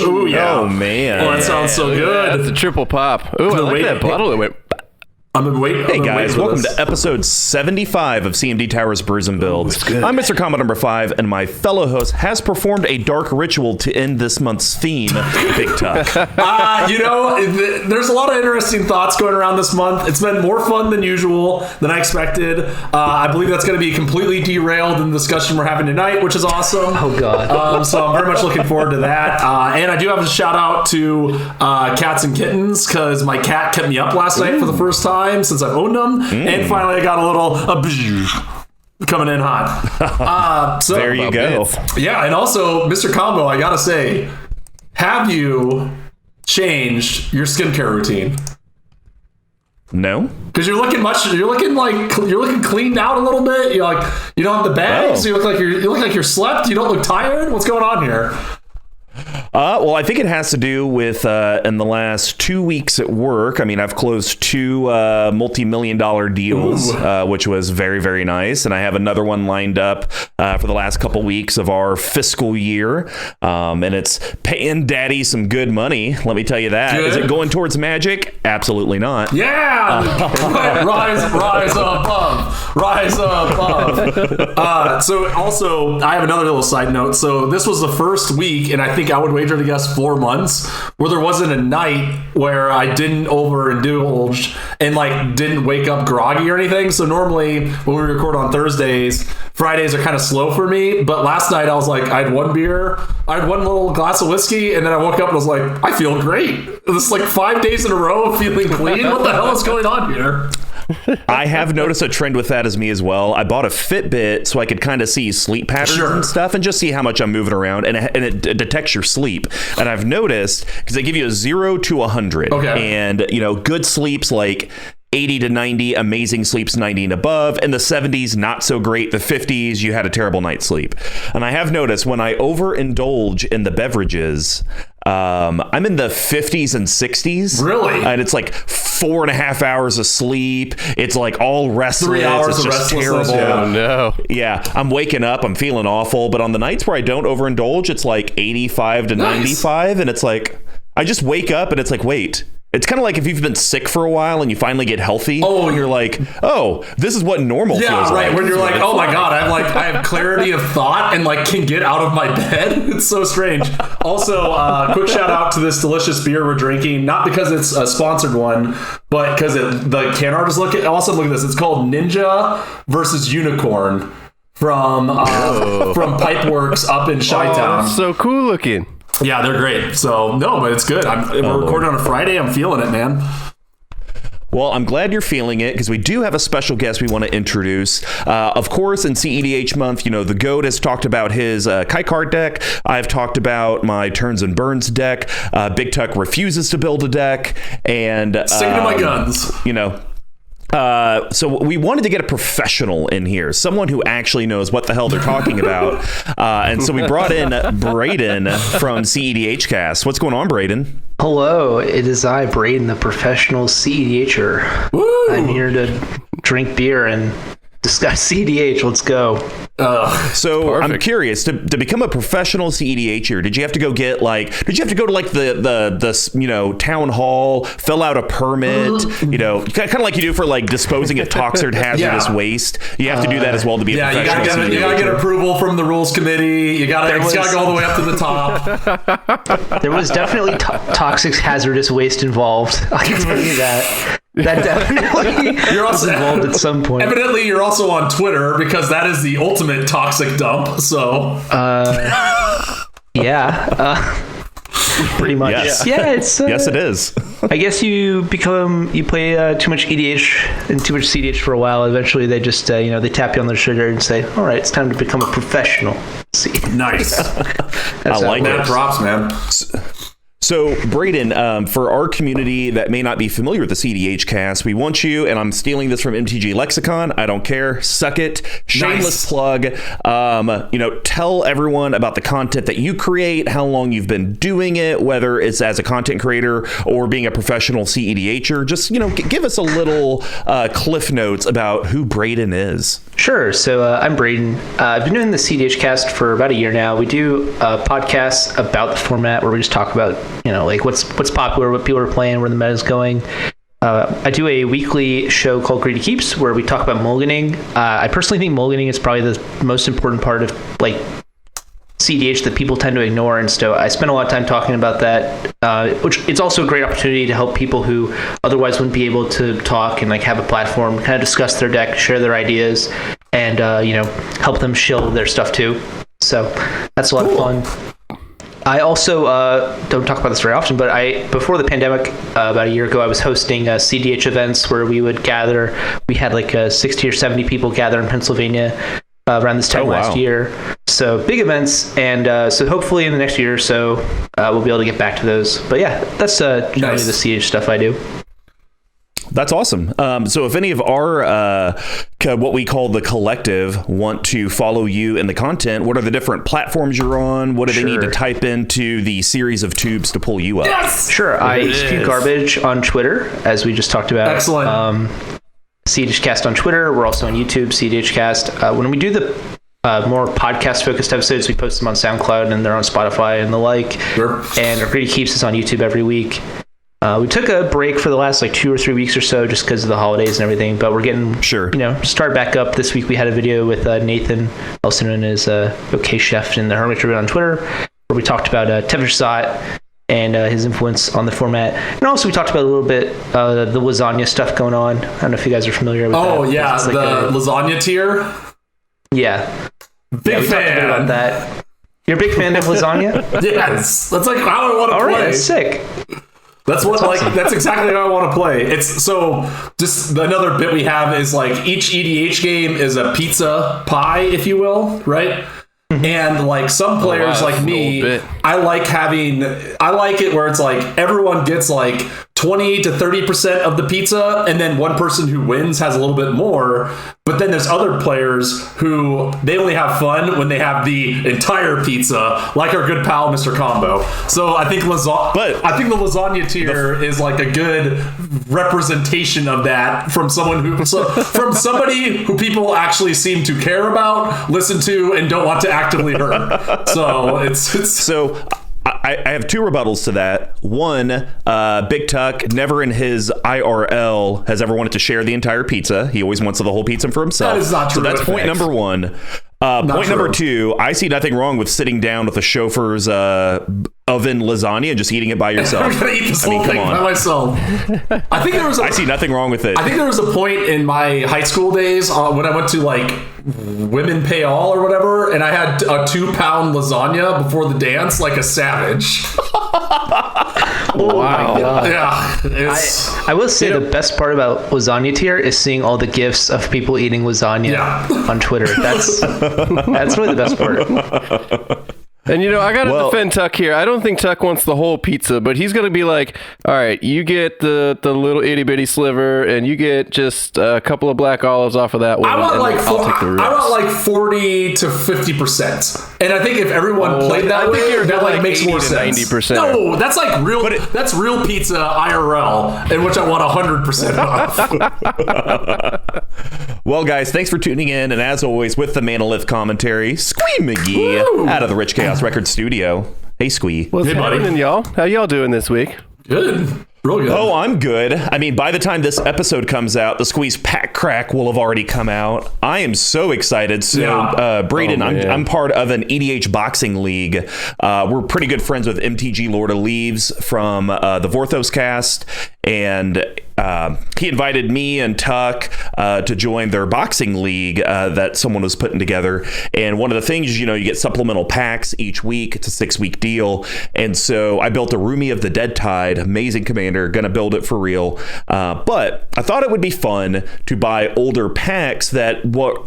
Ooh, yeah. Oh, man. Oh, that sounds so good. That's a triple pop. Ooh, I like that bottle that went... Hey guys, welcome to episode 75 of CMD Towers Brews and Builds. I'm Mr. Combo number 5, and my fellow host has performed a dark ritual to end this month's theme, Big Tuck. There's a lot of interesting thoughts going around this month. It's been more fun than usual, than I expected. I believe that's going to be completely derailed in the discussion we're having tonight, which is awesome. Oh, God. So I'm very much looking forward to that. And I do have a shout out to Cats and Kittens, because my cat kept me up last night for the first time since I've owned them, and finally I got a little coming in hot. So there you go. Yeah, and also, Mr. Combo, I gotta say, have you changed your skincare routine? No, because you're looking cleaned out a little bit. You're like, you don't have the bags. You look like you're slept. You don't look tired. What's going on here? Well, I think it has to do with in the last 2 weeks at work. I mean, I've closed 2 multi-million-dollar deals, which was very, very nice. And I have another one lined up for the last couple weeks of our fiscal year. And it's paying daddy some good money. Let me tell you that. Good. Is it going towards magic? Absolutely not. Yeah! rise above. Rise above. So also, I have another little side note. So this was the first week, and I think I would wager to guess 4 months, where there wasn't a night where I didn't overindulge and didn't wake up groggy or anything. So normally when we record on Thursdays, Fridays are kind of slow for me. But last night I was like, I had one beer, I had one little glass of whiskey, and then I woke up and was like, I feel great. This is 5 days in a row of feeling clean. What the hell is going on here? I have noticed a trend with that as me as well. I bought a Fitbit so I could kind of see sleep patterns and stuff and just see how much I'm moving around, and it detects your sleep. And I've noticed, because they give you a 0 to 100, and good sleep's 80 to 90, amazing sleep's 90 and above, and the 70s not so great, the 50s you had a terrible night's sleep. And I have noticed when I overindulge in the beverages, I'm in the 50s and 60s. Really? And it's 4.5 hours of sleep. It's all restless. 3 hours it's of just restlessness. terrible. Oh, no. Yeah, I'm waking up, I'm feeling awful. But on the nights where I don't overindulge, it's 85 to 95. And it's I just wake up and it's wait. It's kind of like if you've been sick for a while and you finally get healthy. Oh, and you're like, oh, this is what normal feels like. When you're oh my God, I have clarity of thought and can get out of my bed. It's so strange. Also, quick shout out to this delicious beer we're drinking. Not because it's a sponsored one, but because the can art is look at this. It's called Ninja versus Unicorn from Pipeworks up in Chi-Town. Oh, so cool looking. Yeah, they're great. So, no, but it's good. We're recording on a Friday. I'm feeling it, man. Well, I'm glad you're feeling it, because we do have a special guest we want to introduce. Of course, in CEDH month, the GOAT has talked about his Kai card deck. I've talked about my Turns and Burns deck. Big Tuck refuses to build a deck. And sticking to my guns. So we wanted to get a professional in here, someone who actually knows what the hell they're talking about. And so we brought in Braden from CEDH Cast. What's going on, Braden? Hello, it is I, Braden, the professional CEDHer. Woo! I'm here to drink beer and discuss CEDH. Let's go. So perfect. I'm curious, to become a professional CEDHer, did you have to go get the town hall, fill out a permit, kind of like you do for disposing of toxic hazardous waste? You have to do that as well to be a professional CEDHer. You gotta get approval from the rules committee. You gotta go all the way up to the top. There was definitely toxic hazardous waste involved. I can tell you that. That definitely was involved at some point. Evidently, you're also on Twitter, because that is the ultimate toxic dump. So, pretty much. Yes. Yeah, it's yes, it is. I guess you play too much EDH and too much CDH for a while. Eventually, they just they tap you on the shoulder and say, "All right, it's time to become a professional." Nice. I like it. Props, man. So, Braden, for our community that may not be familiar with the CEDH cast, we want you, and I'm stealing this from MTG Lexicon, I don't care, suck it, shameless plug, tell everyone about the content that you create, how long you've been doing it, whether it's as a content creator or being a professional CEDHer. Just, give us a little cliff notes about who Braden is. Sure. So I'm Braden. I've been doing the CEDh cast for about a year now. We do podcasts about the format where we just talk about, like what's popular, what people are playing, where the meta's going. I do a weekly show called Greedy Keeps where we talk about mulliganing. I personally think mulliganing is probably the most important part of like CEDh that people tend to ignore, and so I spend a lot of time talking about that, which it's also a great opportunity to help people who otherwise wouldn't be able to talk and like have a platform, kind of discuss their deck, share their ideas, and help them shill their stuff too. So that's a lot of fun. I also don't talk about this very often, but before the pandemic, about a year ago, I was hosting CEDh events where we would gather. We had like 60 or 70 people gather in Pennsylvania around this time last year. So big events, and so hopefully in the next year or so, we'll be able to get back to those. But yeah, that's generally the CEDh stuff I do. That's awesome. So if any of our, what we call the collective, want to follow you in the content, what are the different platforms you're on? What do they need to type into the series of tubes to pull you up? Yes! Sure. I spew garbage on Twitter, as we just talked about. Excellent. CEDh Cast on Twitter. We're also on YouTube, CEDh Cast. When we do the more podcast-focused episodes, we post them on SoundCloud, and they're on Spotify and the like. Sure. And our Greedy Keeps is on YouTube every week. We took a break for the last like 2 or 3 weeks or so just because of the holidays and everything, but we're getting start back up. This week we had a video with Nathan, also known as OK Chef in the Hermit Ribbon on Twitter, where we talked about Teversat and his influence on the format. And also we talked about a little bit the lasagna stuff going on. I don't know if you guys are familiar with that. Oh, yeah, like the lasagna tier? Yeah. Big we fan. talked a bit about that. You're a big fan of lasagna? Yes. That's like how I want to play. All right, that's sick. That's what awesome. That's exactly how I want to play. It's so just another bit we have is like each EDH game is a pizza pie, if you will, right? And like some players like me, I like it where it's like everyone gets like 20 to 30% of the pizza, and then one person who wins has a little bit more. But then there's other players who they only have fun when they have the entire pizza, like our good pal Mr. Combo. So I think the lasagna tier is like a good representation of that from someone from somebody who people actually seem to care about, listen to, and don't want to actively hurt. So it's so. I have 2 rebuttals to that. One, Big Tuck never in his IRL has ever wanted to share the entire pizza. He always wants the whole pizza for himself. That is not true. So that's point number 1. Point number 2, I see nothing wrong with sitting down with a chauffeur's oven lasagna and just eating it by yourself. I'm gonna eat this whole thing by myself. I think there was. I see nothing wrong with it. I think there was a point in my high school days when I went to like Women Pay All or whatever, and I had a 2-pound lasagna before the dance, like a savage. Oh my god! Yeah, I will say the best part about lasagna tier is seeing all the gifs of people eating lasagna on Twitter. That's really the best part. And I gotta defend Tuck here. I don't think Tuck wants the whole pizza, but he's gonna be like, all right, you get the little itty bitty sliver, and you get just a couple of black olives off of that one. I want I'll take the rest. I want like 40 to 50%. And I think if everyone played that way, that like makes more sense. 90%. No, that's like real. That's real pizza IRL, in which I want 100% off. Well, guys, thanks for tuning in, and as always, with the Manolith commentary, Squee McGee out of the Rich Chaos Record Studio. Hey, Squee. What's happening, y'all? How y'all doing this week? Good. Real good. Oh, I'm good. I mean, by the time this episode comes out, the Squeeze Pack Crack will have already come out. I am so excited. So, Braden, I'm part of an EDH boxing league. We're pretty good friends with MTG Lord of Leaves from the Vorthos cast, and he invited me and Tuck to join their boxing league that someone was putting together. And one of the things, you get supplemental packs each week. It's a 6-week deal. And so I built a Rumi of the Dead Tide, amazing commander, gonna build it for real. But I thought it would be fun to buy older packs that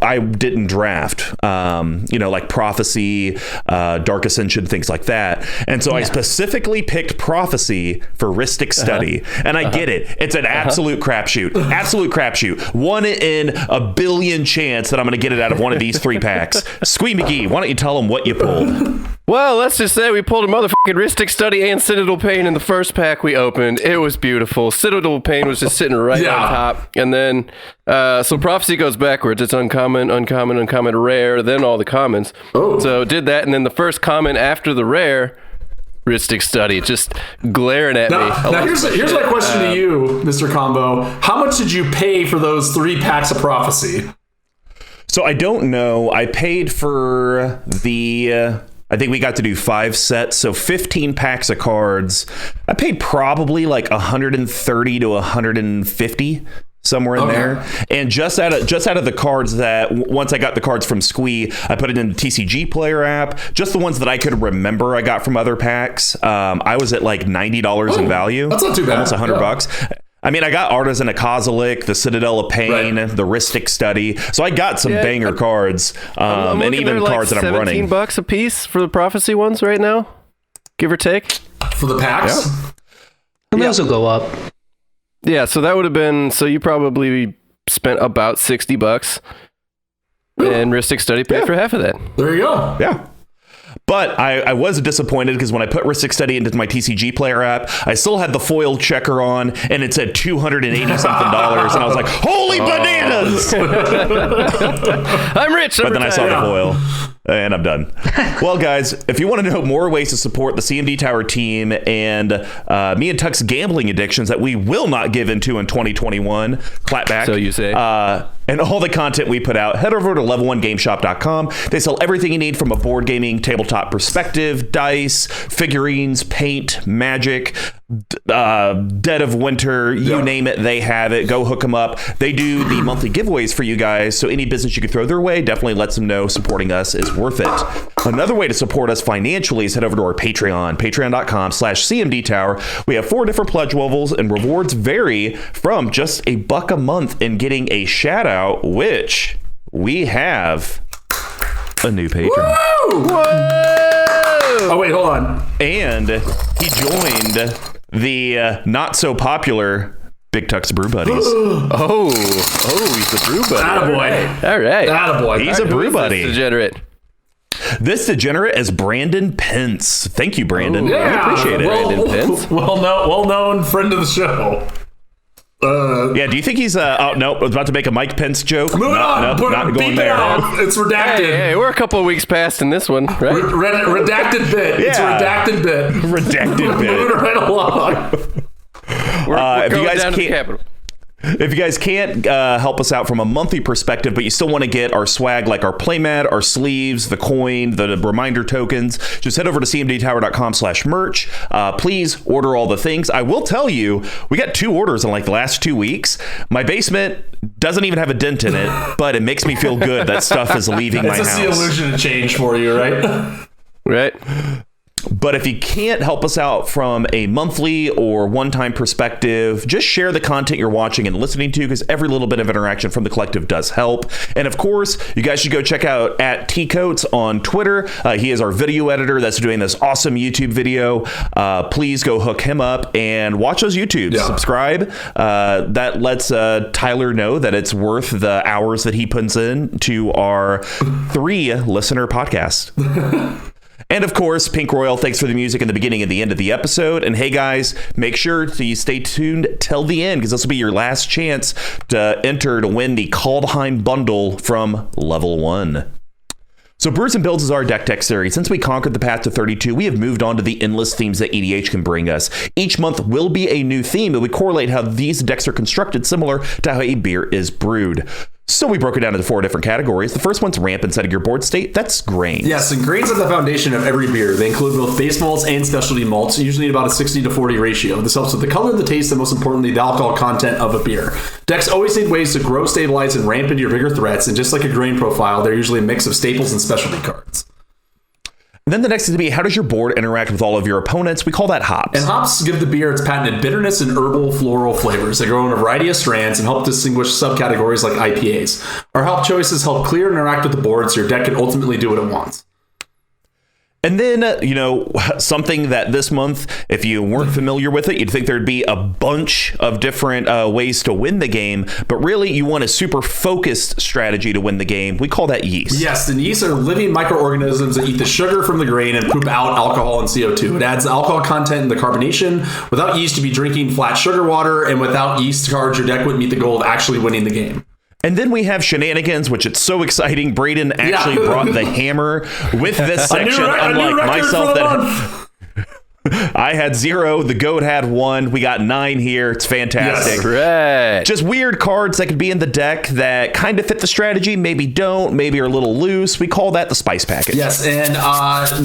I didn't draft, like Prophecy, Dark Ascension, things like that. And so I specifically picked Prophecy for Rhystic Study. And I get it. It's an absolute crapshoot. Absolute crapshoot. 1 in a billion chance that I'm going to get it out of one of these 3 packs. Squee McGee, why don't you tell them what you pulled? Well, let's just say we pulled a motherfucking Ristic Study and Citadel Pain in the first pack we opened. It was beautiful. Citadel Pain was just sitting right on top. And then, so Prophecy goes backwards. It's uncommon, uncommon, uncommon, rare, then all the commons. Oh. So did that, and then the first common after the rare, Ristic Study, just glaring at me. Now here's my question to you, Mr. Combo. How much did you pay for those 3 packs of Prophecy? So I don't know. I paid for the... I think we got to do 5 sets, so 15 packs of cards. I paid probably like 130 to 150, somewhere in there. And just out of the cards that once I got the cards from Squee, I put it in the TCG Player app. Just the ones that I could remember I got from other packs. I was at like $90 in value. That's not too bad. Almost $100. I mean, I got Artisan of Kozilek, the Citadel of Pain, the Ristic Study. So I got some banger cards, and even cards that I'm running. $17 a piece for the Prophecy ones right now, give or take. For the packs? Yeah. And those will go up. Yeah, so that would have been, so you probably spent about $60. And Ristic Study paid for half of that. There you go. Yeah. But I was disappointed because when I put Ristic Study into my TCG Player app, I still had the foil checker on, and it said $280 something, and I was like, "Holy bananas!" I'm rich. But then I saw the foil, and I'm done. Well, guys, if you want to know more ways to support the CMD Tower team and me and Tuck's gambling addictions that we will not give into in 2021, clapback. So you say. And all the content we put out, head over to level1gameshop.com. They sell everything you need from a board gaming tabletop perspective: dice, figurines, paint, magic, Dead of Winter, you name it, they have it. Go hook them up. They do the monthly giveaways for you guys, so any business you could throw their way, definitely lets them know supporting us is worth it. Another way to support us financially is head over to our Patreon, patreon.com/CMD Tower. We have 4 different pledge levels, and rewards vary from just $1 a month and getting a shout out, which we have a new patron. Woo! Whoa! Oh, wait, hold on. And he joined the not so popular Big Tuck's Brew Buddies. Oh, he's a brew buddy. Attaboy. All right. Attaboy. He's a brew buddy. Degenerate. This degenerate is Brandon Pence. Thank you, Brandon. Yeah. I appreciate it. Brandon Pence. Well-known friend of the show. Yeah, do you think he's oh no, I was about to make a Mike Pence joke. Moving on. Not going Beep there. it out. It's redacted. Hey, we're a couple of weeks past in this one, right? Redacted bit. It's a redacted bit. Redacted bit. Moving right along. We're if you going guys down to the can't- Capitol. If you guys can't help us out from a monthly perspective, but you still want to get our swag like our playmat, our sleeves, the coin, the reminder tokens, just head over to cmdtower.com/merch. Please order all the things. I will tell you, we got 2 orders in like the last 2 weeks. My basement doesn't even have a dent in it, but it makes me feel good that stuff is leaving my house. It's just the illusion of change for you, right? Right. But if you can't help us out from a monthly or one-time perspective, just share the content you're watching and listening to, because every little bit of interaction from the collective does help. And of course, you guys should go check out @tcoats on Twitter. He is our video editor that's doing this awesome YouTube video. Please go hook him up and watch those YouTubes. Yeah. Subscribe. That lets Tyler know that it's worth the hours that he puts in to our 3 listener podcast. And of course, Pink Royal, thanks for the music in the beginning and the end of the episode. And hey guys, make sure to stay tuned till the end, because this will be your last chance to enter to win the Kaldheim bundle from Level 1. So Brews and Builds is our deck tech series. Since we conquered the path to 32, we have moved on to the endless themes that EDH can bring us. Each month will be a new theme, and we correlate how these decks are constructed similar to how a beer is brewed. So we broke it down into 4 different categories. The first one's ramp and setting your board state. That's grains. Yes, and grains are the foundation of every beer. They include both base malts and specialty malts, usually about a 60-40 ratio. This helps with the color, the taste, and most importantly, the alcohol content of a beer. Decks always need ways to grow, stabilize, and ramp into your bigger threats, and just like a grain profile, they're usually a mix of staples and specialty cards. And then the next is to be, how does your board interact with all of your opponents? We call that hops. And hops give the beer its patented bitterness and herbal floral flavors. They grow in a variety of strands and help distinguish subcategories like IPAs. Our hop choices help clear and interact with the board so your deck can ultimately do what it wants. And then, something that this month, if you weren't familiar with it, you'd think there'd be a bunch of different ways to win the game. But really, you want a super focused strategy to win the game. We call that yeast. Yes, and yeast are living microorganisms that eat the sugar from the grain and poop out alcohol and CO2. It adds alcohol content in the carbonation. Without yeast, you'd be drinking flat sugar water. And without yeast cards, your deck wouldn't meet the goal of actually winning the game. And then we have shenanigans, which it's so exciting. Braden actually brought the hammer with this section, unlike myself. I had 0. The goat had 1. We got 9 here. It's fantastic. Yes. Right. Just weird cards that could be in the deck that kind of fit the strategy, maybe don't, maybe are a little loose. We call that the spice package. Yes, and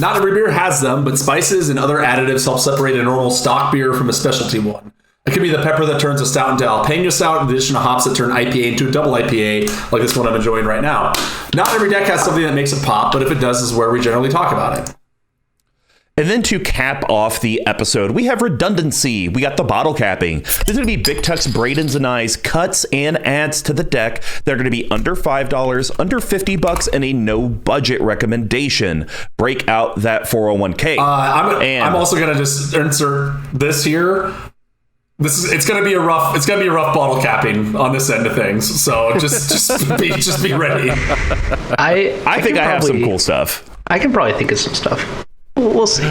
not every beer has them, but spices and other additives help separate a normal stock beer from a specialty one. It could be the pepper that turns a stout into Jalapeno stout, in addition to hops that turn IPA into a double IPA, like this one I'm enjoying right now. Not every deck has something that makes it pop, but if it does, is where we generally talk about it. And then to cap off the episode, we have redundancy. We got the bottle capping. This is going to be Big Tuck's, Braden's, and I's cuts and adds to the deck. They're going to be under $5, under $50, and a no budget recommendation. Break out that 401k. I'm also going to just insert this here. It's gonna be a rough bottle capping on this end of things. So just be ready. I think I have some cool stuff. I can probably think of some stuff. We'll see.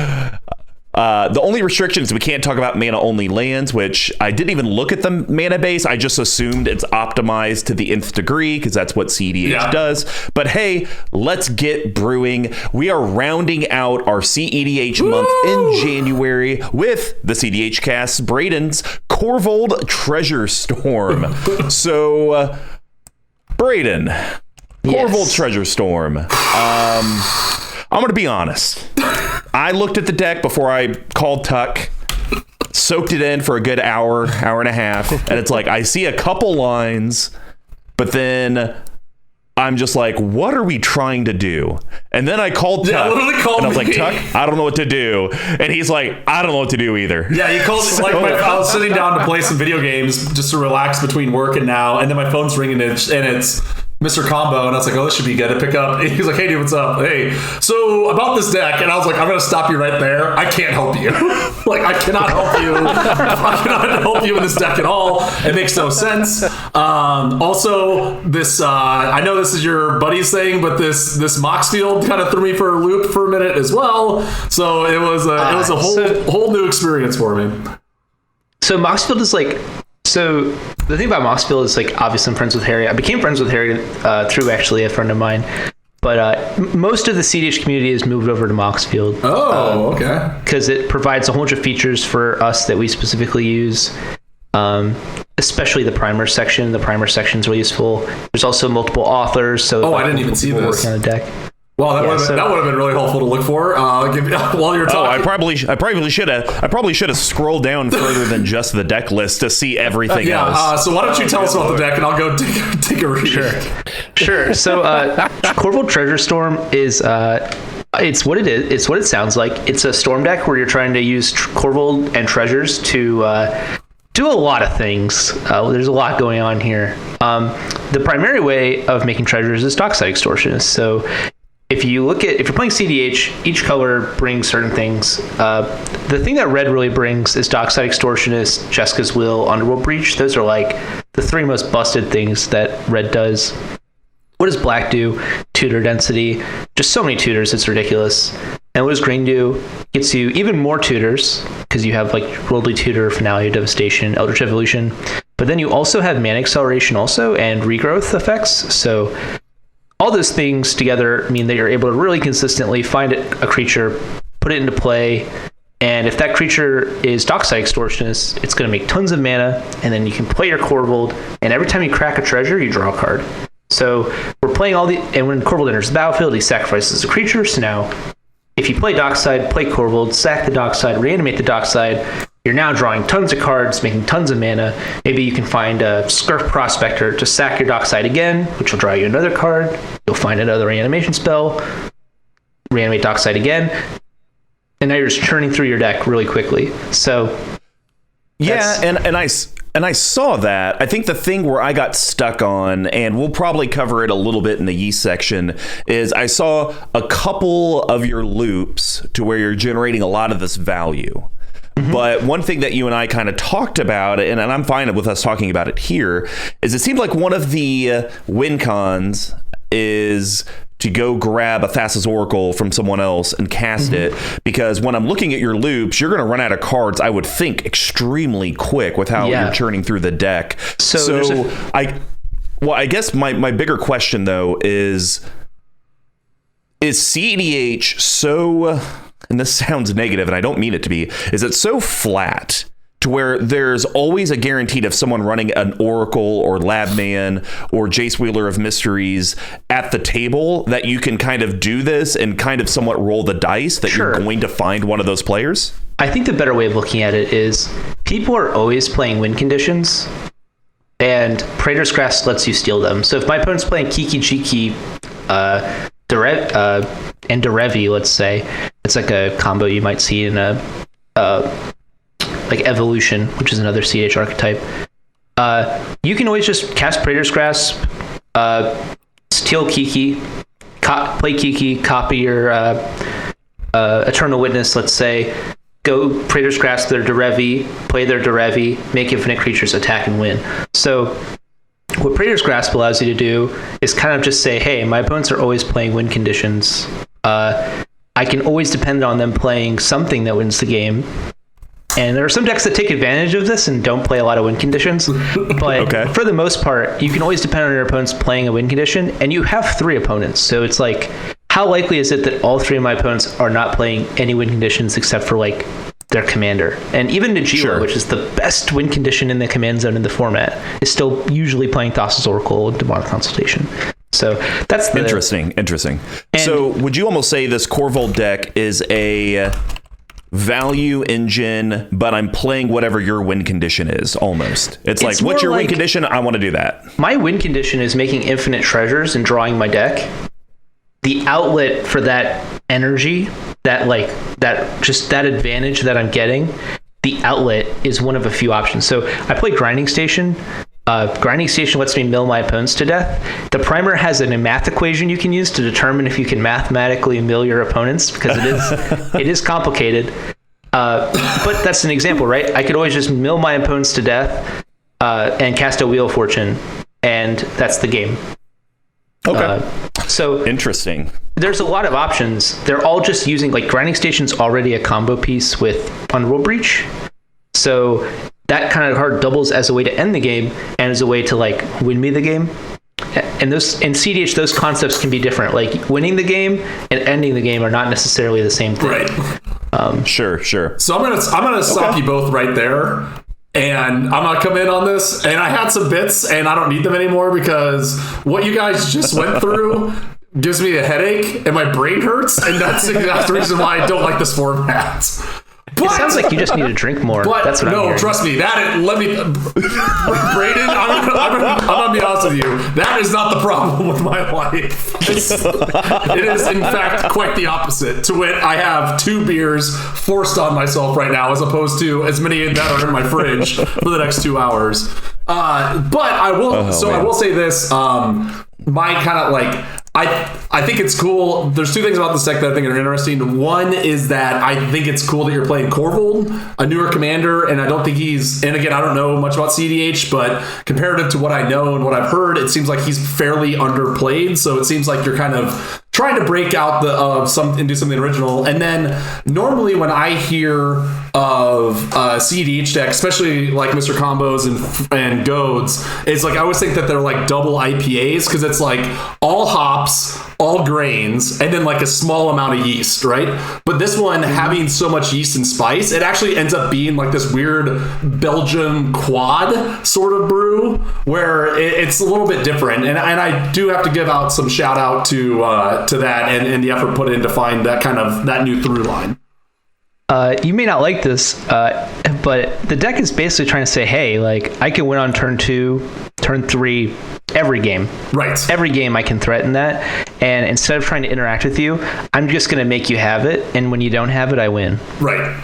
The only restriction is we can't talk about mana only lands, which I didn't even look at the mana base. I just assumed it's optimized to the nth degree because that's what CEDh does. But hey, let's get brewing. We are rounding out our CEDh month in January with the CEDh cast, Braden's Corvold Treasure Storm. So, Braden, Corvold Treasure Storm. I'm going to be honest. I looked at the deck before I called Tuck, soaked it in for a good hour and a half, and it's like I see a couple lines, but then I'm just like, what are we trying to do? And then I called Tuck, and I was like, Tuck, I don't know what to do. And he's like, I don't know what to do either. Yeah, he called I was sitting down to play some video games just to relax between work and now, and then my phone's ringing and it's Mr. Combo, and I was like, oh, this should be good to pick up. And he's like, hey, dude, what's up? Hey, so about this deck, and I was like, I'm going to stop you right there. I can't help you. I cannot help you. I cannot help you in this deck at all. It makes no sense. Also, this, I know this is your buddy's thing, but this Moxfield kind of threw me for a loop for a minute as well. So it was a whole new experience for me. So Moxfield is so the thing about Moxfield is obviously I'm friends with Harry. I became friends with Harry through actually a friend of mine, but most of the CEDh community has moved over to Moxfield. Oh, okay. Because it provides a whole bunch of features for us that we specifically use, especially the primer section. The primer section is really useful. There's also multiple authors. So I didn't even see this. Working on a deck. Well, that would have been really helpful to look for while you're talking. I probably should have scrolled down further than just the deck list to see everything else. So why don't you tell us about the deck, and I'll go take a read. Sure. So, Corvold Treasure Storm is it's what it is. It's what it sounds like. It's a storm deck where you're trying to use Corvold and treasures to do a lot of things. There's a lot going on here. The primary way of making treasures is dockside extortionist. So if you're playing CEDh, each color brings certain things. The thing that red really brings is dockside extortionist, Jessica's Will, Underworld Breach. Those are the 3 most busted things that red does. What does black do? Tutor density. Just so many tutors, it's ridiculous. And what does green do? Gets you even more tutors, because you have Worldly Tutor, Finale, Devastation, Eldritch Evolution. But then you also have mana acceleration and regrowth effects. So all those things together mean that you're able to really consistently find a creature, put it into play, and if that creature is dockside extortionist, it's going to make tons of mana, and then you can play your Corvold, and every time you crack a treasure, you draw a card. So we're playing and when Corvold enters the battlefield, he sacrifices a creature. So now, if you play dockside, play Corvold, sack the dockside, reanimate the dockside, you're now drawing tons of cards, making tons of mana. Maybe you can find a Scurf Prospector to sack your dockside again, which will draw you another card. You'll find another reanimation spell, reanimate dockside again, and now you're just churning through your deck really quickly. So Yeah, and I saw that. I think the thing where I got stuck on, and we'll probably cover it a little bit in the yeast section, is I saw a couple of your loops to where you're generating a lot of this value. But one thing that you and I kind of talked about, and I'm fine with us talking about it here, is it seemed like one of the win cons is to go grab a Thassa's Oracle from someone else and cast it, because when I'm looking at your loops, you're going to run out of cards, I would think, extremely quick with how you're churning through the deck. So I guess my bigger question, though, is CEDH so... and this sounds negative, and I don't mean it to be, is it so flat to where there's always a guaranteed of someone running an Oracle or Labman or Jace Wheeler of Mysteries at the table that you can kind of do this and kind of somewhat roll the dice that you're going to find one of those players? I think the better way of looking at it is people are always playing win conditions, and Praetor's Grasp lets you steal them. So if my opponent's playing Kiki Chiki, and Derevi, let's say, it's like a combo you might see in a like Evolution, which is another CEDH archetype. You can always just cast Praetor's Grasp, steal Kiki, play Kiki, copy your Eternal Witness, let's say, go Praetor's Grasp their Derevi, play their Derevi, make infinite creatures attack and win. So what Praetor's Grasp allows you to do is kind of just say, hey, my opponents are always playing win conditions. I can always depend on them playing something that wins the game. And there are some decks that take advantage of this and don't play a lot of win conditions. But for the most part, you can always depend on your opponents playing a win condition, and you have 3 opponents. So it's like, how likely is it that all 3 of my opponents are not playing any win conditions except for like their commander? And even Najila, which is the best win condition in the command zone in the format, is still usually playing Thassa's Oracle and Demonic Consultation. So that's the interesting. And so would you almost say this Corvold deck is a value engine, but I'm playing whatever your win condition is, almost? It's like, what's your win condition? I want to do that. My win condition is making infinite treasures and drawing my deck. The outlet for that energy, that advantage that I'm getting, the outlet is one of a few options. So I play Grinding Station. Grinding Station lets me mill my opponents to death. The primer has a math equation you can use to determine if you can mathematically mill your opponents, because it is complicated. But that's an example, right? I could always just mill my opponents to death and cast a Wheel of Fortune, and that's the game. Okay. So interesting. There's a lot of options. They're all just using, like, Grinding Station's already a combo piece with Underworld Breach. So that kind of card doubles as a way to end the game and as a way to like win me the game. And those in CEDH, those concepts can be different. Like winning the game and ending the game are not necessarily the same thing. Right. Sure. So I'm gonna stop you both right there, and I'm gonna come in on this. And I had some bits, and I don't need them anymore because what you guys just went through gives me a headache and my brain hurts, and that's the reason why I don't like this format. But, it sounds like you just need to drink more. But that's what I'm hearing. Trust me. Braden, I'm gonna be honest with you. That is not the problem with my life. It is, in fact, quite the opposite. To wit, I have 2 beers forced on myself right now, as opposed to as many that are in my fridge for the next 2 hours. But I will. I will say this. My kind of like. I think it's cool. There's 2 things about this deck that I think are interesting. One is that I think it's cool that you're playing Corvold, a newer commander, and I don't think and again, I don't know much about CEDH, but comparative to what I know and what I've heard, it seems like he's fairly underplayed. So it seems like you're kind of trying to break out and do something original. And then normally when I hear of CEDH deck, especially like Mr. Combos and Goads, it's like I always think that they're like double IPAs, because it's like all hops, all grains, and then like a small amount of yeast, right? But this one, having so much yeast and spice, it actually ends up being like this weird Belgian quad sort of brew, where it's a little bit different. And I do have to give out some shout out to that and the effort put in to find that new through line. You may not like this, but the deck is basically trying to say, hey, like, I can win on turn 2, turn 3, every game. Right. Every game I can threaten that. And instead of trying to interact with you, I'm just going to make you have it. And when you don't have it, I win. Right.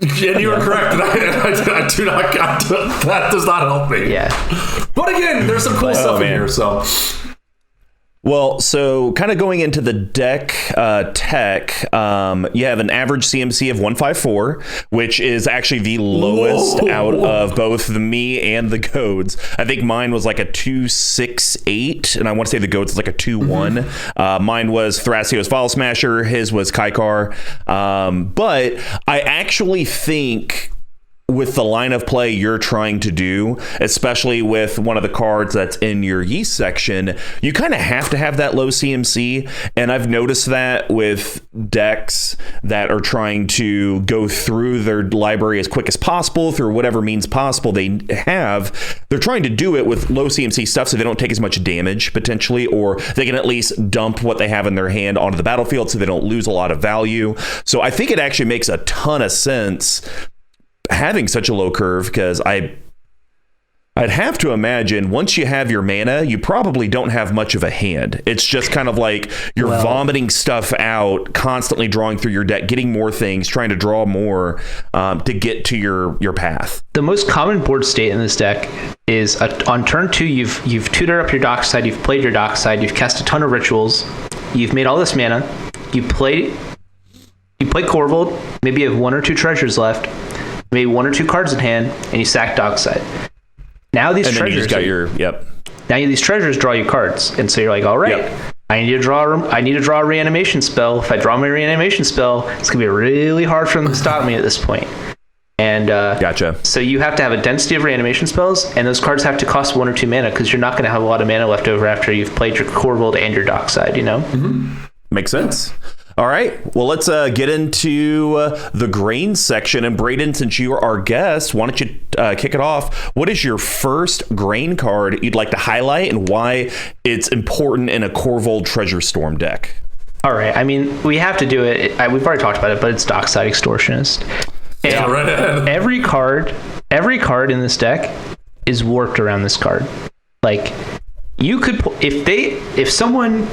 And you are correct. And I do not. That does not help me. Yeah. But again, there's some cool stuff in here. So. Well, so kind of going into the deck tech, you have an average CMC of 154, which is actually the lowest out of both the me and the goats. I think mine was like a 268, and I want to say the goats is like a 2-1. Mine was Thrasio's Follow Smasher, his was Kaikar. But I actually think with the line of play you're trying to do, especially with one of the cards that's in your yeast section, you kind of have to have that low CMC. And I've noticed that with decks that are trying to go through their library as quick as possible through whatever means possible they have, they're trying to do it with low CMC stuff so they don't take as much damage potentially, or they can at least dump what they have in their hand onto the battlefield so they don't lose a lot of value. So I think it actually makes a ton of sense having such a low curve, because I'd have to imagine once you have your mana, you probably don't have much of a hand. It's just kind of like you're vomiting stuff out, constantly drawing through your deck, getting more things, trying to draw more to get to your path. The most common board state in this deck is on turn 2, you've tutored up your dockside, you've played your dockside, you've cast a ton of rituals, you've made all this mana, you play Corvold, maybe you have 1 or 2 treasures left, maybe 1 or 2 cards in hand, and you sack dockside. Now these and treasures, then you just got now these treasures draw you cards, and so you're like, all right, I need to draw a reanimation spell. If I draw my reanimation spell, it's gonna be really hard for them to stop me at this point. And gotcha. So you have to have a density of reanimation spells, and those cards have to cost 1 or 2 mana, because you're not going to have a lot of mana left over after you've played your Corvold and your dockside. Makes sense. All right, well, let's get into the grain section. And Braden, since you are our guest, why don't you kick it off? What is your first grain card you'd like to highlight, and why it's important in a Corvold Treasure Storm deck? All right, I mean, we have to do it. We've already talked about it, but it's dockside extortionist. And yeah, right. every card in this deck is warped around this card. Like, you could, if someone,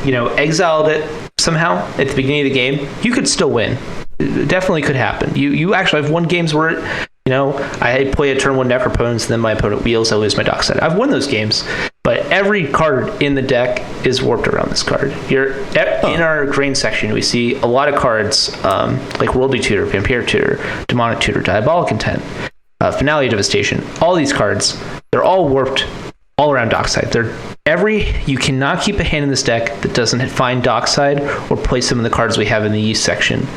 exiled it somehow at the beginning of the game, you could still win. It definitely could happen. You actually have won games where, I play a turn 1 Necropotence, and then my opponent wheels, I lose my dockside. I've won those games, but every card in the deck is warped around this card. In our grain section, we see a lot of cards like Worldly Tutor, Vampire Tutor, Demonic Tutor, Diabolic Intent, Finale Devastation. All these cards, they're all warped all around dockside. You cannot keep a hand in this deck that doesn't find dockside or play some of the cards we have in the yeast section.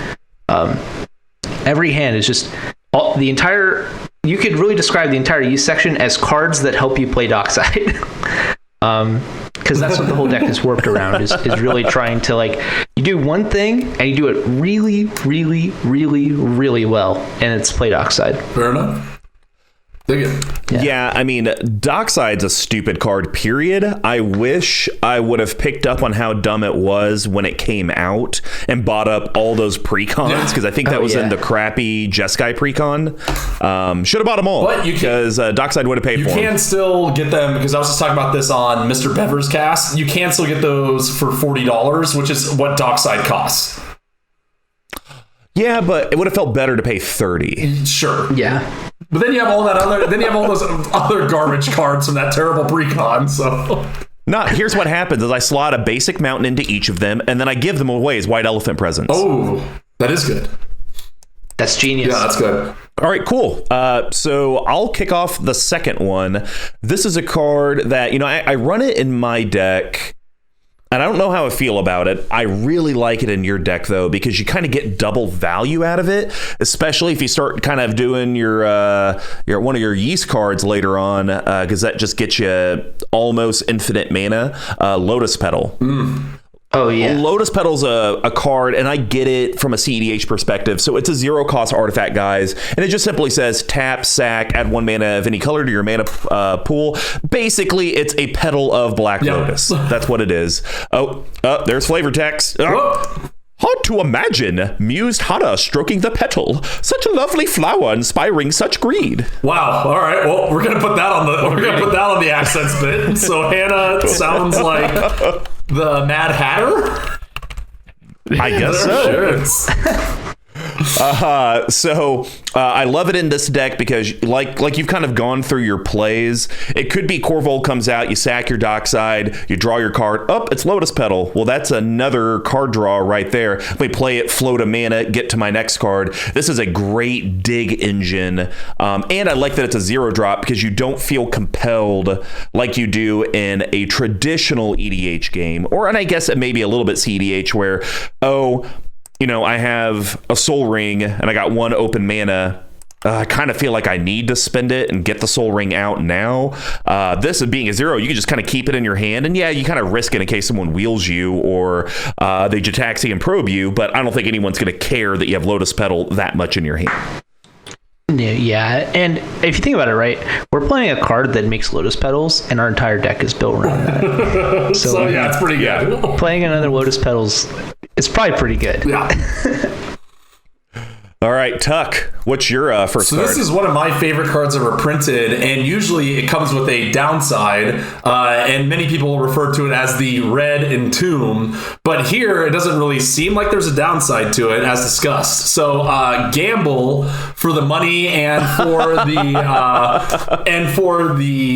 Every hand is just the entire. You could really describe the entire yeast section as cards that help you play dockside, because that's what the whole deck is warped around. Is really trying to, you do one thing and you do it really, really, really, really well, and it's play dockside. Fair enough. Yeah, I mean, Dockside's a stupid card, period. I wish I would have picked up on how dumb it was when it came out and bought up all those precons, because I think that was in the crappy Jeskai precon. Should have bought them all, because Dockside would have paid for them. You can still get them, because I was just talking about this on Mr. Bever's cast. You can still get those for $40, which is what Dockside costs. Yeah, but it would have felt better to pay $30. Sure. Yeah. But then you have all those other garbage cards from that terrible precon. So. Here's what happens: is I slot a basic mountain into each of them, and then I give them away as white elephant presents. Oh, that is good. That's genius. Yeah, that's good. All right, cool. So I'll kick off the second one. This is a card that I run it in my deck. And I don't know how I feel about it. I really like it in your deck, though, because you kind of get double value out of it, especially if you start kind of doing your one of your yeast cards later on, because that just gets you almost infinite mana. Lotus Petal. Oh, yeah. Lotus Petal's a card, and I get it from a CEDH perspective. So it's a 0-cost artifact, guys. And it just simply says tap, sack, add 1 mana of any color to your mana pool. Basically, it's a petal of Black Lotus. That's what it is. There's flavor text. Hard to imagine mused Hana stroking the petal. Such a lovely flower inspiring such greed. Wow. All right. Well, we're gonna put that on the accents bit. So Hannah sounds like the Mad Hatter. I guess so. I love it in this deck because like you've kind of gone through your plays. It could be Corvold comes out, you sack your dockside, you draw your card. It's Lotus Petal. Well, that's another card draw right there. Let me play it, float a mana, get to my next card. This is a great dig engine. And I like that it's a 0-drop because you don't feel compelled like you do in a traditional EDH game. And I guess it may be a little bit CEDH where, I have a Soul Ring and I got 1 open mana. I kind of feel like I need to spend it and get the Soul Ring out now. This being a 0, you can just kind of keep it in your hand. And yeah, you kind of risk it in case someone wheels you or they Jataxi and probe you. But I don't think anyone's going to care that you have Lotus Petal that much in your hand. Yeah, and if you think about it, right, we're playing a card that makes Lotus Petals, and our entire deck is built around that. So yeah, it's pretty good. Playing another Lotus Petals, it's probably pretty good. Yeah. All right, Tuck, what's your first card? This is one of my favorite cards ever printed, and usually it comes with a downside, and many people refer to it as the Red Entomb, but here it doesn't really seem like there's a downside to it, as discussed. So gamble for the money and for the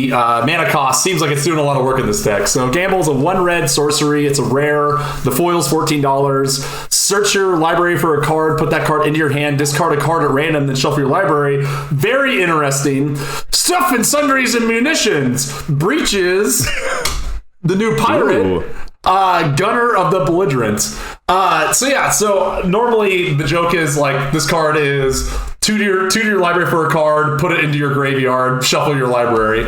mana cost. Seems like it's doing a lot of work in this deck. So gamble is a 1-red sorcery. It's a rare. The foil's $14. Search your library for a card. Put that card into your hand. Discard a card at random, then shuffle your library. Very interesting. Stuff and sundries and munitions. Breaches. The new pirate. Gunner of the Belligerent. So normally the joke is like this card is two to your library for a card, put it into your graveyard, shuffle your library.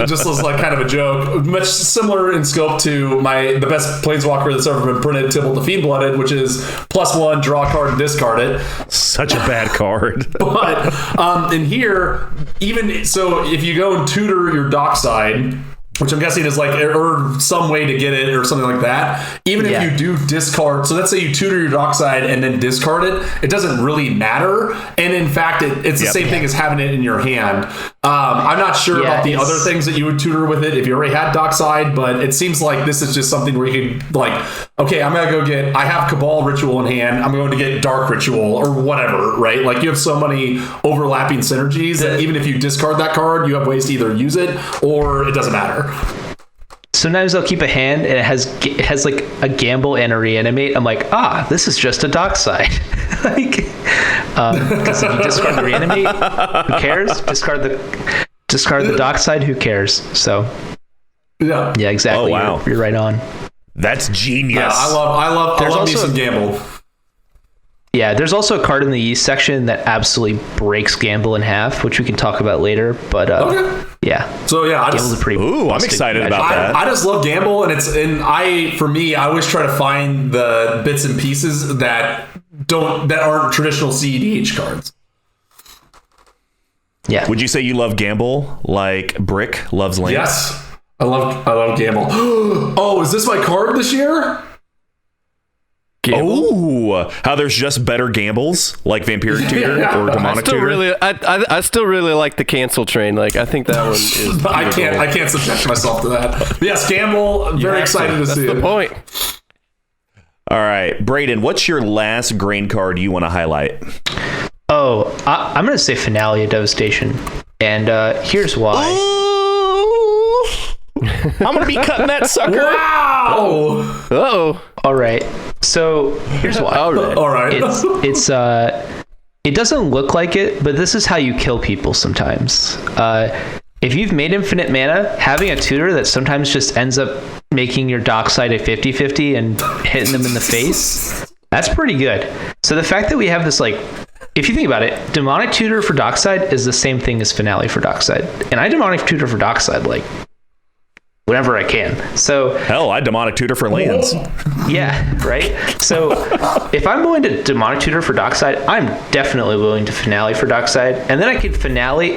Just as like kind of a joke. Much similar in scope to the best Planeswalker that's ever been printed, Tibble the Fiend-Blooded, which is +1, draw a card, and discard it. Such a bad card. But in here, even so, if you go and tutor your dockside, which I'm guessing is like, or some way to get it or something like that. Even if you do discard, so let's say you tutor your dockside and then discard it, it doesn't really matter. And in fact, it's the same thing as having it in your hand. I'm not sure about the other things that you would tutor with it if you already had dockside, but it seems like this is just something where you could like, okay, I'm going to I have Cabal Ritual in hand. I'm going to get Dark Ritual or whatever, right? Like you have so many overlapping synergies that even if you discard that card, you have ways to either use it or it doesn't matter. Sometimes I'll keep a hand and it has like a gamble and a reanimate. I'm like, this is just a dockside. Because if you discard the reanimate, who cares? Discard the dockside, who cares? So yeah, exactly. Oh, wow. You're right on. That's genius. I love me some gamble. Yeah, there's also a card in the Yeast section that absolutely breaks gamble in half, which we can talk about later. But yeah. So yeah, I'm excited about that. I just love gamble, and I always try to find the bits and pieces that aren't traditional CEDH cards. Yeah. Would you say you love gamble like Brick loves land? Yes, I love gamble. Oh, is this my card this year? Gamble? Oh, how there's just better gambles like Vampiric Tutor or Demonic Tutor. I still really like the cancel train. Like I think that one is. I can't subject myself to that. But yes, gamble. Very excited to see it. That's the point. All right, Braden, what's your last grain card you want to highlight? Oh, I'm going to say Finale of Devastation, and here's why. I'm going to be cutting that sucker. Wow. Uh-oh. All right. So here's why. All right. It doesn't look like it, but this is how you kill people sometimes. If you've made infinite mana, having a tutor that sometimes just ends up making your dockside a 50-50 and hitting them in the face, that's pretty good. So the fact that we have this, like, if you think about it, Demonic Tutor for dockside is the same thing as Finale for dockside. And I Demonic Tutor for dockside, like, whenever I can. So hell, I Demonic Tutor for lands. Yeah, right? So if I'm going to Demonic Tutor for dockside, I'm definitely willing to Finale for dockside. And then I could Finale,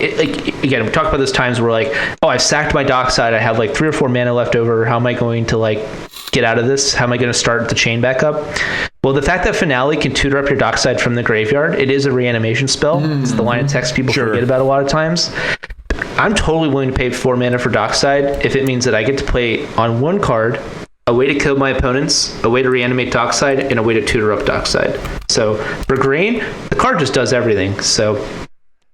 again, we talk about those times where like, oh, I've sacked my dockside, I have like 3 or 4 mana left over, how am I going to like get out of this? How am I going to start the chain back up? Well, the fact that Finale can tutor up your dockside from the graveyard, it is a reanimation spell. It's the line of text people forget about a lot of times. I'm totally willing to pay 4 mana for dockside if it means that I get to play on one card a way to kill my opponents, a way to reanimate dockside, and a way to tutor up dockside. So for green, the card just does everything. So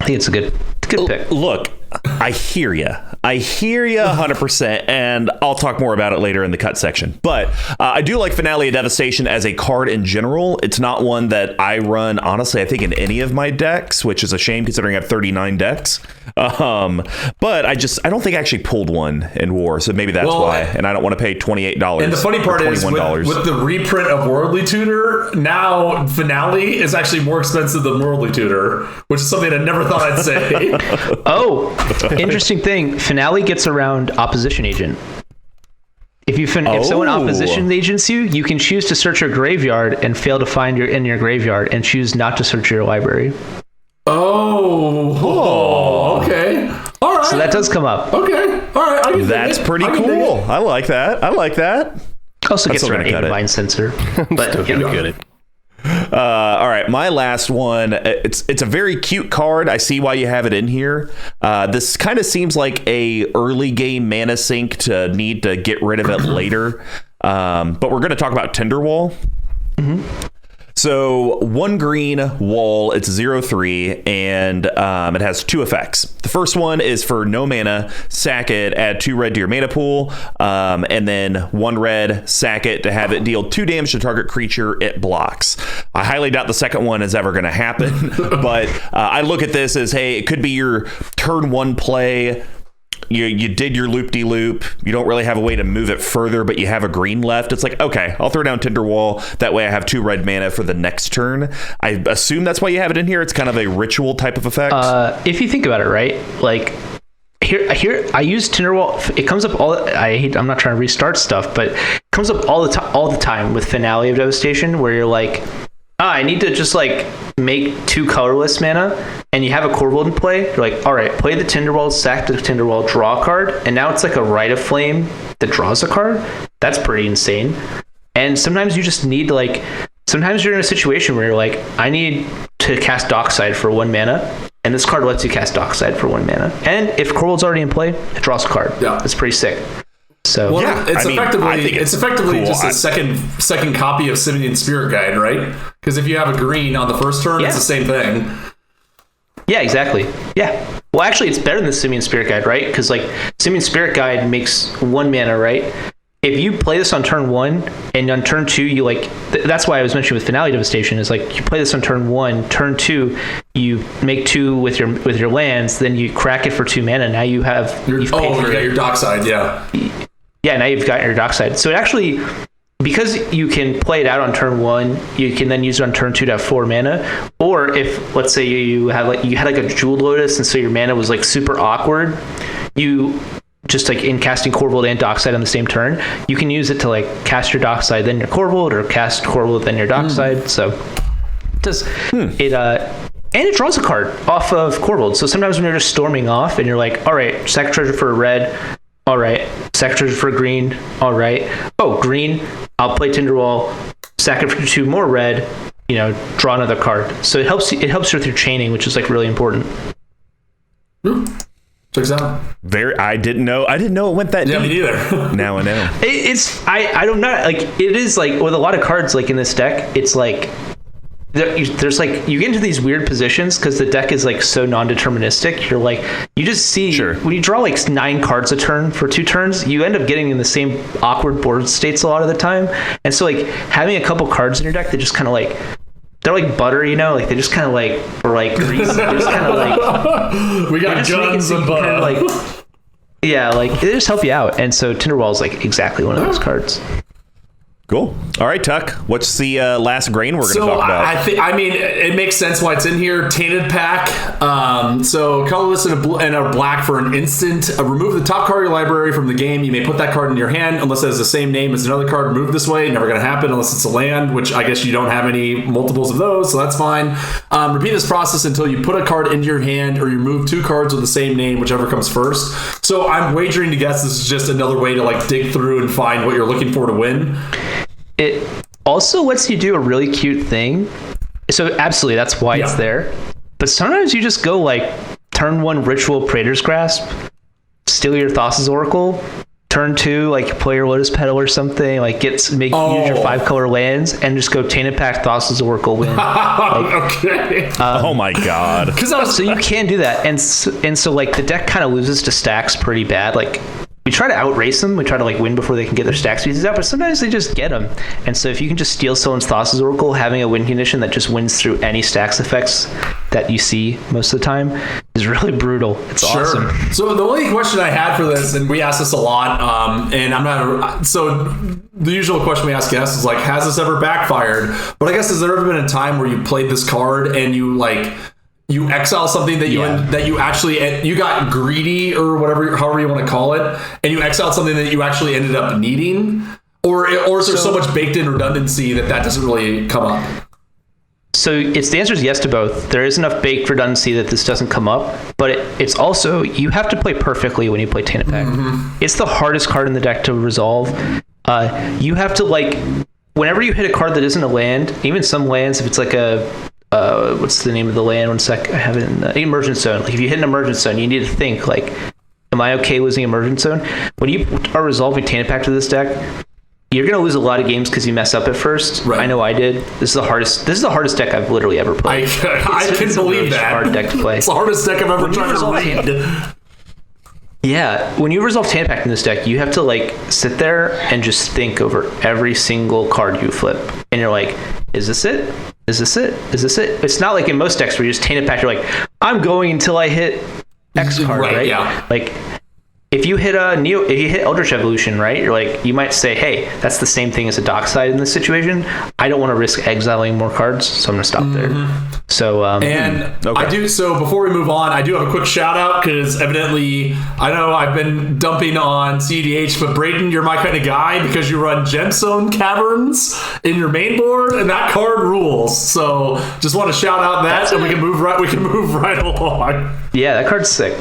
I think it's a good pick. Look, I hear you. I hear you 100%, and I'll talk more about it later in the cut section. But I do like Finale of Devastation as a card in general. It's not one that I run, honestly, I think in any of my decks, which is a shame considering I have 39 decks. But I don't think I actually pulled one in War, so maybe that's why. And I don't want to pay $28. And the funny part is, with the reprint of Worldly Tutor, now Finale is actually more expensive than Worldly Tutor, which is something I never thought I'd say. Oh, interesting thing. Finale gets around Opposition Agent. If someone opposition agents you, you can choose to search your graveyard and fail to find in your graveyard and choose not to search your library. Oh, okay. All right. So that does come up. Okay. All right. That's pretty cool. I like that. Also gets around Ancient Mind Sensor. But Still gonna get it. All right, my last one. It's a very cute card. I see why you have it in here. This kind of seems like a early game mana sink to need to get rid of it later. But we're going to talk about Tinderwall. Mm-hmm. So 1 green wall, it's 0/3, and it has 2 effects. The first one is for no mana, sack it, add 2 red to your mana pool, and then 1 red, sack it to have it deal 2 damage to target creature it blocks. I highly doubt the second one is ever going to happen, but I look at this as, hey, it could be your turn 1 play. You did your loop-de-loop. You don't really have a way to move it further, but you have a green left. It's like, okay, I'll throw down Tinderwall. That way I have 2 red mana for the next turn. I assume that's why you have it in here. It's kind of a ritual type of effect. If you think about it, right? Like, here I use Tinderwall. It comes up I'm not trying to restart stuff, but it comes up all the time with Finale of Devastation, where you're like, I need to just like make 2 colorless mana, and you have a Corvold in play. You're like, all right, play the Tinderwall, sack the Tinderwall, draw a card, and now it's like a Rite of Flame that draws a card. That's pretty insane. And sometimes you just need sometimes you're in a situation where you're like, I need to cast Dockside for 1 mana, and this card lets you cast Dockside for 1 mana. And if Corvold's already in play, it draws a card. Yeah, it's pretty sick. So it's effectively just a second copy of Simian Spirit Guide, right? Because if you have a green on the first turn, it's the same thing. Yeah, exactly. Yeah. Well, actually, it's better than the Simian Spirit Guide, right? Because like Simian Spirit Guide makes 1 mana, right? If you play this on turn 1 and on turn 2, you that's why I was mentioning with Finale Devastation is like you play this on turn 1, turn 2, you make 2 with your lands, then you crack it for 2 mana. Now you have your Dockside, yeah. Yeah, now you've got your Dockside. So it actually, because you can play it out on turn 1, you can then use it on turn 2 to have 4 mana. Or if, let's say, you had a Jeweled Lotus, and so your mana was like super awkward, you just like in casting Corvold and Dockside on the same turn, you can use it to like cast your Dockside then your Corvold, or cast Corvold then your Dockside. So it does it. And it draws a card off of Corvold. So sometimes when you're just storming off and you're like, all right, sack treasure for a red. All right, sack treasure for green. All right. Oh, green. I'll play Tinderwall, sack it for 2 more red. Draw another card. So it helps you with your chaining, which is like really important. Checks out. I didn't know it went that deep. Yeah, me neither. Now I know. I don't know. Like it is like with a lot of cards like in this deck, it's like there's like you get into these weird positions because the deck is like so non-deterministic. You're like you just see when you draw like 9 cards a turn for 2 turns, you end up getting in the same awkward board states a lot of the time. And so like having a couple cards in your deck that just kind of like they're like butter, like they just kind of like or like grease. They're just kind of like we got guns and butter. Like they just help you out. And so Tinderwall is like exactly one of those cards. Cool. All right, Tuck. What's the last grain we're going to talk about? I mean, it makes sense why it's in here. Tainted Pack. So colorless and a black for an instant. Remove the top card of your library from the game. You may put that card in your hand unless it has the same name as another card moved this way. Never going to happen unless it's a land, which I guess you don't have any multiples of those, so that's fine. Repeat this process until you put a card into your hand or you move 2 cards with the same name, whichever comes first. So I'm wagering to guess this is just another way to like dig through and find what you're looking for to win. It also lets you do a really cute thing. So absolutely, that's why it's there. But sometimes you just go like turn 1 Ritual Praetor's Grasp, steal your Thassa's Oracle, turn 2, like play your Lotus Petal or something, like use your 5-color lands and just go Tainted Pact, Thassa's Oracle, win. Okay. Oh my god. So you can do that, and so like the deck kind of loses to stacks pretty bad. Like we try to outrace them, we try to like win before they can get their stacks pieces out, but sometimes they just get them. And so if you can just steal someone's Thassa's Oracle, having a win condition that just wins through any stacks effects that you see most of the time is really brutal. It's awesome. So the only question I had for this, and we ask this a lot, and I'm not. So the usual question we ask guests is like, has this ever backfired? But I guess has there ever been a time where you played this card and you exile something that you got greedy or whatever, however you want to call it, and you exiled something that you actually ended up needing, or is there so much baked in redundancy that doesn't really come up? So the answer is yes to both. There is enough baked redundancy that this doesn't come up, but it's also, you have to play perfectly when you play Tainted Pact. It's the hardest card in the deck to resolve. You have to whenever you hit a card that isn't a land, even some lands, if it's like what's the name of the land? 1 sec. I have it in Emergent Zone. Like if you hit an Emergent Zone, you need to think like, am I okay losing Emergent Zone? When you are resolving Tainted Pact to this deck, you're going to lose a lot of games because you mess up at first. Right. I know I did. This is the hardest deck I've literally ever played. I can believe that. Hard deck to play. It's the hardest deck I've ever tried to read. Yeah, when you resolve Tainted Pact in this deck, you have to like sit there and just think over every single card you flip. And you're like, is this it? Is this it? Is this it? It's not like in most decks where you just Tainted Pact, you're like, I'm going until I hit X card, right? Yeah. Like if you hit if you hit Eldritch Evolution, right? You're like, you might say, hey, that's the same thing as a dockside in this situation. I don't want to risk exiling more cards, so I'm gonna stop there. So I do. So before we move on, I do have a quick shout out because evidently I know I've been dumping on CEDh, but Braden, you're my kind of guy because you run Gemstone Caverns in your main board, and that card rules. So just want to shout out that, and we can move right along. Yeah, that card's sick.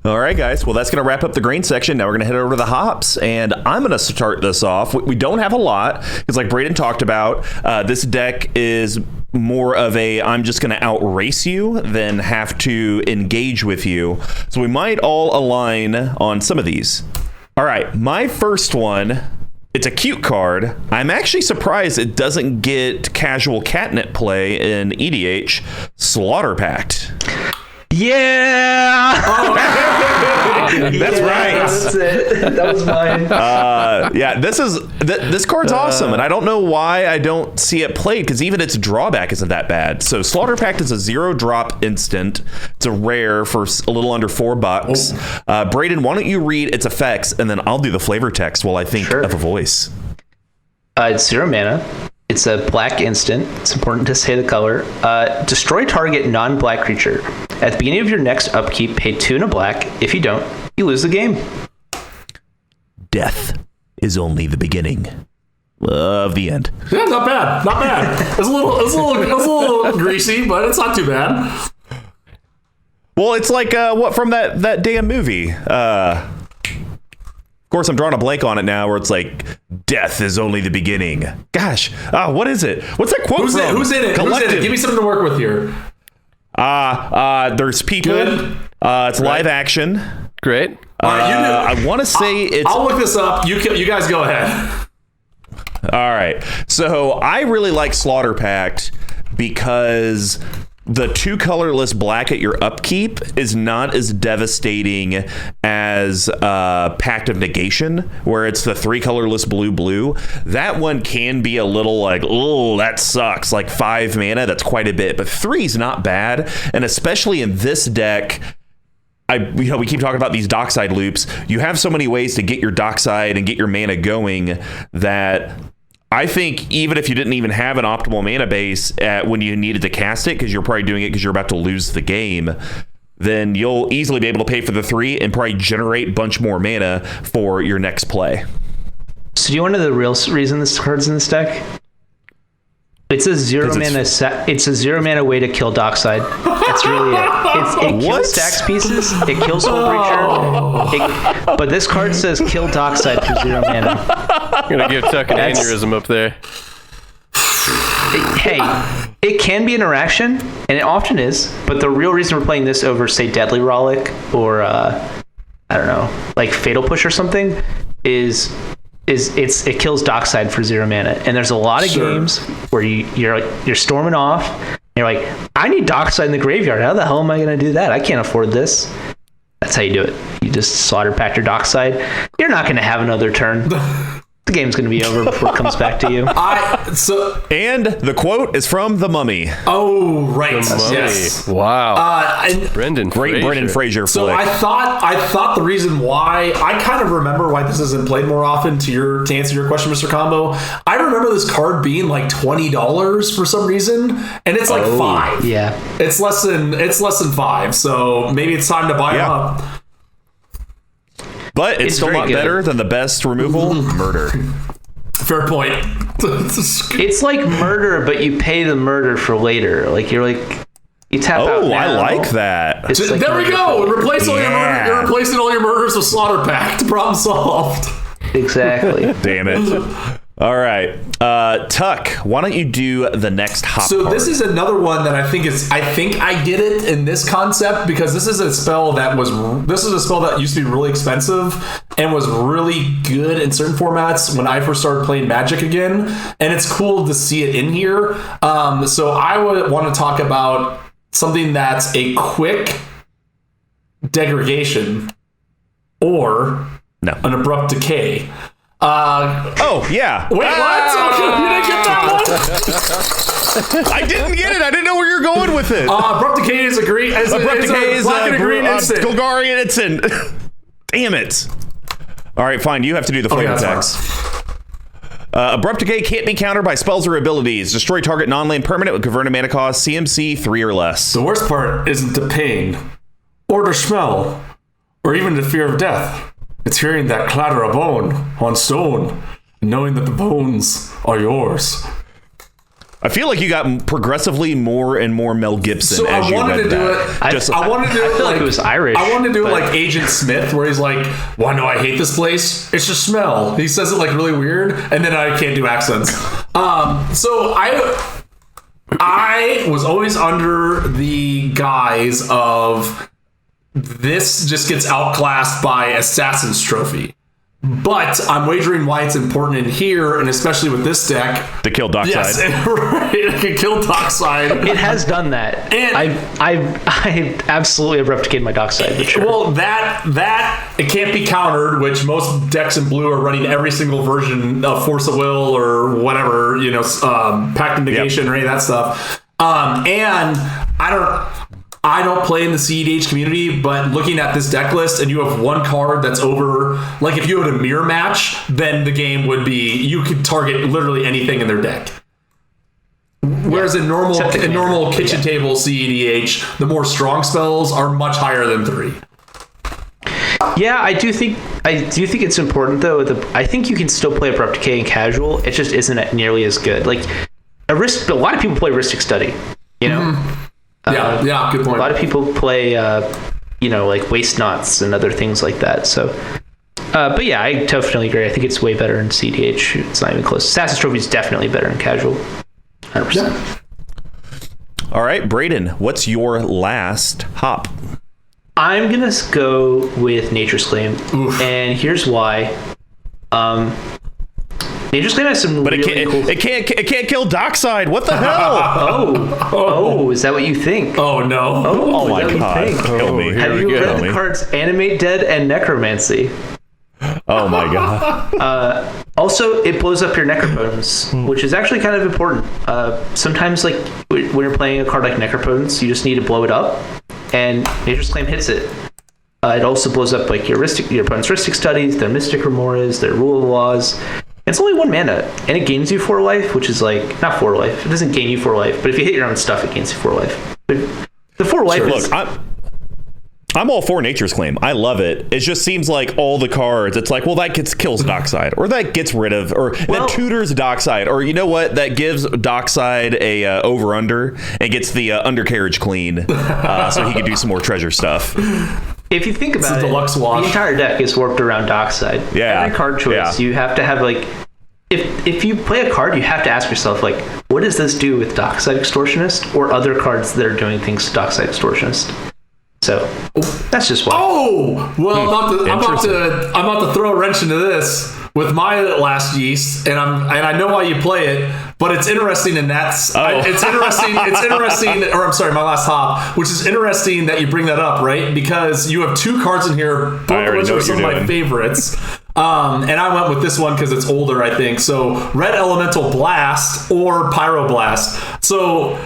All right, guys. Well, that's going to wrap up the grain section. Now we're going to head over to the hops, and I'm going to start this off. We don't have a lot because, like Braden talked about, this deck is more of a I'm just going to outrace you than have to engage with you. So we might all align on some of these. All right, my first one. It's a cute card. I'm actually surprised it doesn't get casual catnip play in EDH. Slaughter Pact. Yeah! That's right. That's it. That was mine. Yeah, this card's awesome, and I don't know why I don't see it played, because even its drawback isn't that bad. So Slaughter Pact is a 0-drop instant. It's a rare for a little under $4. Braden, why don't you read its effects, and then I'll do the flavor text while I think of a voice. It's 0 mana. It's a black instant. It's important to say the color. Destroy target non-black creature. At the beginning of your next upkeep, pay 2 and a black. If you don't, you lose the game. Death is only the beginning of the end. Yeah, not bad. Not bad. It's a little greasy, but it's not too bad. Well, it's like what from that damn movie. Of course, I'm drawing a blank on it now, where it's like, death is only the beginning. Gosh, what is it? What's that quote Who's from? Who's in it? Give me something to work with here. There's people. Good. It's live action. Great. All right, I want to say it's. I'll look this up. You guys go ahead. All right. So I really like Slaughter Pact because the 2 colorless black at your upkeep is not as devastating as Pact of Negation, where it's the 3 colorless blue. That one can be a little like, oh, that sucks. Like 5 mana, that's quite a bit, but 3 is not bad. And especially in this deck, we keep talking about these dockside loops. You have so many ways to get your dockside and get your mana going that I think even if you didn't even have an optimal mana base when you needed to cast it, because you're probably doing it because you're about to lose the game, then you'll easily be able to pay for the 3 and probably generate a bunch more mana for your next play. So do you want to know the real reason this card's in this deck? It's a 0 mana. It's a 0 mana way to kill dockside. That's really it. It kills stacks pieces. It kills Soul Breacher. But this card says kill dockside for 0 mana. I'm gonna give Tuck an aneurysm up there. It can be an interaction, and it often is. But the real reason we're playing this over, say, Deadly Rollick or I I don't know, like Fatal Push or something, it kills dockside for 0 mana. And there's a lot of games where you're storming off, and you're like, I need dockside in the graveyard. How the hell am I going to do that? I can't afford this. That's how you do it. You just slaughter pack your dockside. You're not going to have another turn. The game's going to be over before it comes back to you. And the quote is from The Mummy. Oh, right. Yes. Wow. Brendan Fraser So flick. I thought the reason why, I kind of remember why this isn't played more often, to answer your question, Mr. Combo. I remember this card being like $20 for some reason, and it's like $5. Yeah. It's less than $5. So maybe it's time to buy them up. But it's still not better than the best removal, Murder. Fair point. It's like Murder, but you pay the murder for later. Like you tap out. Oh, now. I like that. Like there we go. Replace all your murder. You're replacing all your murders with slaughter pact. Problem solved. Exactly. Damn it. All right. Tuck, why don't you do the next hop So card? this is another one that I think I get it in this concept, because this is a spell that used to be really expensive and was really good in certain formats when I first started playing Magic again, and it's cool to see it in here. So I would want to talk about something that's a quick degradation or an abrupt decay. Oh, yeah. Wait, what? You didn't get that one? I didn't get it. I didn't know where you're going with it. Abrupt Decay is a green. Abrupt Decay is black and a green instant. Golgarian instant. Damn it. All right, fine. You have to do the flame attacks. Abrupt Decay can't be countered by spells or abilities. Destroy target non-land permanent with converted mana cost CMC 3 or less. The worst part isn't the pain, or the smell, or even the fear of death. It's hearing that clatter of bone on stone, and knowing that the bones are yours. I feel like you got progressively more and more Mel Gibson as you read that. I wanted to do it like it was Irish. I wanted to do it like Agent Smith, where he's like, "Why do I hate this place? It's just smell." He says it like really weird, and then I can't do accents. So I was always under the guise of this just gets outclassed by Assassin's Trophy. But I'm wagering why it's important in here, and especially with this deck. To kill dockside. Yes, right. It can kill dockside. It has done that. And I absolutely abrupt-decayed my dockside, but sure. Well, that it can't be countered, which most decks in blue are running every single version of Force of Will or whatever, Pact of Negation or any of that stuff. And I don't play in the CEDH community, but looking at this deck list, and you have one card that's over, like if you had a mirror match, then the game would be, you could target literally anything in their deck. Whereas in normal kitchen table CEDH, the more strong spells are much higher than 3. Yeah, I do think it's important though. I think you can still play Abrupt Decay in casual. It just isn't nearly as good. Like a lot of people play Ristic Study, Mm-hmm. Yeah, good point. A lot of people play, like Waste Knots and other things like that. So, but yeah, I definitely agree. I think it's way better in CDH. It's not even close. Assassin's Trophy is definitely better in casual. 100%. Yeah. All right, Braden, what's your last hop? I'm going to go with Nature's Claim. Oof. And here's why. Nature's Claim has some really cool... It can't kill dockside. What the hell? Oh, is that what you think? Oh, no. Oh my God. Kill me. Have you read the cards Animate Dead and Necromancy? Oh my God. Also, it blows up your Necropotence, which is actually kind of important. Sometimes, like, when you're playing a card like Necropotence, you just need to blow it up, and Nature's Claim hits it. It also blows up, like, your opponent's Ristic Studies, their Mystic Remores, their Rule of Laws. It's only 1 mana, and it gains you 4 life, which is like, not 4 life. It doesn't gain you 4 life, but if you hit your own stuff, it gains you 4 life. But the 4 life is... Look, I'm all for Nature's Claim. I love it. It just seems like all the cards, it's like, well, that kills dockside, or that gets rid of, or that tutors dockside, or you know what, that gives dockside a over-under and gets the undercarriage clean, so he can do some more treasure stuff. If you think about it, the entire deck is warped around dockside. Yeah. Every card choice, you have to have, like, if you play a card, you have to ask yourself, like, what does this do with Dockside Extortionist or other cards that are doing things to Dockside Extortionist? So that's just why. Oh, well, I'm about to throw a wrench into this with my last yeast, and I know why you play it, but it's interesting, and it's interesting. Or I'm sorry, my last hop, which is interesting that you bring that up, right? Because you have two cards in here, both of which are some of my favorites. And I went with this one because it's older, I think. So Red Elemental Blast or Pyroblast. So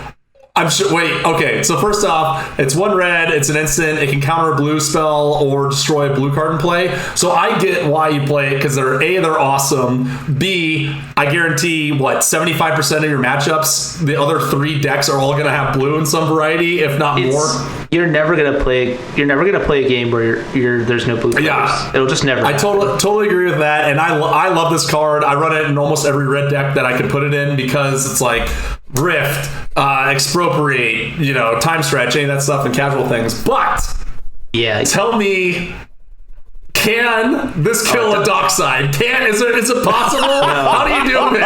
I'm sure. Wait. Okay. So first off, it's 1 red. It's an instant. It can counter a blue spell or destroy a blue card in play. So I get why you play it because they're awesome. B, I guarantee 75% of your matchups, the other 3 decks are all going to have blue in some variety, if not more. You're never gonna play a game where there's no blue colors. Yeah, it'll just never. I totally agree with that, and I love this card. I run it in almost every red deck that I could put it in because it's like Rift, Expropriate, Time Stretch, any of that stuff, and casual things. But tell me, can this kill a dockside? Is it possible? No. How do you do it?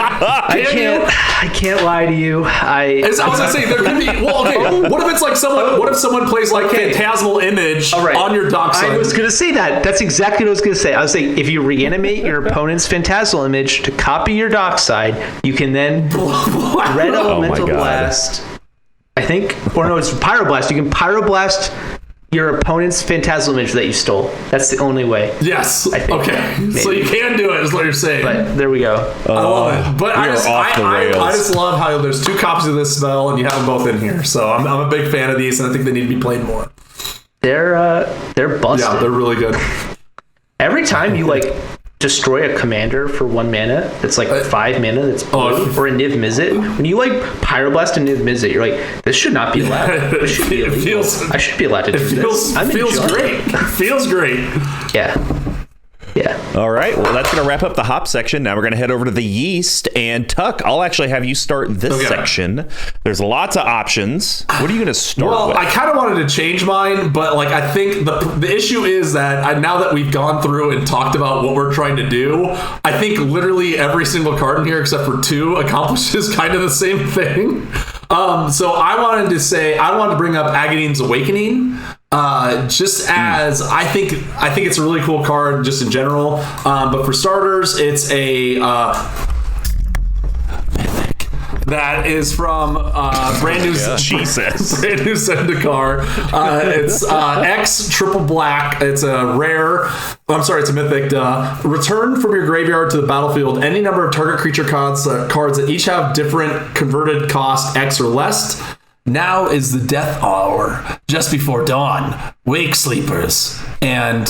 I can't lie to you. I was gonna say there could be. Well, okay. What if it's like someone? What if someone plays like Phantasmal Image on your dockside? I was gonna say that. That's exactly what I was gonna say. I was saying if you reanimate your opponent's Phantasmal Image to copy your dockside, you can then Red Elemental Blast. I think, or no, it's Pyroblast. You can Pyroblast your opponent's Phantasmal Image that you stole. That's the only way. Yes. I think. Okay. Maybe. So you can do it, is what you're saying. But there we go. I love it. But I just love how there's 2 copies of this spell and you have them both in here. So I'm a big fan of these, and I think they need to be played more. They're busted. Yeah, they're really good. Every time you destroy a commander for 1 mana that's 5 mana that's blue, or a Niv Mizzet, when you Pyroblast a Niv Mizzet, you're like, this should not be allowed. This should be illegal. I should be allowed to do this. It feels great. Feels great. Yeah. All right. Well, that's going to wrap up the hop section. Now we're going to head over to the yeast. And Tuck, I'll actually have you start this section. There's lots of options. What are you going to start with? Well, I kind of wanted to change mine, but I think the issue is that now that we've gone through and talked about what we're trying to do, I think literally every single card in here except for 2 accomplishes kind of the same thing. So I wanted to bring up Agadeem's Awakening. Just as I think it's a really cool card just in general. But for starters, it's a mythic that is from brand new Zendikar. It's X triple black. It's a rare. It's a mythic. Return from your graveyard to the battlefield any number of target creature cards that each have different converted cost X or less. Now is the death hour, just before dawn. Wake, sleepers, and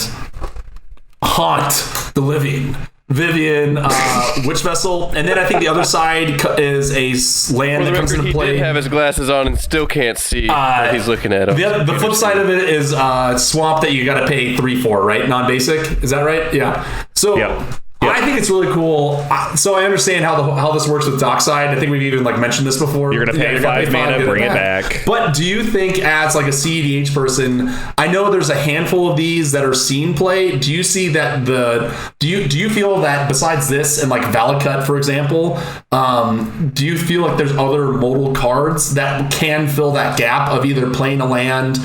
haunt the living. Vivian, Witch Vessel, and then I think the other side is a land that comes into play. He did have his glasses on and still can't see what he's looking at. The flip side of it is Swamp that you got to pay 3 for, right? Non-basic, is that right? Yeah. So. Yep. I think it's really cool. So I understand how this works with dockside. I think we've even mentioned this before. You're gonna pay 5 mana, bring it back. But do you think, as a CEDH person, I know there's a handful of these that are seen play. Do you see that do you feel that besides this and Valakut, for example, do you feel like there's other modal cards that can fill that gap of either playing a land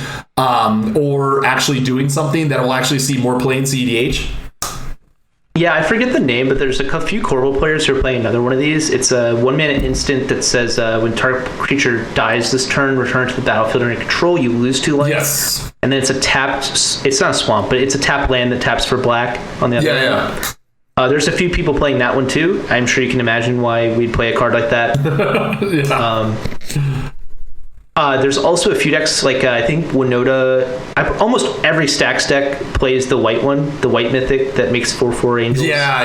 or actually doing something that will actually see more play in CEDH? Yeah, I forget the name, but there's a few Corvold players who are playing another one of these. It's a 1 mana instant that says when target creature dies this turn, return to the battlefield under control, you lose 2 life. Yes. And then it's not a swamp, but it's a tap land that taps for black on the other end. Yeah. There's a few people playing that one too. I'm sure you can imagine why we'd play a card like that. There's also a few decks, I think Winota, almost every Stacks deck plays the white one, the white mythic that makes 4/4 angels. Yeah.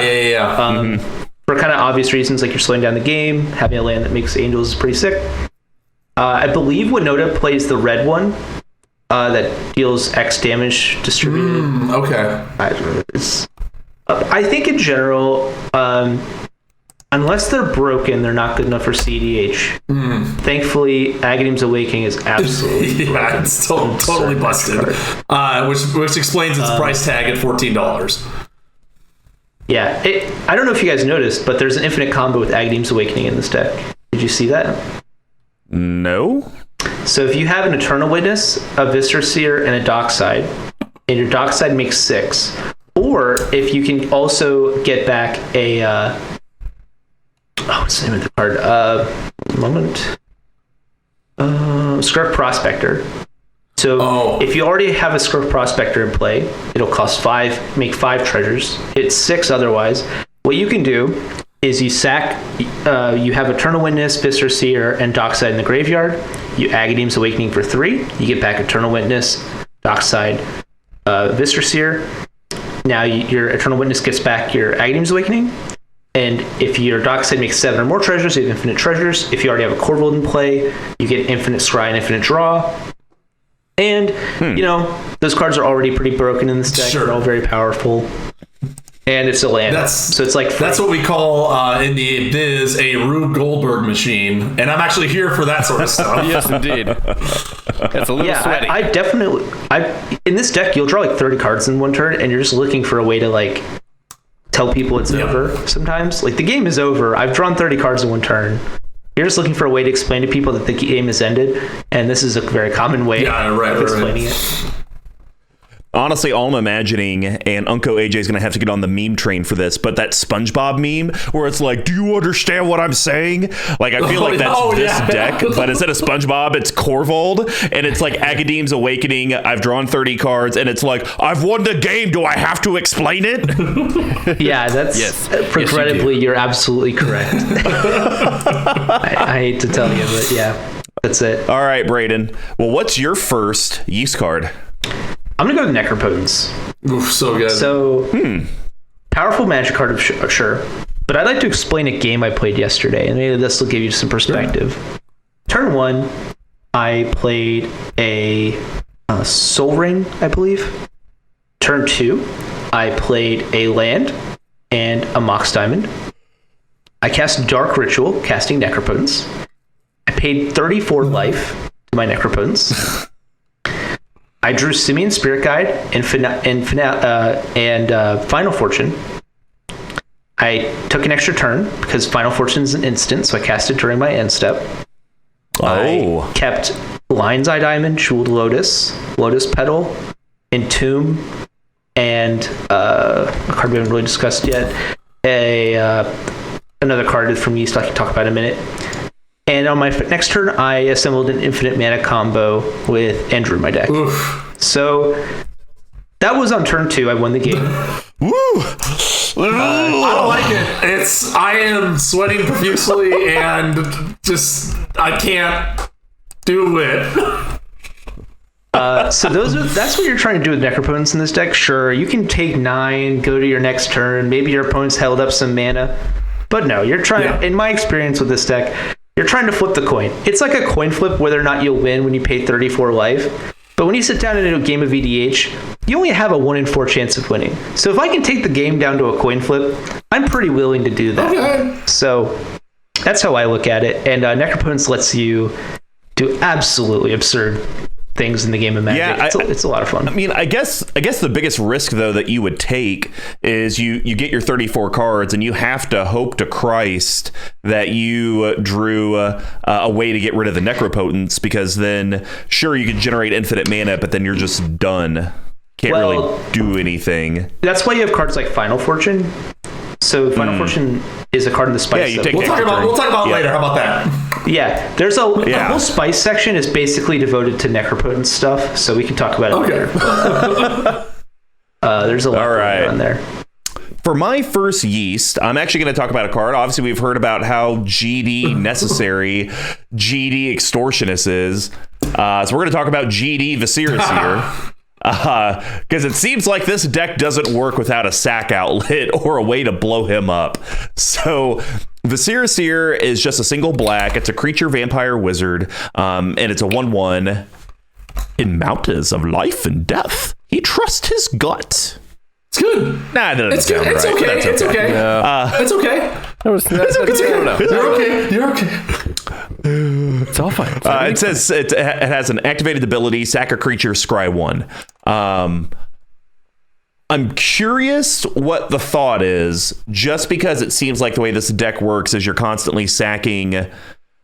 For kind of obvious reasons, you're slowing down the game, having a land that makes angels is pretty sick. I believe Winota plays the red one that deals X damage distributed. Okay. I think in general, unless they're broken, they're not good enough for CEDH. Thankfully, Agadeem's Awakening is absolutely broken. It's totally busted. Which explains its price tag at $14. Yeah, I don't know if you guys noticed, but there's an infinite combo with Agadeem's Awakening in this deck. Did you see that? No. So if you have an Eternal Witness, a Viscera Seer, and a Dockside, and your Dockside makes 6, or if you can also get back a what's the name of the card? Scurf Prospector. So if you already have a Scurf Prospector in play, it'll cost 5, make 5 treasures. It's 6 otherwise. What you can do is you sack, you have Eternal Witness, Viscera Seer, and Dockside in the graveyard. You Agadeem's Awakening for 3. You get back Eternal Witness, Dockside, Viscera Seer. Now your Eternal Witness gets back your Agadeem's Awakening. And if your Dockside makes 7 or more treasures, you have infinite treasures. If you already have a Corvold in play, you get infinite scry and infinite draw. And, those cards are already pretty broken in this deck. Sure. They're all very powerful. And it's a land. So it's like... That's what we call in the biz a Rube Goldberg machine. And I'm actually here for that sort of stuff. Yes, indeed. It's a little sweaty. I definitely... in this deck, you'll draw like 30 cards in one turn, and you're just looking for a way to like tell people it's over sometimes. Like, the game is over. I've drawn 30 cards in one turn. You're just looking for a way to explain to people that the game is ended, and this is a very common way of explaining it. Honestly, all I'm imagining, and Uncle AJ is going to have to get on the meme train for this, but that SpongeBob meme where it's like, do you understand what I'm saying? Like, I feel like that's deck, but instead of SpongeBob, it's Corvold, and it's like Agadeem's Awakening. I've drawn 30 cards, and it's like, I've won the game. Do I have to explain it? Yeah, that's regrettably, you're absolutely correct. I hate to tell you, but yeah, that's it. All right, Braden. Well, what's your first Yeast card? I'm going to go with Necropotence. Oof, so good. So, powerful magic card, sure. But I'd like to explain a game I played yesterday, and maybe this will give you some perspective. Yeah. Turn 1, I played a Soul Ring, I believe. Turn 2, I played a land and a Mox Diamond. I cast Dark Ritual, casting Necropotence. I paid 34 life to my Necropotence. I drew Simian Spirit Guide and Final Fortune. I took an extra turn because Final Fortune is an instant, so I cast it during my end step. I kept Lion's Eye Diamond, Jeweled Lotus, Lotus Petal, Entomb, and a card we haven't really discussed yet. Another card from Yeast I can talk about in a minute. And on my next turn, I assembled an infinite mana combo with Andrew in my deck. Oof. So that was on turn 2. I won the game. Woo! I don't like it. I am sweating profusely and just I can't do it. So that's what you're trying to do with Necropotence in this deck. Sure, you can take 9, go to your next turn. Maybe your opponent's held up some mana, but no, you're trying. In my experience with this deck, you're trying to flip the coin. It's like a coin flip whether or not you'll win when you pay 34 life. But when you sit down in a game of EDH, you only have a 1 in 4 chance of winning. So if I can take the game down to a coin flip, I'm pretty willing to do that. Okay. So that's how I look at it. And Necropotence lets you do absolutely absurd things in the game of Magic. Yeah, it's a lot of fun. I mean, I guess the biggest risk though that you would take is you get your 34 cards and you have to hope to Christ that you drew a way to get rid of the Necropotence, because then sure you could generate infinite mana, but then you're just done. Can't really do anything. That's why you have cards like Final Fortune. So Final Fortune is a card in the spice. Yeah, you take. We'll talk about it later. How about that? Yeah, there's the whole spice section is basically devoted to Necropotence stuff, so we can talk about it later. There's a lot going on there. For my first Yeast, I'm actually going to talk about a card. Obviously, we've heard about how GD necessary GD extortionist is. So we're going to talk about GD Viscera Seer. Because it seems like this deck doesn't work without a sack outlet or a way to blow him up. So Viscera Seer is just a single black. It's a creature vampire wizard, and it's a 1/1. In mountains of life and death, he trusts his gut. It's good. Nah, that doesn't sound it's right. okay. That's It's okay. It's okay. It's okay. You're okay. It's all fine. It says it has an activated ability, sack a creature, scry 1. I'm curious what the thought is, just because it seems like the way this deck works is you're constantly sacking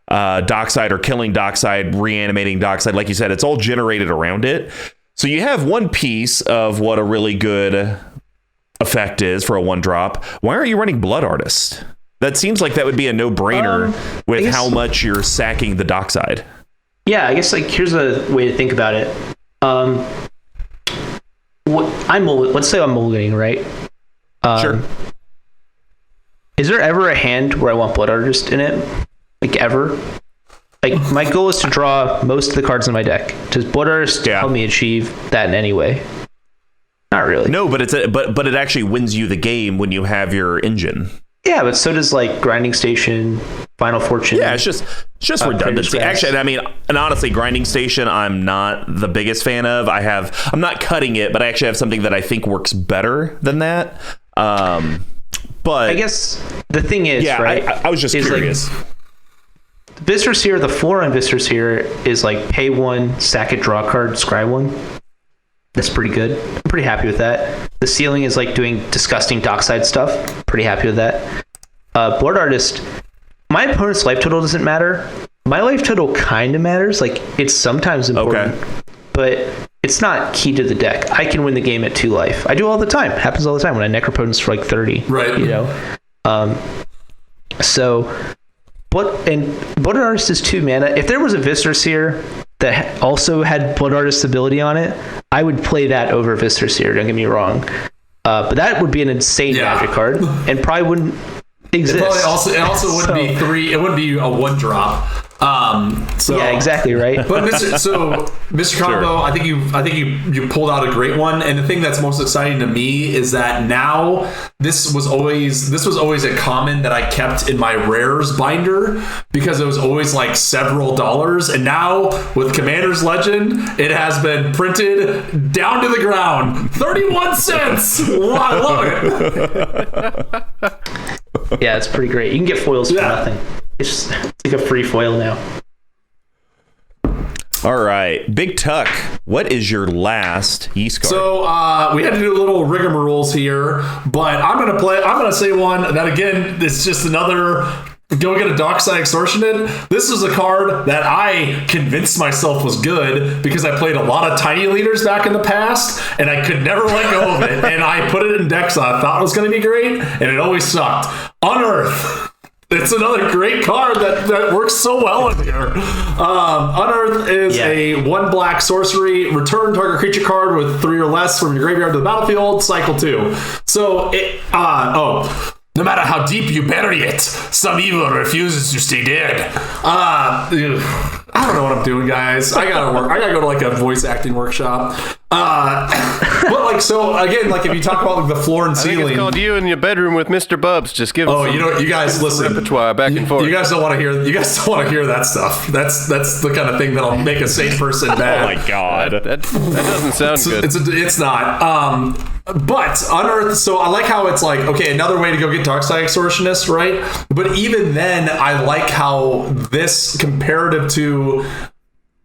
dockside or killing dockside, reanimating dockside. Like you said, it's all generated around it. So you have one piece of what a really good effect is for a 1-drop. Why aren't you running Blood Artist? That seems like that would be a no-brainer with how much you're sacking the dockside. Yeah, I guess here's a way to think about it. Let's say I'm mulliganing, right? Sure. Is there ever a hand where I want Blood Artist in it? Like ever? Like my goal is to draw most of the cards in my deck. Does Blood Artist help me achieve that in any way? Not really. No, but but it actually wins you the game when you have your engine. Yeah, but so does like Grinding Station, Final Fortune. Yeah, it's just redundancy. Actually, I mean, and honestly, Grinding Station, I'm not the biggest fan of. I'm not cutting it, but I actually have something that I think works better than that. But I guess the thing is, right? I was just curious. Like, Viscer's here, the floor on Viscer's here is like pay 1, sack it, draw a card, scry 1. That's pretty good. I'm pretty happy with that. The ceiling is like doing disgusting dockside stuff. Pretty happy with that. Blood Artist, my opponent's life total doesn't matter. My life total kind of matters. Like, it's sometimes important, but it's not key to the deck. I can win the game at 2 life. I do all the time. Happens all the time when I necropotence for like 30. Right. You know? So... Blood Artist is 2 mana. If there was a Viscer's here that also had Blood Artist ability on it, I would play that over Viscer's here. Don't get me wrong. But that would be an insane Magic card, and probably wouldn't exist. It also wouldn't be 3. It wouldn't be a 1-drop. Yeah, exactly right. But Mr. Combo, I think you pulled out a great one. And the thing that's most exciting to me is that now this was always a common that I kept in my rares binder because it was always like several dollars. And now with Commander's Legend, it has been printed down to the ground, 31 cents. Wow, I love it. Yeah, it's pretty great. You can get foils for nothing. It's like a free foil now. All right, Big Tuck, what is your last Yeast card? So we had to do a little rigmaroles here, but I'm gonna say one that again is just another go get a dockside extortionist. This is a card that I convinced myself was good because I played a lot of tiny leaders back in the past and I could never let go of it. And I put it in decks I thought it was gonna be great, and it always sucked. Unearth. It's another great card that works so well in here. Unearth is a 1 black sorcery. Return target creature card with 3 or less from your graveyard to the battlefield. Cycle 2. So no matter how deep you bury it, some evil refuses to stay dead. I don't know what I'm doing, guys. I gotta go to like a voice acting workshop. But like, so again, like if you talk about like the floor and ceiling, I think it's called You in Your Bedroom with Mr. Bubs. Just give. You guys listen. Repertoire back and forth. You guys don't want to hear. You guys don't want to hear that stuff. That's the kind of thing that'll make a sane person bad. Oh my god, that doesn't sound good. It's not. But Unearth, so I like how it's like, okay, another way to go get Dockside Extortionist, right? But even then, I like how this comparative to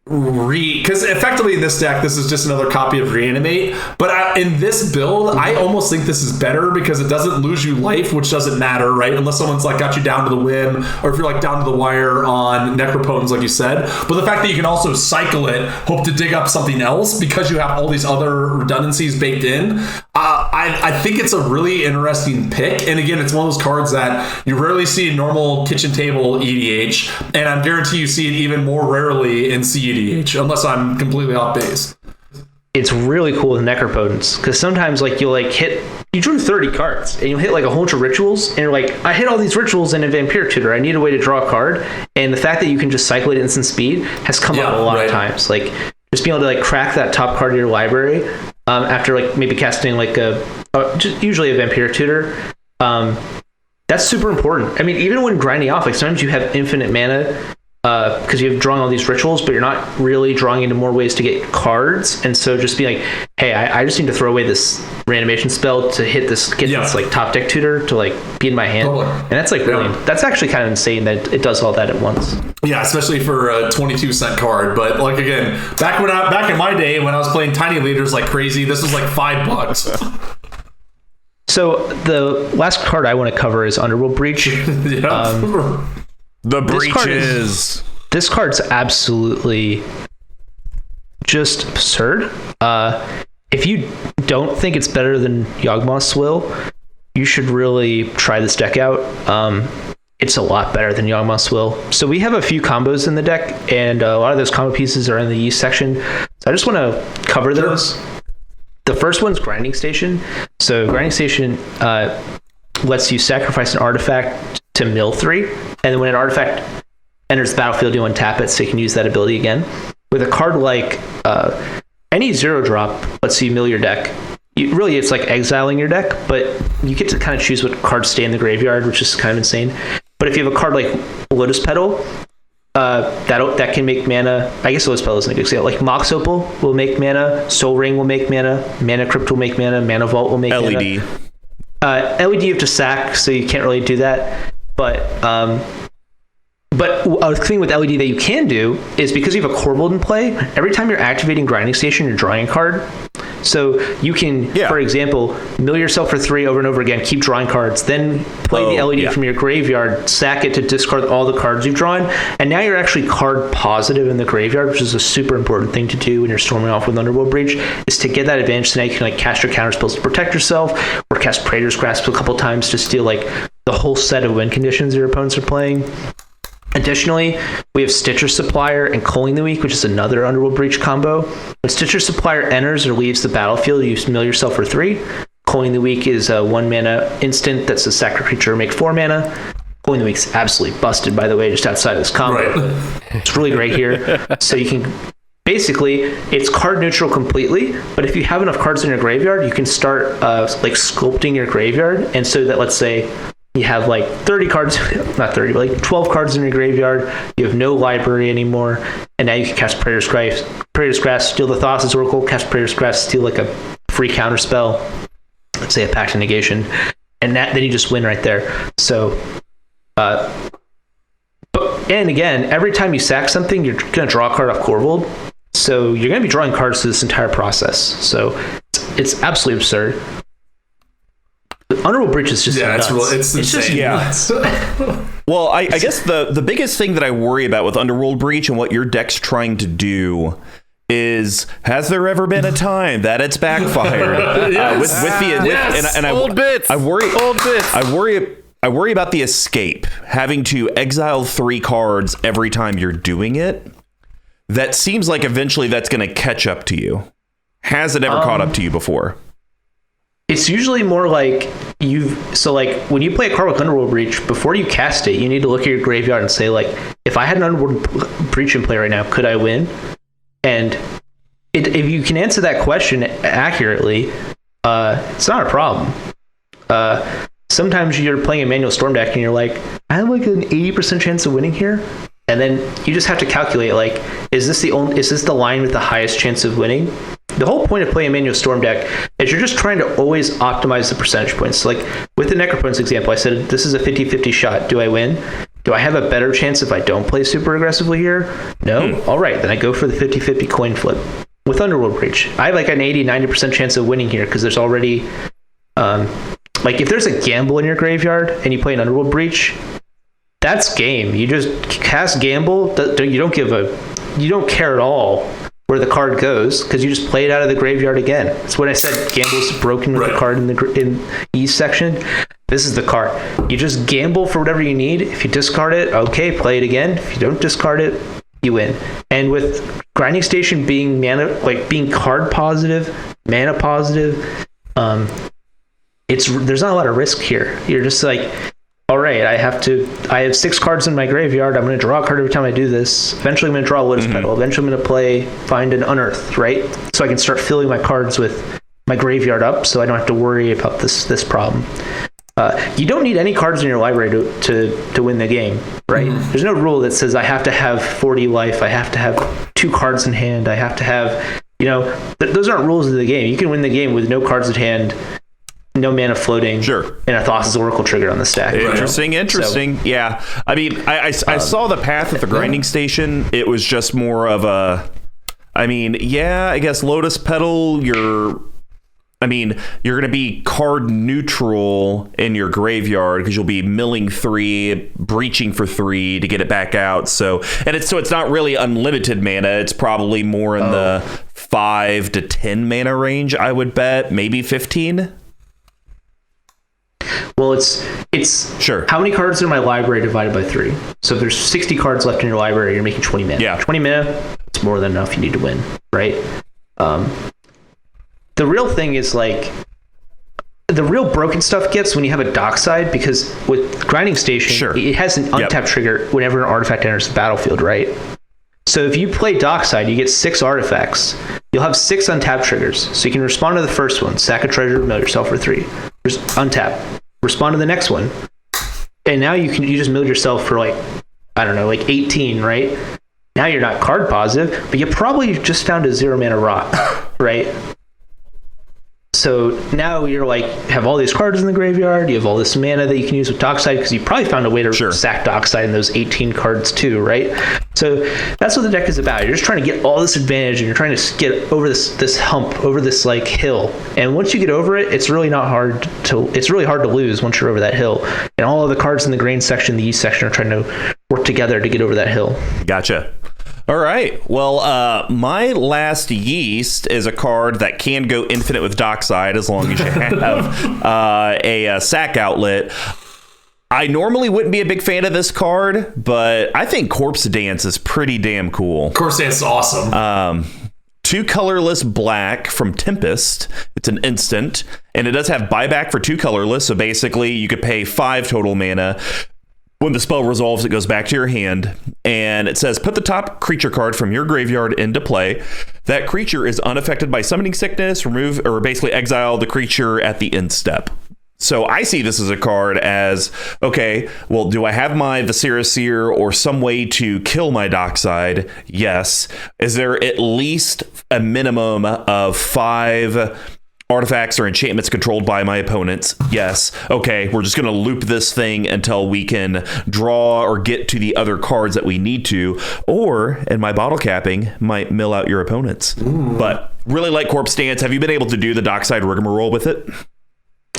because effectively in this deck, this is just another copy of Reanimate. But in this build, I almost think this is better because it doesn't lose you life, which doesn't matter, right? Unless someone's like got you down to the whim, or if you're like down to the wire on Necropotence, like you said. But the fact that you can also cycle it, hope to dig up something else because you have all these other redundancies baked in. I think it's a really interesting pick. And again, it's one of those cards that you rarely see in normal kitchen table EDH, and I guarantee you see it even more rarely in CEDH, unless I'm completely off base. It's really cool with Necropotence, because sometimes like you'll like you drew 30 cards and you'll hit like a whole bunch of rituals, and you're like, I hit all these rituals in a Vampire Tutor. I need a way to draw a card. And the fact that you can just cycle it instant speed has come up a lot of times. Like just being able to like crack that top card of your library after like maybe casting like usually a Vampire Tutor. That's super important. I mean, even when grinding off, like sometimes you have infinite mana because you've drawn all these rituals, but you're not really drawing into more ways to get cards. And so just be like, hey, I just need to throw away this reanimation spell to get this like top deck tutor to like be in my hand. Totally. And that's like really, that's actually kind of insane that it does all that at once. Yeah, especially for a 22-cent card. But like again, back in my day when I was playing tiny leaders like crazy, this was like $5. So the last card I want to cover is Underworld Breach. The breaches. This card's absolutely just absurd. If you don't think it's better than Yawgmoth's Swill, you should really try this deck out. It's a lot better than Yawgmoth's Swill. So we have a few combos in the deck, and a lot of those combo pieces are in the Yeast section. So I just want to cover those. The first one's Grinding Station. So Grinding Station lets you sacrifice an artifact to mill 3, and then when an artifact enters the battlefield, you untap it, so you can use that ability again. With a card like any 0-drop lets you mill your deck. Really, it's like exiling your deck, but you get to kind of choose what cards stay in the graveyard, which is kind of insane. But if you have a card like Lotus Petal, that can make mana. I guess Lotus Petal isn't a good example. Like Mox Opal will make mana, Soul Ring will make mana, Mana Crypt will make mana, Mana Vault will make LED. mana. LED you have to sack, so you can't really do that. But a thing with LED that you can do is, because you have a Corvold in play, every time you're activating Grinding Station, you're drawing a card. So you can, for example, mill yourself for 3 over and over again, keep drawing cards, then play the LED from your graveyard, sack it to discard all the cards you've drawn, and now you're actually card positive in the graveyard, which is a super important thing to do when you're storming off with Underworld Breach, is to get that advantage. So now you can like cast your counter spells to protect yourself, or cast Praetor's Grasp a couple times to steal like the whole set of win conditions your opponents are playing. Additionally, we have Stitcher Supplier and Culling the Weak, which is another Underworld Breach combo. When Stitcher Supplier enters or leaves the battlefield, you mill yourself for 3. Culling the Weak is a 1-mana instant that's a sacrifice creature, make 4 mana. Culling the Weak's absolutely busted, by the way, just outside of this combo. Right. It's really great here. So you can... Basically, it's card neutral completely, but if you have enough cards in your graveyard, you can start like sculpting your graveyard. And so that, let's say... you have like 30 cards, not 30, but like 12 cards in your graveyard. You have no library anymore. And now you can cast Praetor's Grasp, steal the Thassa's Oracle, cast Praetor's Grasp, steal like a free counter spell, let's say a Pact of Negation. And then you just win right there. So, and again, every time you sack something, you're going to draw a card off Corvold. So you're going to be drawing cards through this entire process. So it's absolutely absurd. Underworld Breach is just nuts. It's insane. Just nuts. Well, I guess the biggest thing that I worry about with Underworld Breach and what your deck's trying to do is, has there ever been a time that it's backfired? Old bits. I worry about the escape, having to exile 3 cards every time you're doing it. That seems like eventually that's going to catch up to you. Has it ever caught up to you before? It's usually more like when you play a card with Underworld Breach, before you cast it, you need to look at your graveyard and say, like, if I had an Underworld Breach in play right now, could I win? And if you can answer that question accurately, it's not a problem. Sometimes you're playing a manual Storm deck and you're like, I have like an 80% chance of winning here. And then you just have to calculate, like, is this the line with the highest chance of winning? The whole point of playing a manual Storm deck is you're just trying to always optimize the percentage points. Like with the Necropotence example, I said, this is a 50-50 shot. Do I win? Do I have a better chance if I don't play super aggressively here? No? All right, then I go for the 50-50 coin flip. With Underworld Breach, I have like an 80-90% chance of winning here because there's already... like if there's a gamble in your graveyard and you play an Underworld Breach, that's game. You just cast Gamble. You don't care at all where the card goes because you just play it out of the graveyard again. That's when I said Gamble's broken with the card in Yeast section. This is the card. You just gamble for whatever you need. If you discard it, okay, play it again. If you don't discard it, you win. And with Grinding Station being being card positive, mana positive, there's not a lot of risk here. You're just like, all right, I have 6 cards in my graveyard. I'm going to draw a card every time I do this. Eventually, I'm going to draw a Lotus Petal. Eventually, I'm going to find an Unearth, right? So I can start filling my cards with my graveyard up so I don't have to worry about this problem. You don't need any cards in your library to win the game, right? There's no rule that says I have to have 40 life. I have to have 2 cards in hand. I have to have, those aren't rules of the game. You can win the game with no cards at hand, no mana floating, and a Thassa's Oracle triggered on the stack. Interesting. So, yeah. I mean, I saw the path with the Grinding Station. It was just more of a, I guess Lotus Petal, I mean, you're going to be card neutral in your graveyard because you'll be milling 3, breaching for 3 to get it back out. So it's not really unlimited mana. It's probably more in the 5 to 10 mana range, I would bet. Maybe 15. Well, it's sure. How many cards are in my library divided by 3? So if there's 60 cards left in your library, you're making 20 mana. Yeah. 20 mana, it's more than enough you need to win, right? The real thing is like the real broken stuff gets when you have a dockside, because with Grinding Station, it has an untap trigger whenever an artifact enters the battlefield, right? So if you play dockside, you get 6 artifacts. You'll have 6 untap triggers. So you can respond to the first one, sack a treasure, mill yourself for 3. Just untap. Respond to the next one. And now you just milled yourself for like 18, right? Now you're not card positive, but you probably just found a 0 mana rot, right? So now you're like, have all these cards in the graveyard, you have all this mana that you can use with dockside, because you probably found a way to sack dockside in those 18 cards too, right? So that's what the deck is about. You're just trying to get all this advantage, and you're trying to get over this hump, over this like hill. And once you get over it, it's really hard to lose once you're over that hill. And all of the cards in the grain section, the yeast section, are trying to work together to get over that hill. Gotcha. All right. Well, my last yeast is a card that can go infinite with dockside as long as you have a sack outlet. I normally wouldn't be a big fan of this card, but I think Corpse Dance is pretty damn cool. Corpse Dance is awesome. 2 colorless black from Tempest. It's an instant, and it does have buyback for 2 colorless. So basically, you could pay 5 total mana. When the spell resolves, it goes back to your hand, and it says, put the top creature card from your graveyard into play. That creature is unaffected by summoning sickness. Remove or basically exile the creature at the end step. So I see this as a card as, okay, well, do I have my Viscera Seer or some way to kill my dockside? Yes. Is there at least a minimum of 5 artifacts or enchantments controlled by my opponents? Yes. Okay, we're just going to loop this thing until we can draw or get to the other cards that we need to, or, and my bottle capping might mill out your opponents. But really like Corpse Dance. Have you been able to do the dockside rigmarole with it?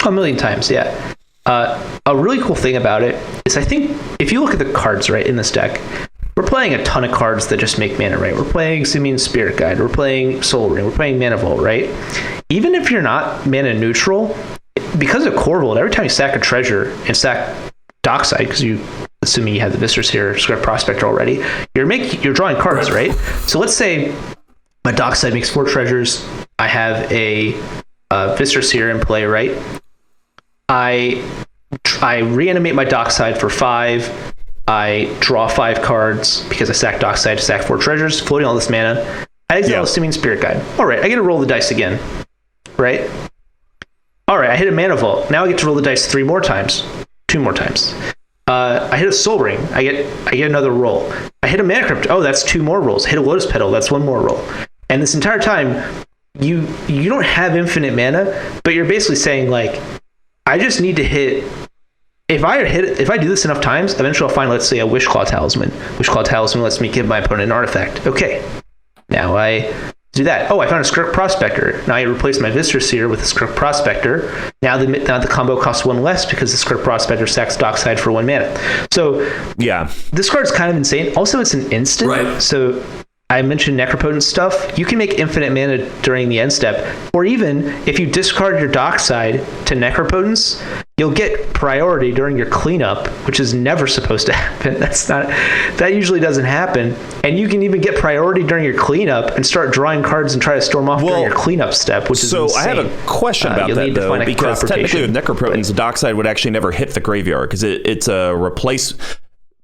A million times, yeah. A really cool thing about it is, I think if you look at the cards right in this deck, we're playing a ton of cards that just make mana, right? We're playing Simian Spirit Guide, we're playing Soul Ring, we're playing Mana Vault, right? Even if you're not mana neutral, because of Corvold, every time you sack a treasure and sack dockside, because you, assuming you have the Viscera here, Script Prospector already, you're drawing cards, right? So let's say my dockside makes 4 treasures. I have a Viscera here in play, right? I reanimate my dockside for 5. I draw 5 cards because I sack dockside to sack 4 treasures, floating all this mana. I exile Assuming Spirit Guide. All right, I get to roll the dice again, right? All right, I hit a Mana Vault. Now I get to roll the dice 2 more times. I hit a Soul Ring. I get another roll. I hit a Mana Crypt. Oh, that's 2 more rolls. Hit a Lotus Petal. That's 1 more roll. And this entire time, you don't have infinite mana, but you're basically saying like, I just need to hit. If I do this enough times, eventually I'll find, let's say, a Wishclaw Talisman. Wishclaw Talisman lets me give my opponent an artifact. Okay, now I do that. Oh, I found a Script Prospector. Now I replace my Viscera Seer with a Script Prospector. Now the combo costs 1 less because the Script Prospector sacks dockside for 1 mana. So yeah, this card's kind of insane. Also, it's an instant. Right. So I mentioned Necropotent stuff. You can make infinite mana during the end step, or even if you discard your dockside to Necropotence, you'll get priority during your cleanup, which is never supposed to happen. That usually doesn't happen. And you can even get priority during your cleanup and start drawing cards and try to storm off during your cleanup step, which is insane. So I have a question about that, though, because technically with Necropotence, the dockside would actually never hit the graveyard because it's a replace.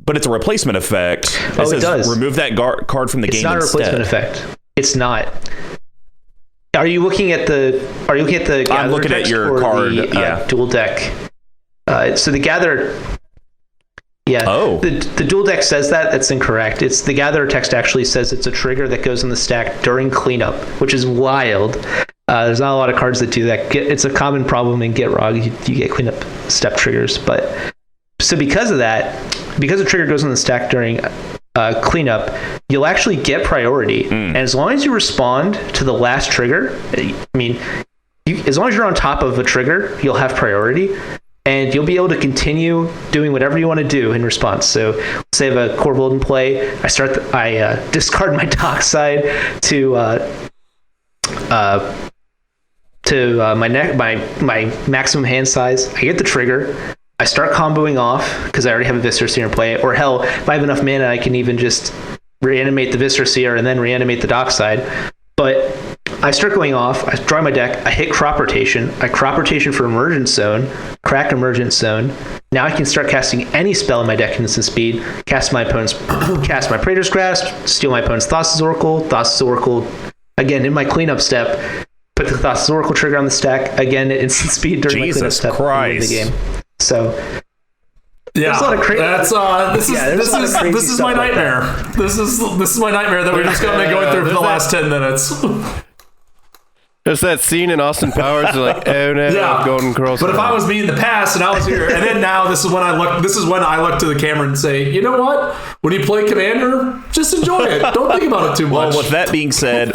But it's a replacement effect. It does. Remove that card from the game instead. It's not a replacement effect. It's not. Are you looking at the I'm looking at your card. Dual deck. So the Gather. Yeah. Oh. The dual deck says that. That's incorrect. It's the Gatherer text actually says it's a trigger that goes in the stack during cleanup, which is wild. There's not a lot of cards that do that. It's a common problem in Gitrog. You get cleanup step triggers, but so because of that. Because the trigger goes on the stack during cleanup, you'll actually get priority. And as long as you respond to the last trigger, I mean, as long as you're on top of a trigger, you'll have priority. And you'll be able to continue doing whatever you want to do in response. So, let's say I have a Corvold in play. I discard my dockside to my maximum hand size. I get the trigger. I start comboing off because I already have a Viscera Seer in play. Or hell, if I have enough mana, I can even just reanimate the Viscera Seer and then reanimate the dockside. But I start going off, I draw my deck, I hit crop rotation, I crop rotation for Emergent Zone, crack Emergent Zone. Now I can start casting any spell in my deck in instant speed, cast my Praetor's Grasp, steal my opponent's Thassa's Oracle, again in my cleanup step, put the Thassa's Oracle trigger on the stack, again at instant speed during my cleanup step and win the game. So yeah, this is my nightmare. This is my nightmare that we're just going to be going through for the last 10 minutes. There's that scene in Austin Powers, like, oh no, Golden Curls. But if I was me in the past and I was here, and then now this is when I look to the camera and say, you know what? When you play Commander, just enjoy it. Don't think about it too much. Well, with that being said,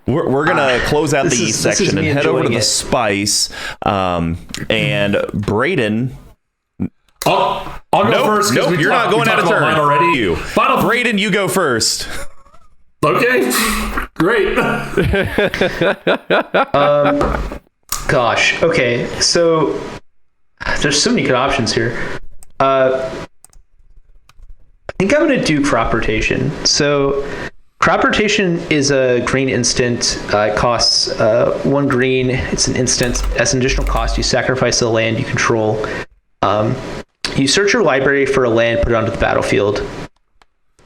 we're gonna close out the Yeast section and head over to the Spice. And Braden. I'll go first. Nope, you're not going out of turn. Already. Braden, you go first. Okay, great. Gosh. Okay, so there's so many good options here. I think I'm going to do crop rotation. So crop rotation is a green instant. It costs 1 green. It's an instant. As an additional cost, you sacrifice a land you control. You search your library for a land, put it onto the battlefield.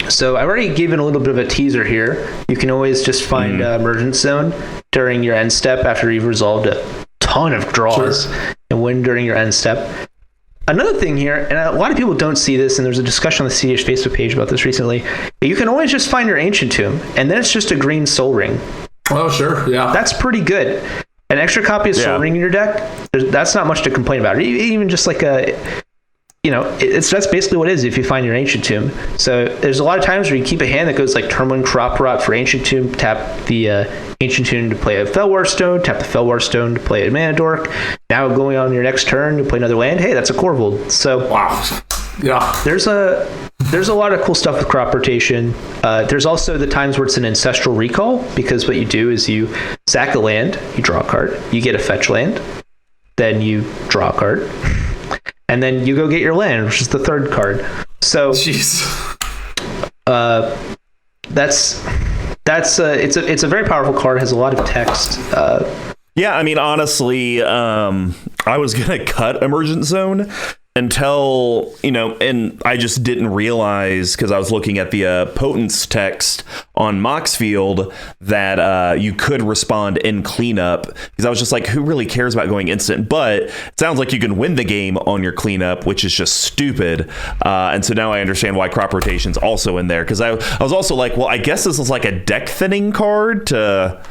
So I already given a little bit of a teaser here. You can always just find Emergent Zone during your end step after you've resolved a ton of draws and win during your end step. Another thing here, and a lot of people don't see this, and there's a discussion on the CEDh Facebook page about this recently, you can always just find your Ancient Tomb, and then it's just a green Soul Ring. Oh, sure, yeah. That's pretty good. An extra copy of Soul Ring in your deck, that's not much to complain about. Even just like a... that's basically what it is if you find your Ancient Tomb. So there's a lot of times where you keep a hand that goes like turn 1 Crop Rot for Ancient Tomb, tap the Ancient Tomb to play a Fellwar Stone, tap the Fellwar Stone to play a Mana Dork. Now going on your next turn to play another land. Hey, that's a Corvold. So wow, yeah. There's a lot of cool stuff with crop rotation. There's also the times where it's an Ancestral Recall, because what you do is you sack a land, you draw a card, you get a fetch land, then you draw a card. And then you go get your land, which is the 3rd card. So, it's a very powerful card. It has a lot of text. Yeah, I mean, honestly, I was gonna cut Emergent Zone until, and I just didn't realize, because I was looking at the Potence text on Moxfield, that you could respond in cleanup, because I was just like, who really cares about going instant? But it sounds like you can win the game on your cleanup, which is just stupid. And so now I understand why crop rotation's also in there, because I was also like, well, I guess this is like a deck thinning card to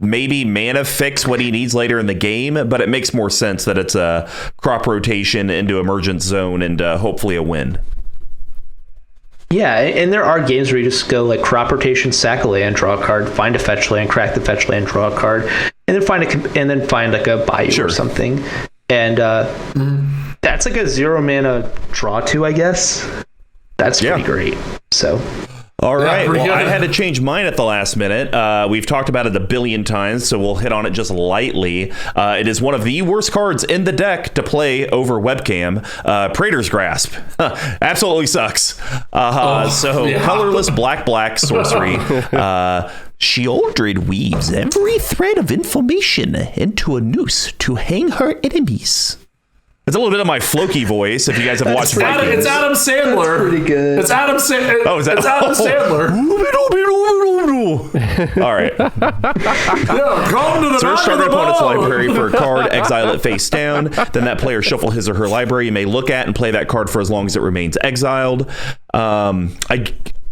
maybe mana fix what he needs later in the game, but it makes more sense that it's a crop rotation into Emergent Zone and hopefully a win. Yeah, and there are games where you just go like crop rotation, sack a land, draw a card, find a fetch land, crack the fetch land, draw a card, and then find like a Bayou or something. And that's like a 0 mana draw 2, I guess. That's pretty great. So all right. Well, I had to change mine at the last minute. We've talked about it a billion times, so we'll hit on it just lightly. It is one of the worst cards in the deck to play over webcam. Praetor's Grasp. Absolutely sucks. Colorless black sorcery. Sheoldred weaves every thread of information into a noose to hang her enemies. It's a little bit of my Floki voice, if you guys have watched Vikings. It's Adam Sandler. That's pretty good. It's Adam Sandler. Oh, is that? It's Adam Sandler. All right. Come to the Search target opponent's library for a card, exile it face down. Then that player shuffle his or her library. You may look at and play that card for as long as it remains exiled.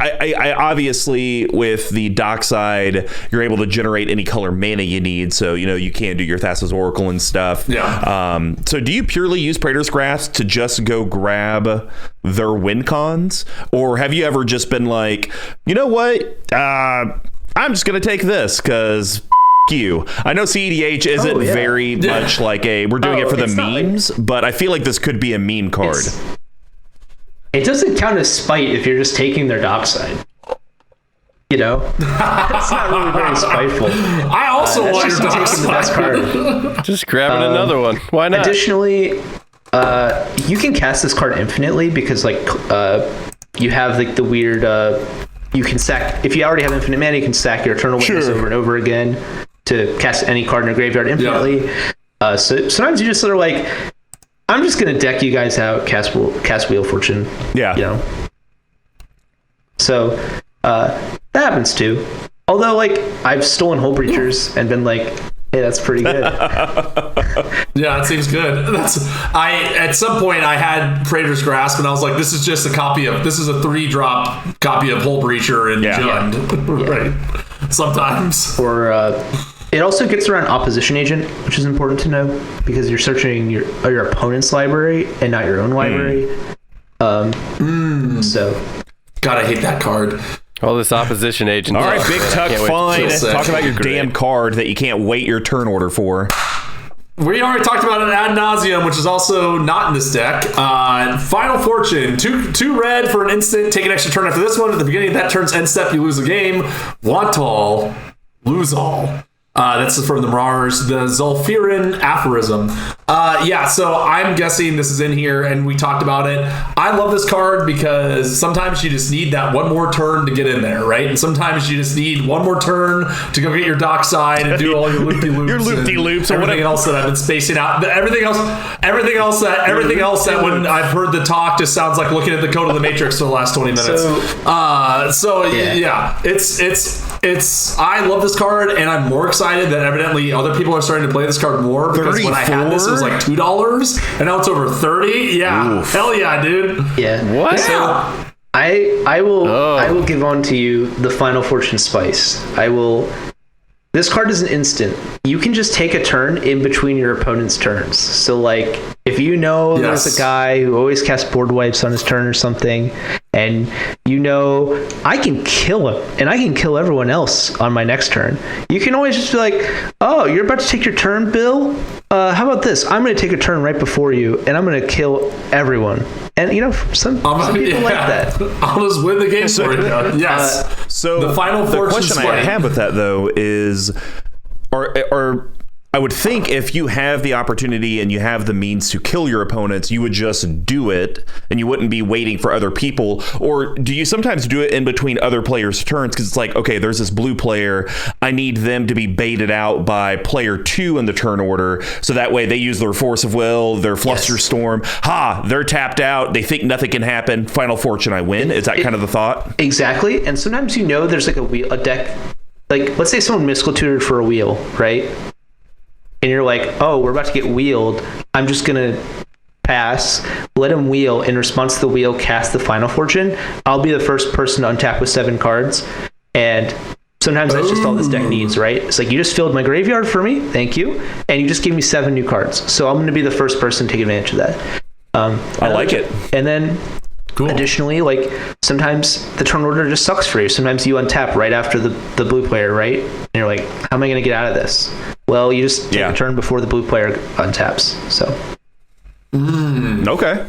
I obviously, with the dockside, you're able to generate any color mana you need, so you can do your Thassa's Oracle and stuff. Yeah. So do you purely use Praetor's Grasp to just go grab their win cons, or have you ever just been like, you know what, I'm just gonna take this because you. I know CEDH isn't very much like we're doing it for the memes, but I feel like this could be a meme card. It doesn't count as spite if you're just taking their dockside. You know, that's not really very spiteful. I also want your taking the best card. Just grabbing another one. Why not? Additionally, you can cast this card infinitely because like you have like the weird. You can sack if you already have infinite mana. You can sack your Eternal Witness over and over again to cast any card in your graveyard infinitely. So sometimes you just sort of like, I'm just gonna deck you guys out, cast Wheel of Fortune. Yeah. You know. So. That happens too. Although, like, I've stolen Hull Breachers and been like, hey, that's pretty good. Yeah, it seems good. At some point I had Praetor's Grasp and I was like, this is just a 3-drop copy of Hull Breacher and Jund. Right. Sometimes. Or it also gets around Opposition Agent, which is important to know because you're searching your opponent's library and not your own library. So. God, I hate that card. All this Opposition Agent. All right, Big Tuck, fine. Talk about your Great. damn card that you can't wait your turn order for. We already talked about it ad nauseum, which is also not in this deck. Final Fortune, two red for an instant. Take an extra turn after this one. At the beginning of that turn's end step, you lose the game. Want all, lose all. That's from the Marauders, the Zulfirin aphorism. So I'm guessing this is in here, and we talked about it. I love this card because sometimes you just need that one more turn to get in there, right? And sometimes you just need one more turn to go get your dockside and do all your loop-de-loops. Your loop-de-loops. And everything else that I've been spacing out. Everything else that when I've heard the talk just sounds like looking at the code of the Matrix for the last 20 minutes. It's I love this card, and I'm more excited that evidently other people are starting to play this card more because when I had this it was like $2 and now it's over 30. Yeah. Oof. Hell yeah, dude. Yeah. What? So I will give on to you the Final Fortune Spice. This card is an instant. You can just take a turn in between your opponent's turns. So like if you know there's a guy who always casts board wipes on his turn or something, and you know I can kill him and I can kill everyone else on my next turn, you can always just be like, oh, you're about to take your turn, Bill? How about this? I'm going to take a turn right before you and I'm going to kill everyone. And you know, some people like that. I'll just win the game for you. Yes. So the Final Fortune question I have with that though is, or I would think if you have the opportunity and you have the means to kill your opponents, you would just do it and you wouldn't be waiting for other people. Or do you sometimes do it in between other players' turns? Because it's like, okay, there's this blue player. I need them to be baited out by player 2 in the turn order. So that way they use their Force of Will, their Flusterstorm. They're tapped out. They think nothing can happen. Final Fortune, I win. Is that kind of the thought? Exactly. And sometimes there's like a deck. Like, let's say someone mystical tutored for a wheel, right? And you're like, oh, we're about to get wheeled. I'm just going to pass, let him wheel. In response to the wheel, cast the Final Fortune. I'll be the first person to untap with 7 cards. And sometimes that's just all this deck needs, right? It's like, you just filled my graveyard for me. Thank you. And you just gave me 7 new cards. So I'm going to be the first person to take advantage of that. I like it. And then additionally, like sometimes the turn order just sucks for you. Sometimes you untap right after the blue player, right? And you're like, how am I going to get out of this? Well, you just take a turn before the blue player untaps. So. Okay.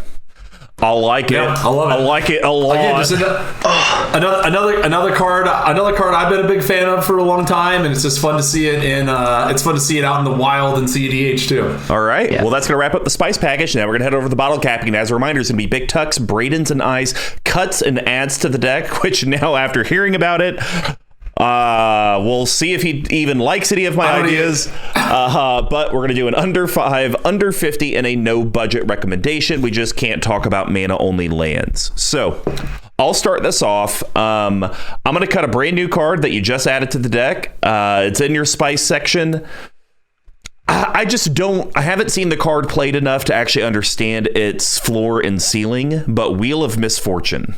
I like it. Yeah, I love it. I like it a lot. Another card I've been a big fan of for a long time, and it's just fun to see it out in the wild in CEDH too. All right. Yeah. Well, that's going to wrap up the spice package. Now we're going to head over to the bottle capping. As a reminder, it's going to be Big Tucks, Braden's, and I's cuts and adds to the deck, which now after hearing about it, we'll see if he even likes any of my ideas. But we're going to do an under 5, under 50, and a no budget recommendation. We just can't talk about mana only lands. So I'll start this off. I'm going to cut a brand new card that you just added to the deck. It's in your spice section. I haven't seen the card played enough to actually understand its floor and ceiling, but Wheel of Misfortune.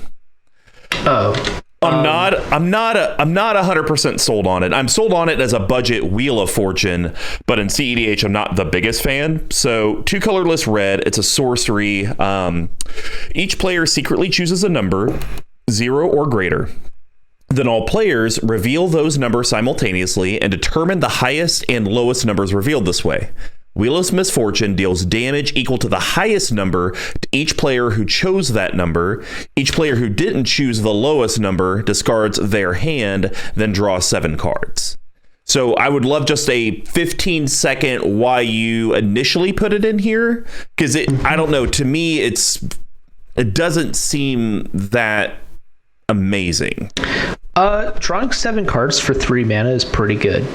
Oh. I'm not 100% sold on it. I'm sold on it as a budget Wheel of Fortune, but in CEDH, I'm not the biggest fan. So 2 colorless red, it's a sorcery. Each player secretly chooses a number, 0 or greater. Then all players reveal those numbers simultaneously and determine the highest and lowest numbers revealed this way. Wheel of Misfortune deals damage equal to the highest number to each player who chose that number. Each player who didn't choose the lowest number discards their hand, then draws 7 cards. So I would love just a 15-second why you initially put it in here, because I don't know, to me it doesn't seem that amazing. Drawing 7 cards for 3 mana is pretty good.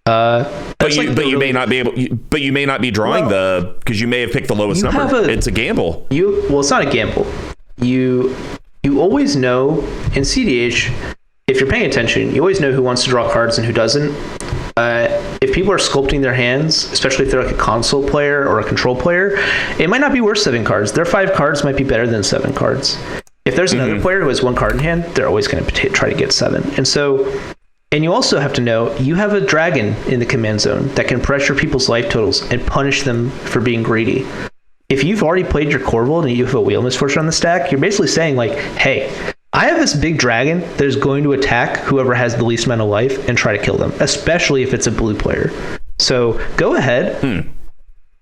But you may not be able. But you may not be drawing because you may have picked the lowest number. It's a gamble. It's not a gamble. You always know in CDH, if you're paying attention, you always know who wants to draw cards and who doesn't. If people are sculpting their hands, especially if they're like a console player or a control player, it might not be worth 7 cards. Their 5 cards might be better than 7 cards. If there's another player who has 1 card in hand, they're always going to try to get 7. And you also have to know you have a dragon in the command zone that can pressure people's life totals and punish them for being greedy. If you've already played your Corvold and you have a Wheel of Misfortune on the stack, you're basically saying like, hey, I have this big dragon that is going to attack whoever has the least amount of life and try to kill them, especially if it's a blue player. So go ahead,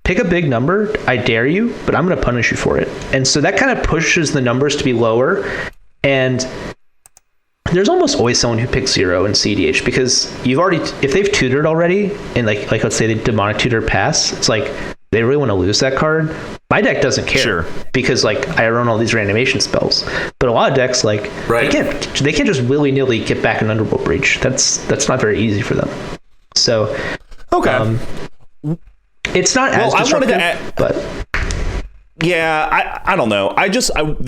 pick a big number. I dare you, but I'm going to punish you for it. And so that kind of pushes the numbers to be lower. And there's almost always someone who picks 0 in CDH because if they've tutored already and like let's say they demonic tutor pass, it's like they really want to lose that card. My deck doesn't care because like I run all these reanimation spells, but a lot of decks like they can't just willy-nilly get back an Underworld Breach. That's not very easy for them. So it's not as disruptive, but yeah, I don't know.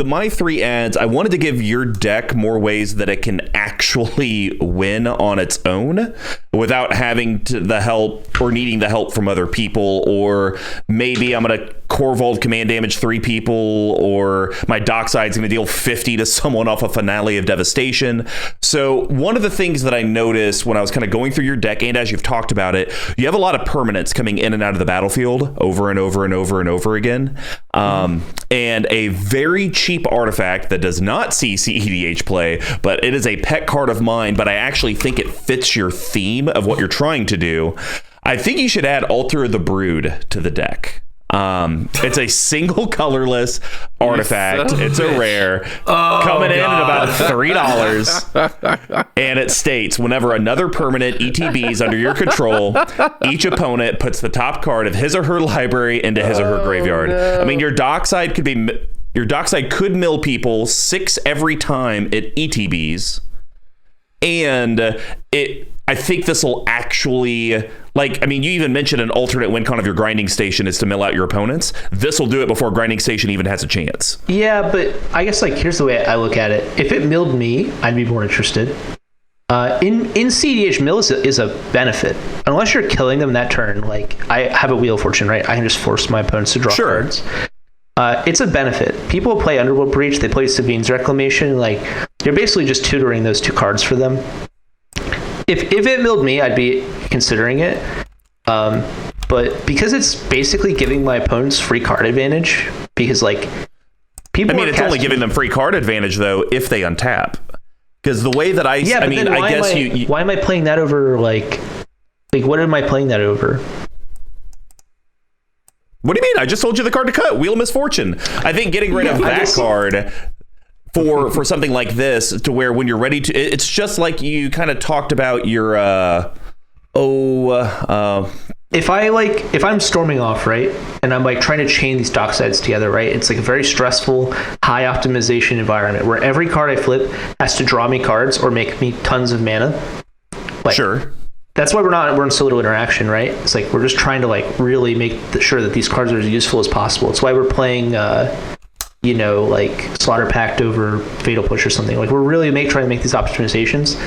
My 3 ads, I wanted to give your deck more ways that it can actually win on its own without having the help or needing the help from other people, or maybe I'm going to Corvold command damage 3 people, or my dockside's going to deal 50 to someone off a Finale of Devastation. So one of the things that I noticed when I was kind of going through your deck, and as you've talked about it, you have a lot of permanents coming in and out of the battlefield over and over and over and over again. And a very cheap artifact that does not see CEDH play, but it is a pet card of mine, but I actually think it fits your theme of what you're trying to do. I think you should add Altar of the Brood to the deck. It's a single colorless artifact. It's a rare coming in at about $3. And it states whenever another permanent ETB is under your control, each opponent puts the top card of his or her library into his or her graveyard. No. I mean, your dockside could mill people 6 every time it ETBs. And I think this will actually, like, I mean, you even mentioned an alternate win con of your grinding station is to mill out your opponents. This will do it before grinding station even has a chance. Yeah, but I guess, like, here's the way I look at it. If it milled me, I'd be more interested. In CDH, mill is a benefit. Unless you're killing them that turn, like, I have a Wheel of Fortune, right? I can just force my opponents to draw cards. It's a benefit. People play Underworld Breach, they play Savine's Reclamation, like, you're basically just tutoring those 2 cards for them. If it milled me, I'd be considering it. But because it's basically giving my opponents free card advantage, because like people, I mean, it's only giving them free card advantage though if they untap. Because the way that I mean, I guess why am I playing that over? Like what am I playing that over? What do you mean? I just told you the card to cut. Wheel of Misfortune. I think getting rid of that card for something like this, to where when you're ready to, it's just like you kind of talked about your if I'm storming off, right, and I'm like trying to chain these docksides together, right, it's like a very stressful, high optimization environment where every card I flip has to draw me cards or make me tons of mana. Like, sure. That's why we're in so little interaction, right? It's like we're just trying to like really make sure that these cards are as useful as possible. It's why we're playing like Slaughter Pact over Fatal Push or something. Like we're really trying to make these optimizations.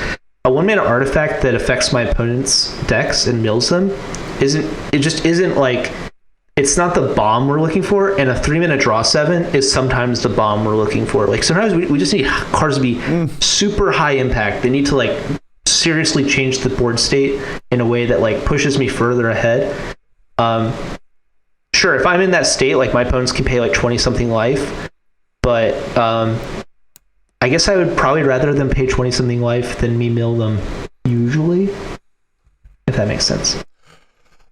A 1-mana artifact that affects my opponent's decks and mills them isn't like, it's not the bomb we're looking for, and a 3-mana draw 7 is sometimes the bomb we're looking for. Like sometimes we just need cards to be super high impact. They need to like seriously change the board state in a way that like pushes me further ahead. Sure, if I'm in that state, like my opponents can pay like 20 something life, but I I guess I would probably rather them pay 20 something life than me mill them usually, if that makes sense.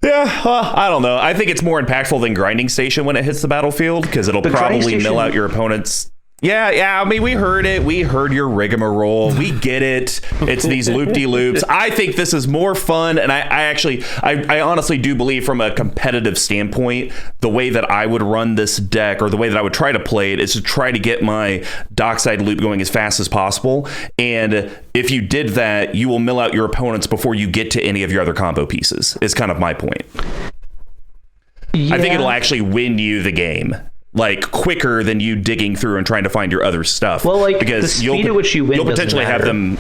Yeah, I don't know. I think it's more impactful than grinding station when it hits the battlefield, because it'll probably mill out your opponent's. Yeah. I mean, we heard it. We heard your rigmarole. We get it. It's these loop-de-loops. I think this is more fun, and I honestly do believe, from a competitive standpoint, the way that I would run this deck, or the way that I would try to play it, is to try to get my dockside loop going as fast as possible. And if you did that, you will mill out your opponents before you get to any of your other combo pieces, is kind of my point. Yeah. I think it'll actually win you the game, like, quicker than you digging through and trying to find your other stuff. Well, like, because the speed at which you win, you'll potentially have them.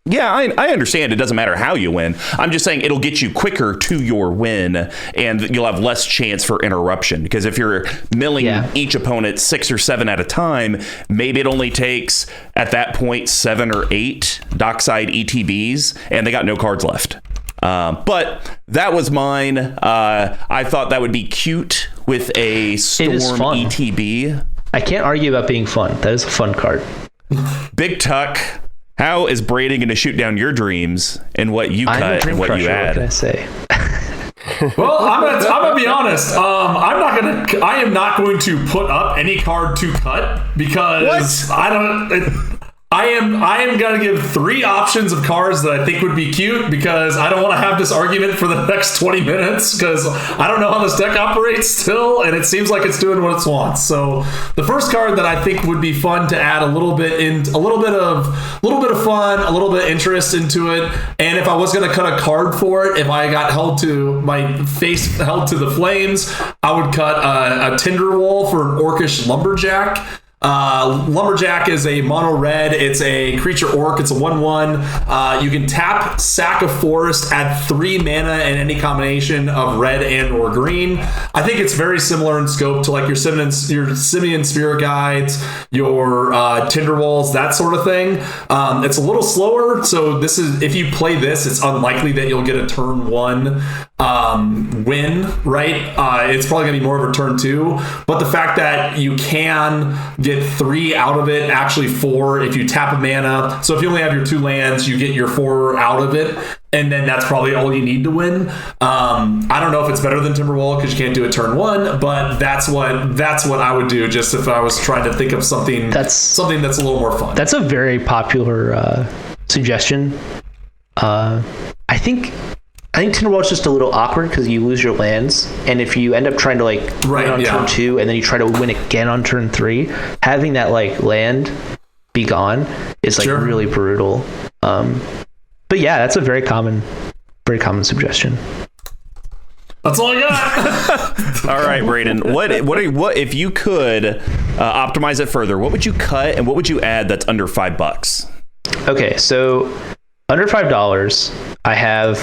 Yeah, I understand. It doesn't matter how you win. I'm just saying it'll get you quicker to your win, and you'll have less chance for interruption. Because if you're milling each opponent 6 or 7 at a time, maybe it only takes, at that point, 7 or 8 dockside ETBs, and they got no cards left. But that was mine. I thought that would be cute with a Storm ETB. I can't argue about being fun. That is a fun card. Big Tuck, how is Braden going to shoot down your dreams and what you cut and what you add? What can I say? Well, I'm gonna be honest. I am not going to put up any card to cut, because I am going to give 3 options of cards that I think would be cute, because I don't want to have this argument for the next 20 minutes, because I don't know how this deck operates still, and it seems like it's doing what it wants. So the first card that I think would be fun to add a little bit of fun, a little bit of interest into it, and if I was going to cut a card for it, if I got my face held to the flames, I would cut a Tinderwall for an Orcish Lumberjack. Lumberjack is a mono red. It's a creature orc. It's a 1/1. You can tap, sack a forest, add 3 mana in any combination of red and or green. I think it's very similar in scope to like your Simian Spirit Guides, your Tinderwalls, that sort of thing. It's a little slower, so if you play this, it's unlikely that you'll get a turn 1 win, right? It's probably gonna be more of a turn 2, but the fact that you can get 3 out of it, actually 4 if you tap a mana. So if you only have your 2 lands, you get your 4 out of it, and then that's probably all you need to win. I don't know if it's better than Timberwall, because you can't do it turn 1, but that's what I would do, just if I was trying to think of something that's a little more fun. That's a very popular suggestion. I think Tinderwall is just a little awkward because you lose your lands, and if you end up trying to win on turn 2 and then you try to win again on turn 3, having that land be gone is really brutal. But yeah, that's a very common suggestion. That's all I got. All right, Braden. What if you could optimize it further? What would you cut and what would you add that's under $5? Okay, so under $5, I have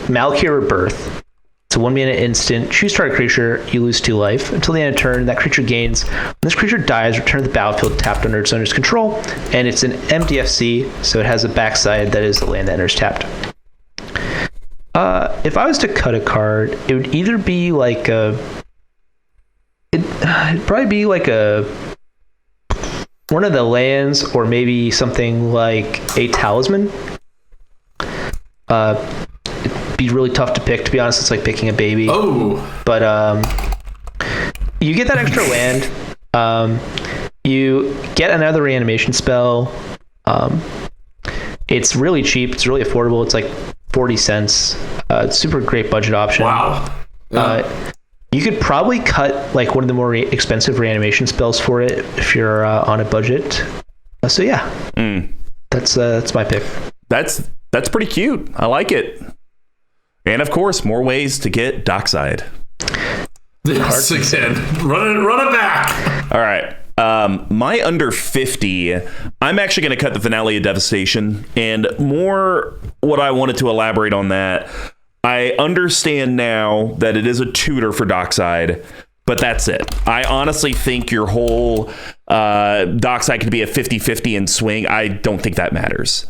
Malkir Rebirth. It's a 1 mana instant. Choose target creature. You lose 2 life. Until the end of turn, that creature gains. When this creature dies, return to the battlefield tapped under its owner's control. And it's an MDFC, so it has a backside that is the land that enters tapped. If I was to cut a card, it would either be it'd probably be one of the lands, or maybe something like a talisman. It'd be really tough to pick, to be honest. It's like picking a baby. Oh. But you get that extra land. You get another reanimation spell. It's really cheap. It's really affordable. It's like 40 cents. It's super great budget option. Wow. Yeah. You could probably cut one of the more expensive reanimation spells for it if you're on a budget. So yeah, that's my pick. That's pretty cute. I like it. And of course, more ways to get dockside. Yes, again. Run it back. All right. My under 50, I'm actually going to cut the Finale of Devastation, and more what I wanted to elaborate on that. I understand now that it is a tutor for dockside, but that's it. I honestly think your whole dockside could be a 50-50 in swing. I don't think that matters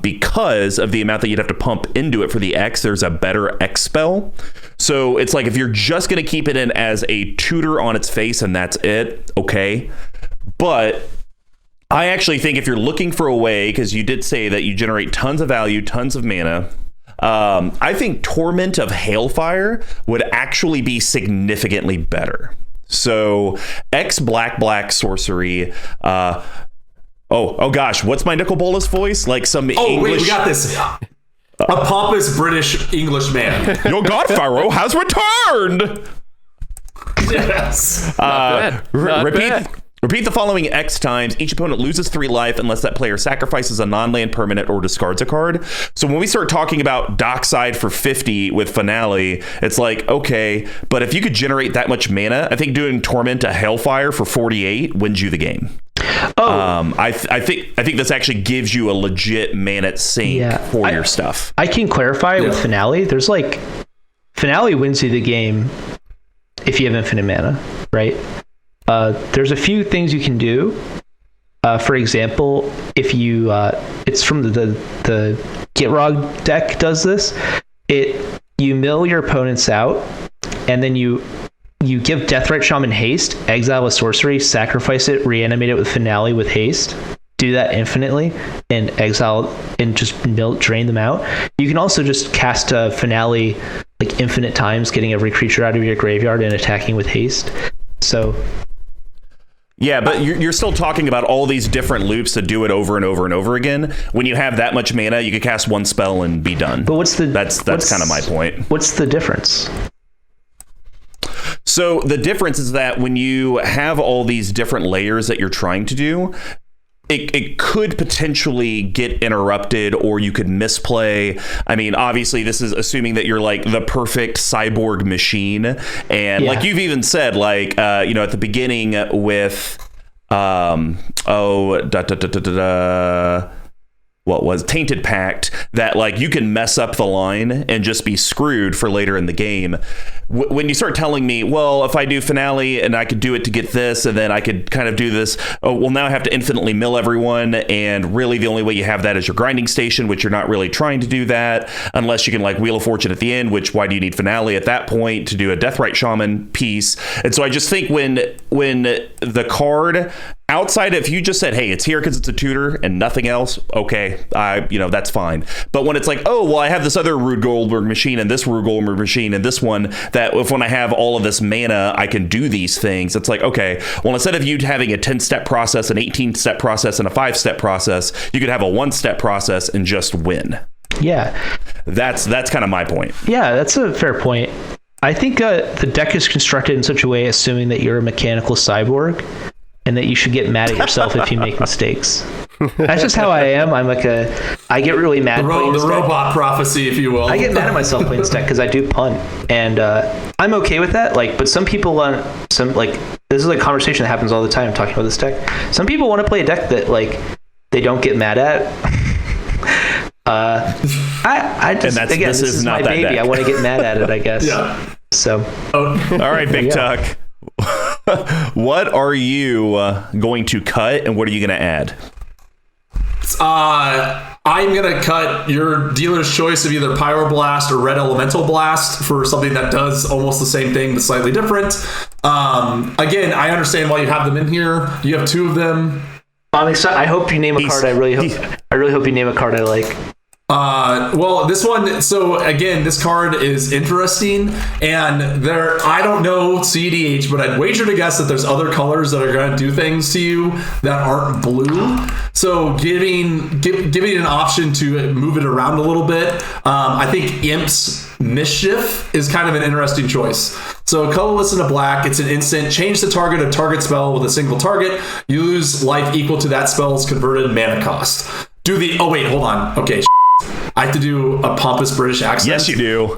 because of the amount that you'd have to pump into it for the X. There's a better X spell. So it's like if you're just going to keep it in as a tutor on its face and that's it, okay. But I actually think if you're looking for a way, because you did say that you generate tons of value, tons of mana, I think Torment of Hailfire would actually be significantly better. So X black sorcery. Oh gosh, what's my Nicol Bolas voice? Like some English. Wait, we got this. A pompous British English man. Your God Pharaoh has returned. Yes. Not bad. Repeat the following X times. Each opponent loses 3 life unless that player sacrifices a non-land permanent or discards a card. So when we start talking about dockside for 50 with Finale, it's like, okay, but if you could generate that much mana, I think doing Torment to Hailfire for 48 wins you the game. I think this actually gives you a legit mana sink for your stuff. I can clarify with Finale. There's like, Finale wins you the game if you have infinite mana, right? There's a few things you can do. For example, if you, it's from the Gitrog deck does this. You mill your opponents out, and then you give Deathrite Shaman haste, exile a sorcery, sacrifice it, reanimate it with Finale with haste. Do that infinitely and exile and just drain them out. You can also just cast a Finale like infinite times, getting every creature out of your graveyard and attacking with haste. So. Yeah, but you're still talking about all these different loops to do it over and over and over again. When you have that much mana, you could cast one spell and be done. But that's kind of my point. What's the difference? So the difference is that when you have all these different layers that you're trying to do, it could potentially get interrupted, or you could misplay. I mean, obviously, this is assuming that you're like the perfect cyborg machine. And like you've even said, like, at the beginning with, what was Tainted Pact, that like you can mess up the line and just be screwed for later in the game. When you start telling me, well, if I do Finale and I could do it to get this, and then I could kind of do this, now I have to infinitely mill everyone, and really the only way you have that is your grinding station, which you're not really trying to do that unless you can like Wheel of Fortune at the end, which why do you need Finale at that point to do a Deathrite Shaman piece? And so I just think when the card outside, if you just said, hey, it's here because it's a tutor and nothing else, okay, that's fine. But when it's like, oh, well, I have this other Rube Goldberg machine and this Rube Goldberg machine and this one, that if when I have all of this mana, I can do these things, it's like, okay, well, instead of you having a 10-step process, an 18-step process, and a 5-step process, you could have a 1-step process and just win. Yeah. That's kind of my point. Yeah, that's a fair point. I think the deck is constructed in such a way, assuming that you're a mechanical cyborg, and that you should get mad at yourself if you make mistakes. That's just how I am. I get really mad. The robot prophecy, if you will. I get mad at myself playing this deck because I do punt, and I'm okay with that. Like, but some people want this is a conversation that happens all the time talking about this deck. Some people want to play a deck that like they don't get mad at. I just this is not my baby. Deck. I want to get mad at it, I guess. Yeah. So. All right, Big Tuck. What are you going to cut, and what are you going to add? I'm going to cut your dealer's choice of either Pyroblast or Red Elemental Blast for something that does almost the same thing but slightly different. Again, I understand why you have them in here. You have 2 of them. I'm excited. I hope you name a card. I really hope you name a card I like. Well, this one, so again, this card is interesting, and I don't know CEDh, but I'd wager to guess that there's other colors that are going to do things to you that aren't blue. So giving an option to move it around a little bit, I think Imp's Mischief is kind of an interesting choice. So colorless in a black, it's an instant. Change the target of target spell with a single target. You lose life equal to that spell's converted mana cost. Oh wait, hold on. Okay. I have to do a pompous British accent. Yes, you do.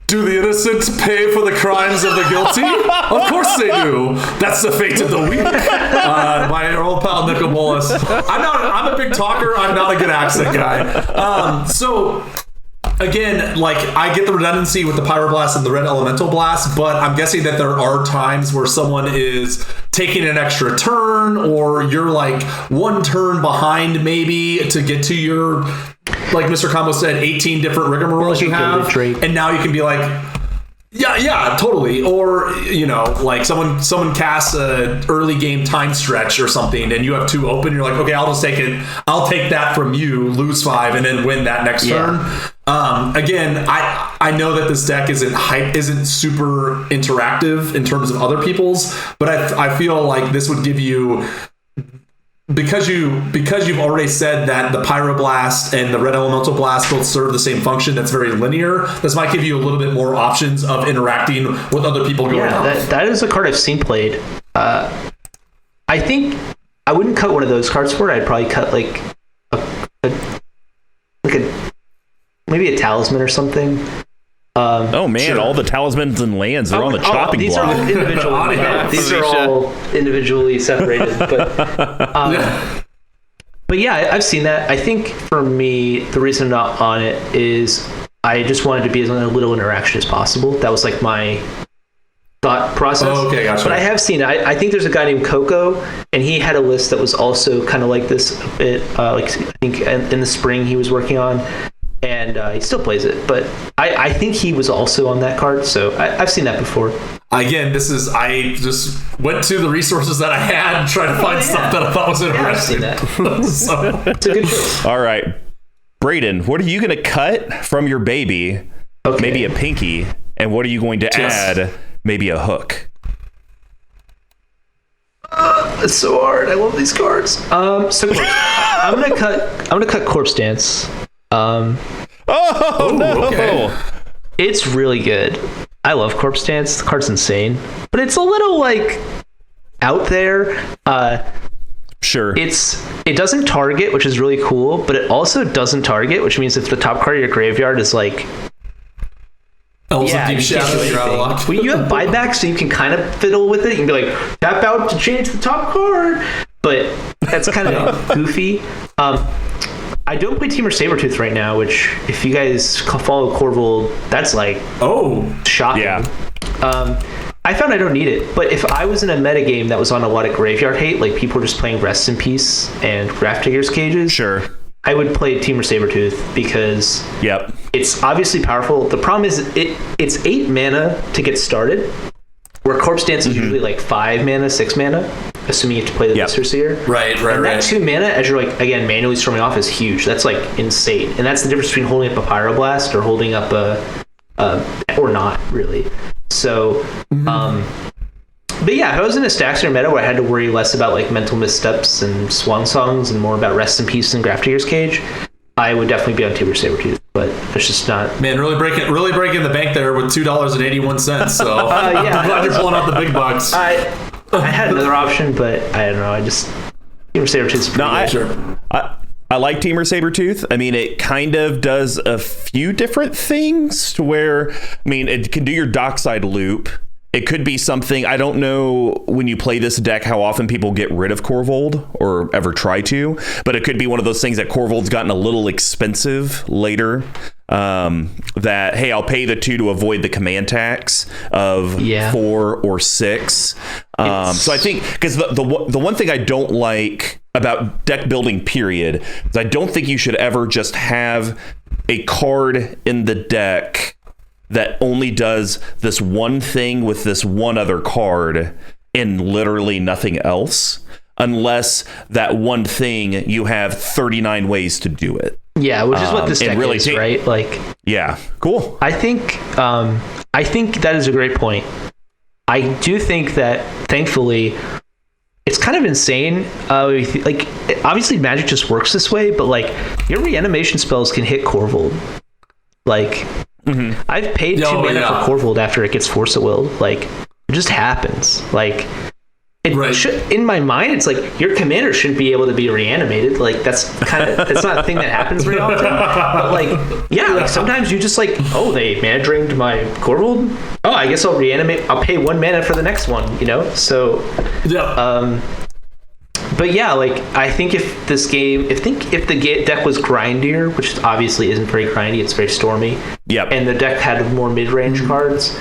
Do the innocent pay for the crimes of the guilty? Of course they do. That's the fate of the weak. My old pal Nicol Bolas. I'm a big talker. I'm not a good accent guy. So again, like, I get the redundancy with the Pyroblast and the Red Elemental Blast, but I'm guessing that there are times where someone is taking an extra turn, or you're like one turn behind maybe to get to your, like Mr. Combo said, 18 different rigmaroles you have. And now you can be like, Yeah, totally. Or, like someone casts a early game time stretch or something, and you have 2 open. You're like, okay, I'll just take it. I'll take that from you, lose 5, and then win that next turn. Again, I know that this deck isn't super interactive in terms of other people's, but I feel like this would give you. Because you've already said that the Pyroblast and the Red Elemental Blast both serve the same function that's very linear, this might give you a little bit more options of interacting with other people going on. That is a card I've seen played. I think I wouldn't cut one of those cards for it. I'd probably cut like maybe a Talisman or something. Oh man, sure. all the talismans and lands are on the chopping these block. Are all individual. These are all individually separated, but yeah, I've seen that. I think for me, the reason I'm not on it is I just wanted to be as little interaction as possible. That was like my thought process. Oh, okay, gotcha. But I have seen it. I think there's a guy named Coco, and he had a list that was also kind of like this a bit. Like I think in the spring he was working on. And he still plays it, but I think he was also on that card, so I've seen that before. Again, I just went to the resources that I had and tried to find stuff that I thought was interesting. I've seen that. So. It's a good choice. All right, Braden, what are you going to cut from your baby? Okay. Maybe a pinky, and what are you going to add? Maybe a hook. It's so hard. I love these cards. So I'm gonna cut Corpse Dance. No! Okay. It's really good. I love Corpse Dance. The card's insane, but it's a little like out there. Sure. It doesn't target, which is really cool, but it also doesn't target, which means if the top card of your graveyard is like Elves of Deep you can't Shadow, do you're out of anything. luck. Well, you have buyback, so you can kind of fiddle with it. You can be like, tap out to change the top card, but that's kind of goofy. I don't play Temur Sabertooth right now, which if you guys follow Corvold, that's like shocking. Yeah. I found I don't need it, but if I was in a metagame that was on a lot of graveyard hate, like people just playing Rest in Peace and Grafdigger's Cages, Sure. I would play Temur Sabertooth because it's obviously powerful. The problem is it's 8 mana to get started, where Corpse Dance is usually like 5 mana, 6 mana, assuming you have to play the Viscera Seer. Right. And that 2 mana, as you're like, again, manually storming off is huge. That's like insane. And that's the difference between holding up a Pyroblast or holding up or not, really. So, but yeah, if I was in a Staxter meta where I had to worry less about like mental missteps and swan songs and more about Rest in Peace and Grafdigger's Cage, I would definitely be on Temur Sabertooth, but it's just not. Man, really breaking the bank there with $2.81. So yeah, I'm glad you're pulling out the big bucks. I had another option, but I don't know. I just Temur Sabertooth's pretty good. I like Temur Sabertooth. I mean, it kind of does a few different things to where, I mean, it can do your dockside loop. It could be something, I don't know when you play this deck how often people get rid of Corvold or ever try to, but it could be one of those things that Corvold's gotten a little expensive later. That, hey, I'll pay the 2 to avoid the command tax of 4 or 6. So I think, because the one thing I don't like about deck building period is I don't think you should ever just have a card in the deck that only does this one thing with this one other card and literally nothing else, unless that one thing you have 39 ways to do it. Yeah, which is what this deck really is, right? Like, yeah, cool. I think that is a great point. I do think that, thankfully, it's kind of insane. Like, obviously, Magic just works this way, but like your reanimation spells can hit Corvold. Like, I've paid 2 mana for Corvold after it gets Force of Will. Like, it just happens. Like, it should, in my mind, it's like your commander shouldn't be able to be reanimated. Like, that's not a thing that happens very often. But like, yeah, like sometimes you just like, oh, they mana drained my Corvold. Oh, I guess I'll reanimate. I'll pay 1 mana for the next one. You know, so but yeah, like I think if this game, if the deck was grindier, which obviously isn't very grindy, it's very stormy. Yep. And the deck had more mid-range cards,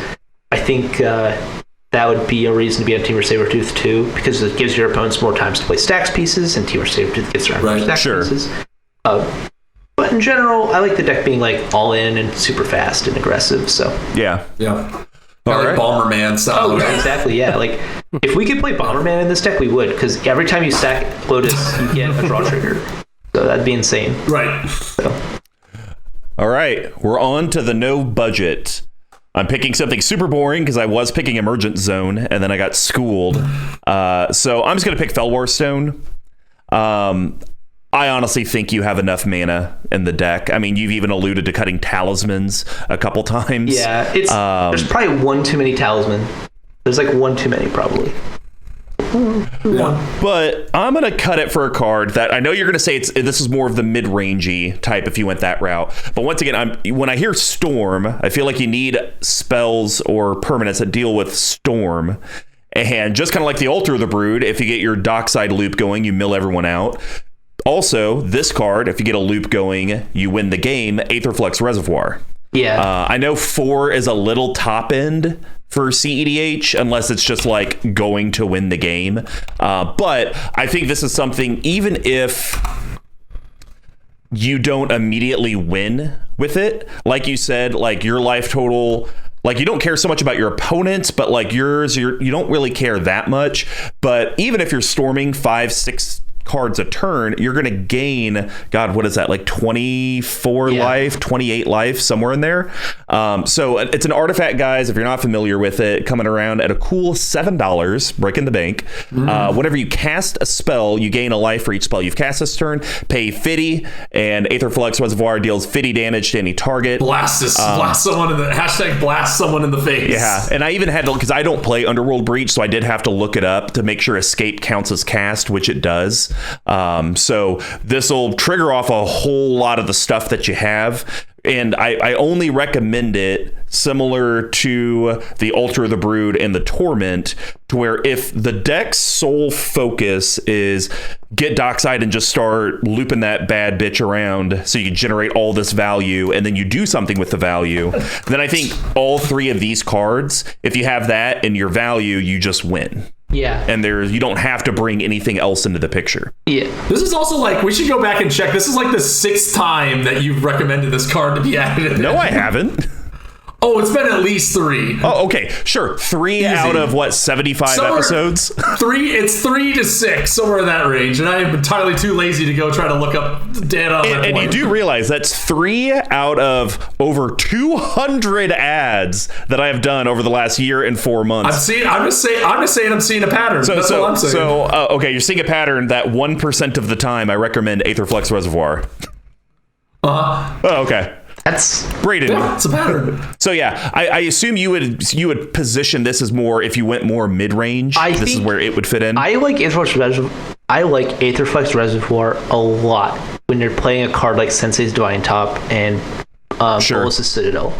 I think that would be a reason to be on Temur Sabertooth too, because it gives your opponents more times to play stacks pieces, and Temur Sabertooth gets around more stacks pieces. But in general, I like the deck being like all in and super fast and aggressive. So yeah. Like Bomberman style. Oh, yeah, exactly. Yeah, like if we could play Bomberman in this deck, we would, because every time you sack Lotus, you get a draw trigger. So that'd be insane. Right. So. All right, we're on to the no budget. I'm picking something super boring because I was picking Emergent Zone and then I got schooled. So I'm just going to pick Fellwar Stone. I honestly think you have enough mana in the deck. I mean, you've even alluded to cutting talismans a couple times. Yeah, it's there's probably one too many talisman. There's like one too many, probably. Yeah. But I'm going to cut it for a card that I know you're going to say this is more of the mid-rangey type if you went that route. But once again, when I hear Storm, I feel like you need spells or permanents that deal with Storm. And just kind of like the Altar of the Brood, if you get your dockside loop going, you mill everyone out. Also, this card, if you get a loop going, you win the game, Aetherflux Reservoir. Yeah. I know 4 is a little top end for CEDH, unless it's just like going to win the game. But I think this is something, even if you don't immediately win with it, like you said, like your life total, like you don't care so much about your opponents, but like yours, you don't really care that much. But even if you're storming 5-6 cards a turn, you're going to gain, God, what is that, like 24 life, 28 life, somewhere in there. So it's an artifact, guys, if you're not familiar with it, coming around at a cool $7, breaking the bank. Whenever you cast a spell, you gain a life for each spell you've cast this turn. Pay 50, and Aetherflux Reservoir deals 50 damage to any target. Blast someone in the blast someone in the face. Yeah, and I even had to, because I don't play Underworld Breach, so I did have to look it up to make sure Escape counts as cast, which it does. So this will trigger off a whole lot of the stuff that you have. And I only recommend it similar to the Altar of the Brood and the Torment, to where if the deck's sole focus is get dockside and just start looping that bad bitch around so you can generate all this value and then you do something with the value, then I think all 3 of these cards, if you have that in your value, you just win. Yeah. And you don't have to bring anything else into the picture. Yeah. This is also like, we should go back and check. This is like the 6th time that you've recommended this card to be added. No, I haven't. Oh, it's been at least 3. Oh, okay. Sure. 3 Easy. out of what, 75 episodes? 3. It's 3 to 6, somewhere in that range. And I am entirely too lazy to go try to look up data on that And point. you do realize that's 3 out of over 200 ads that I have done over the last year and 4 months. I'm just saying I'm seeing a pattern. That's all I'm saying. Okay, you're seeing a pattern that 1% of the time I recommend Aetherflux Reservoir. Uh-huh. Oh, okay. That's Braden. Yeah, it's a pattern. So yeah, I assume you would position this as more, if you went more mid range. This is where it would fit in. I like Aetherflux Reservoir a lot when you're playing a card like Sensei's Divine Top and Bolas's Citadel.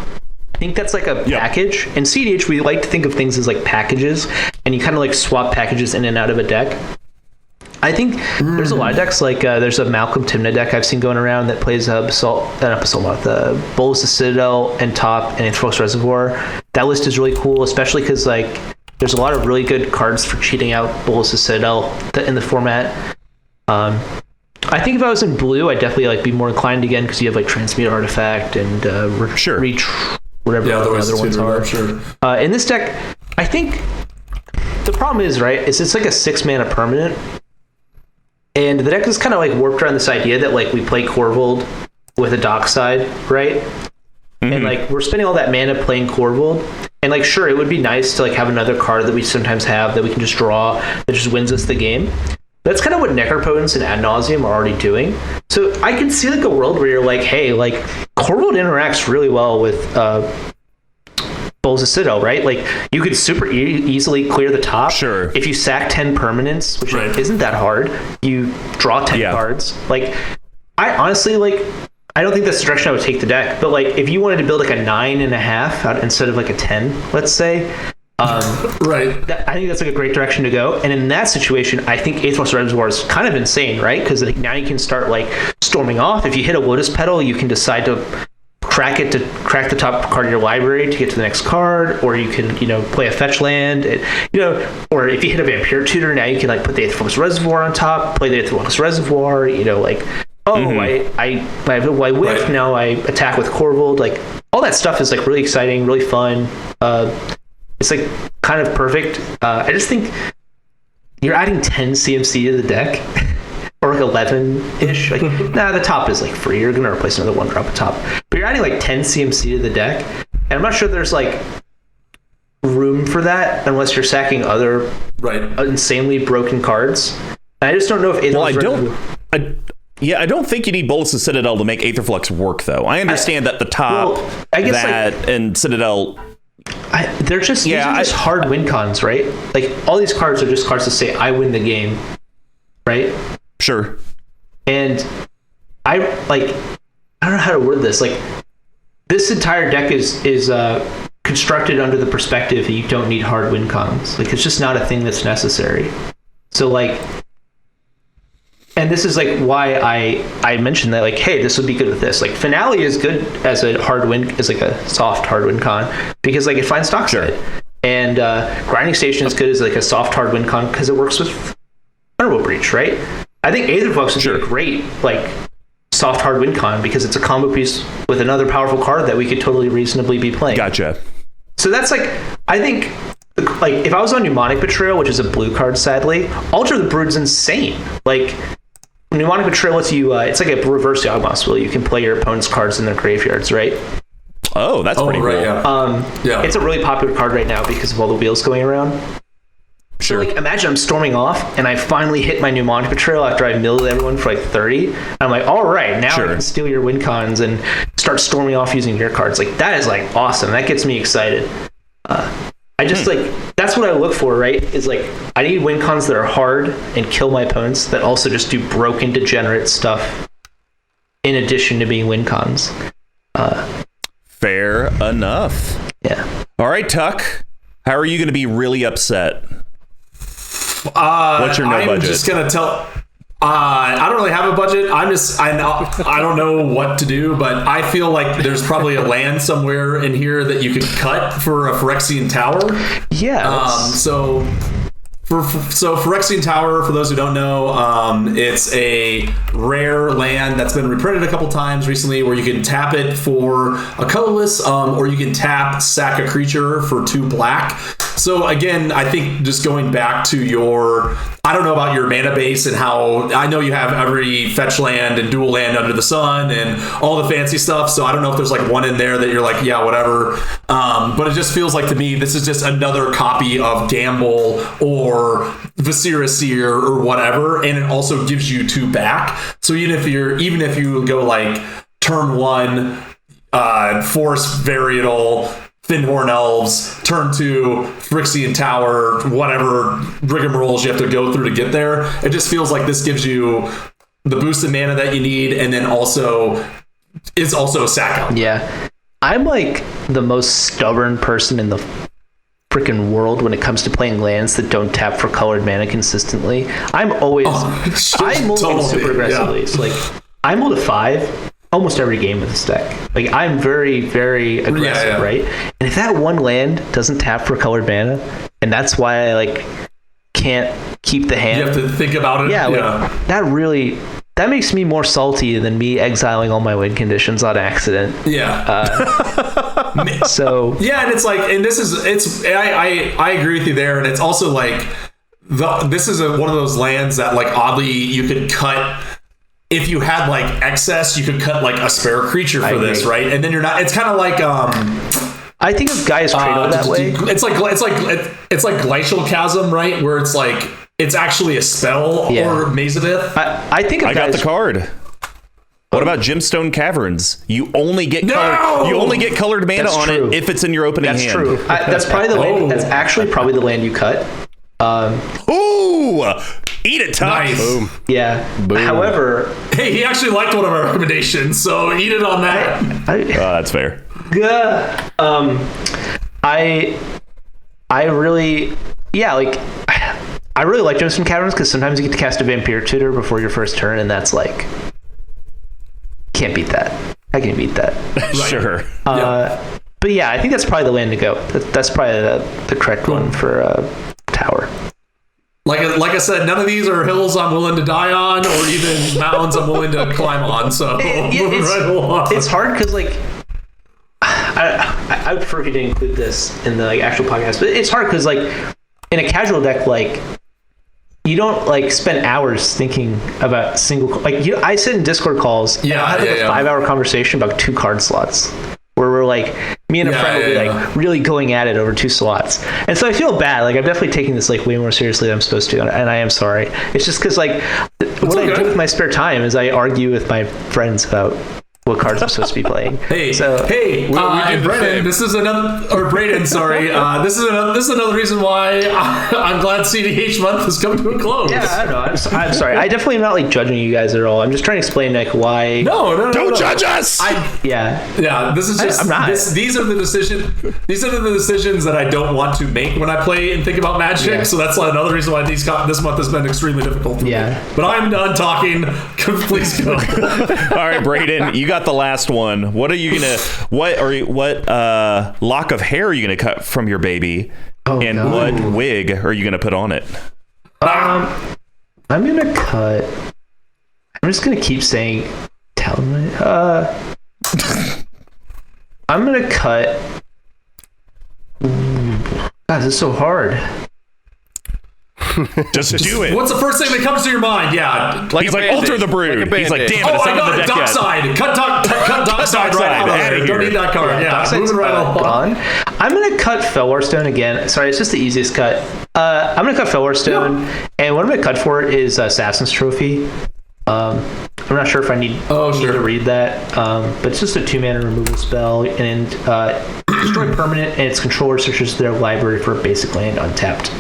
I think that's like a package. In CEDH, we like to think of things as like packages, and you kind of like swap packages in and out of a deck. I think there's a lot of decks, like there's a Malcolm Timna deck I've seen going around that plays the Bolas's Citadel and Top and Aetherflux Reservoir. That list is really cool, especially because like there's a lot of really good cards for cheating out Bolas's Citadel in the format. I think if I was in blue, I'd definitely like be more inclined again because you have like Transmute Artifact and Reach, whatever the other ones are. Sure. In this deck, I think the problem is it's like a 6 mana permanent. And the deck is kind of like warped around this idea that like we play Corvold with a dockside, right? Mm-hmm. And like we're spending all that mana playing Corvold. And like sure, it would be nice to like have another card that we sometimes have that we can just draw that just wins us the game. That's kind of what Necropotence and Ad Nauseam are already doing. So I can see like a world where you're like, hey, like Corvold interacts really well with Bolas's Citadel, right? Like you could super easily clear the top. Sure. If you sack 10 permanents, which isn't that hard, you draw 10 cards. Like I honestly I don't think that's the direction I would take the deck. But like if you wanted to build like a 9.5 instead of like a 10, let's say, I think that's like a great direction to go. And in that situation, I think Aetherflux Reservoir is kind of insane, right? Because like, now you can start like storming off. If you hit a Lotus Petal, you can decide to crack the top card of your library to get to the next card, or you can play a fetch land, or if you hit a Vampire Tutor, now you can like put the Aetherflux Reservoir on top, play the Aetherflux Reservoir, I whiff, now I attack with Corvold, like all that stuff is like really exciting, really fun. It's like kind of perfect. I just think you're adding 10 CMC to the deck, or like 11-ish. Like, the top is like free. You're gonna replace another 1-drop at top, but you're adding like 10 CMC to the deck, and I'm not sure there's like room for that unless you're sacking other insanely broken cards. And I just don't know if I don't think you need Bolus' Citadel to make Aetherflux work, though. I understand that the top, and Citadel... they're just hard win cons, right? Like, all these cards are just cards to say, I win the game, right? Sure. And I don't know how to word this. Like, this entire deck is constructed under the perspective that you don't need hard win cons. Like, it's just not a thing that's necessary. So, like... And this is like why I mentioned that, like, hey, this would be good with this. Like, Finale is good as a hard win, as like a soft hard win con, because like it finds dockside. Sure. And Grinding Station is good as like a soft hard win con because it works with Honorable Breach, right? I think Aetherflux would be a great like soft hard win con because it's a combo piece with another powerful card that we could totally reasonably be playing. Gotcha. So that's like, I think, like, if I was on Mnemonic Betrayal, which is a blue card, sadly, Alter the Brood's insane. Like, Mnemonic Betrayal lets you, it's like a reverse Yawgmoth's Will. You can play your opponent's cards in their graveyards, right? Oh, that's pretty cool. Yeah. It's a really popular card right now because of all the wheels going around. Sure. So, like, imagine I'm storming off and I finally hit my Mnemonic Betrayal after I milled everyone for like 30. I'm like, all right, now I can steal your win cons and start storming off using your cards. Like, that is like awesome. That gets me excited. I just like, that's what I look for, right? Is like, I need win cons that are hard and kill my opponents that also just do broken, degenerate stuff in addition to being win cons. Fair enough. Yeah. All right, Tuck. How are you going to be really upset? What's your budget? I'm just going to tell... I don't really have a budget. I don't know what to do, but I feel like there's probably a land somewhere in here that you could cut for a Phyrexian Tower. Yeah. So Phyrexian Tower, for those who don't know, it's a rare land that's been reprinted a couple times recently where you can tap it for a colorless, or you can tap, sack a creature for 2 black. So again, I think just going back to your... I don't know about your mana base and how... I know you have every fetch land and dual land under the sun and all the fancy stuff, so I don't know if there's like one in there that you're like, yeah, whatever. But it just feels like to me this is just another copy of Gamble or Viscera Seer or whatever, and it also gives you 2 back. So even if you go like turn 1, Force Variable, Thinhorn Elves, turn 2, Phyrexian Tower, whatever rigmaroles you have to go through to get there. It just feels like this gives you the boosted mana that you need, and then also is also a sack out. Yeah. I'm like the most stubborn person in the freaking world when it comes to playing lands that don't tap for colored mana consistently. I'm always... I'm moving super aggressively. Yeah. So like, I mulled a 5 almost every game with this deck. Like, I'm very, very aggressive, right? And if that one land doesn't tap for colored mana, and that's why I like can't keep the hand. You have to think about it. Yeah, like, that makes me more salty than me exiling all my win conditions on accident. Yeah. So yeah, and it's like, and I agree with you there, and it's also like this is one of those lands that like oddly you could cut. If you had like excess, you could cut like a spare creature for this, right? And then you're not. It's kind of like I think of Gaia's Cradle that way. It's like Glacial Chasm, right? Where it's like it's actually a spell or Maze of Ith. I think of I got the card. What about Gemstone Caverns? You only get colored mana on it if it's in your opening hand. That's true. That's probably the land. That's actually probably the land you cut. Ooh! Eat it, Tuck. Nice. Boom. Yeah. Boom. However, hey, he actually liked one of our recommendations, so eat it on that. That's fair. I really like Gemstone Caverns because sometimes you get to cast a Vampire Tutor before your first turn, and that's like, can't beat that. I can beat that. Sure. But yeah, I think that's probably the land to go. That's probably the correct one for Tower. Like I said, none of these are hills I'm willing to die on, or even mountains I'm willing to climb on. So moving right along. It's hard because like I would prefer you to include this in the actual podcast, but it's hard because in a casual deck, you don't spend hours thinking about single. I sit in Discord calls. Yeah, and I have a 5-hour conversation about 2 card slots, where we're me and a friend will be really going at it over 2 slots. And so I feel bad. I'm definitely taking this way more seriously than I'm supposed to, and I am sorry. It's just because what I do with my spare time is I argue with my friends about what cards I'm supposed to be playing. Brendan, this is another, or Brayden, sorry. This is another reason why I'm glad CEDh month has come to a close. Yeah, I don't know. I'm sorry. I definitely am not judging you guys at all. I'm just trying to explain why. No. Don't judge us. Yeah. This is just. I'm not. These are the decisions that I don't want to make when I play and think about Magic. Yeah. So that's another reason why this month has been extremely difficult for me. But I'm done talking. Please go. All right, Brayden, you got the last one. What lock of hair are you gonna cut from your baby, what wig are you gonna put on it? I'm gonna cut. I'm just gonna keep saying. I'm gonna cut. God, this is so hard. Just do it. What's the first thing that comes to your mind? Yeah. He's alter the Brood. He's damn it, it's not on the deck dockside. yet. Cut dockside right out of there. Don't need that card. Yeah. Moving right along. I'm going to cut Fellwarstone again. Sorry, it's just the easiest cut. I'm going to cut Fellwarstone, and what I'm going to cut for it is Assassin's Trophy. I'm not sure if I need to read that, but it's just a 2-mana removal spell, and destroy permanent, and its controller searches their library for a basic land untapped.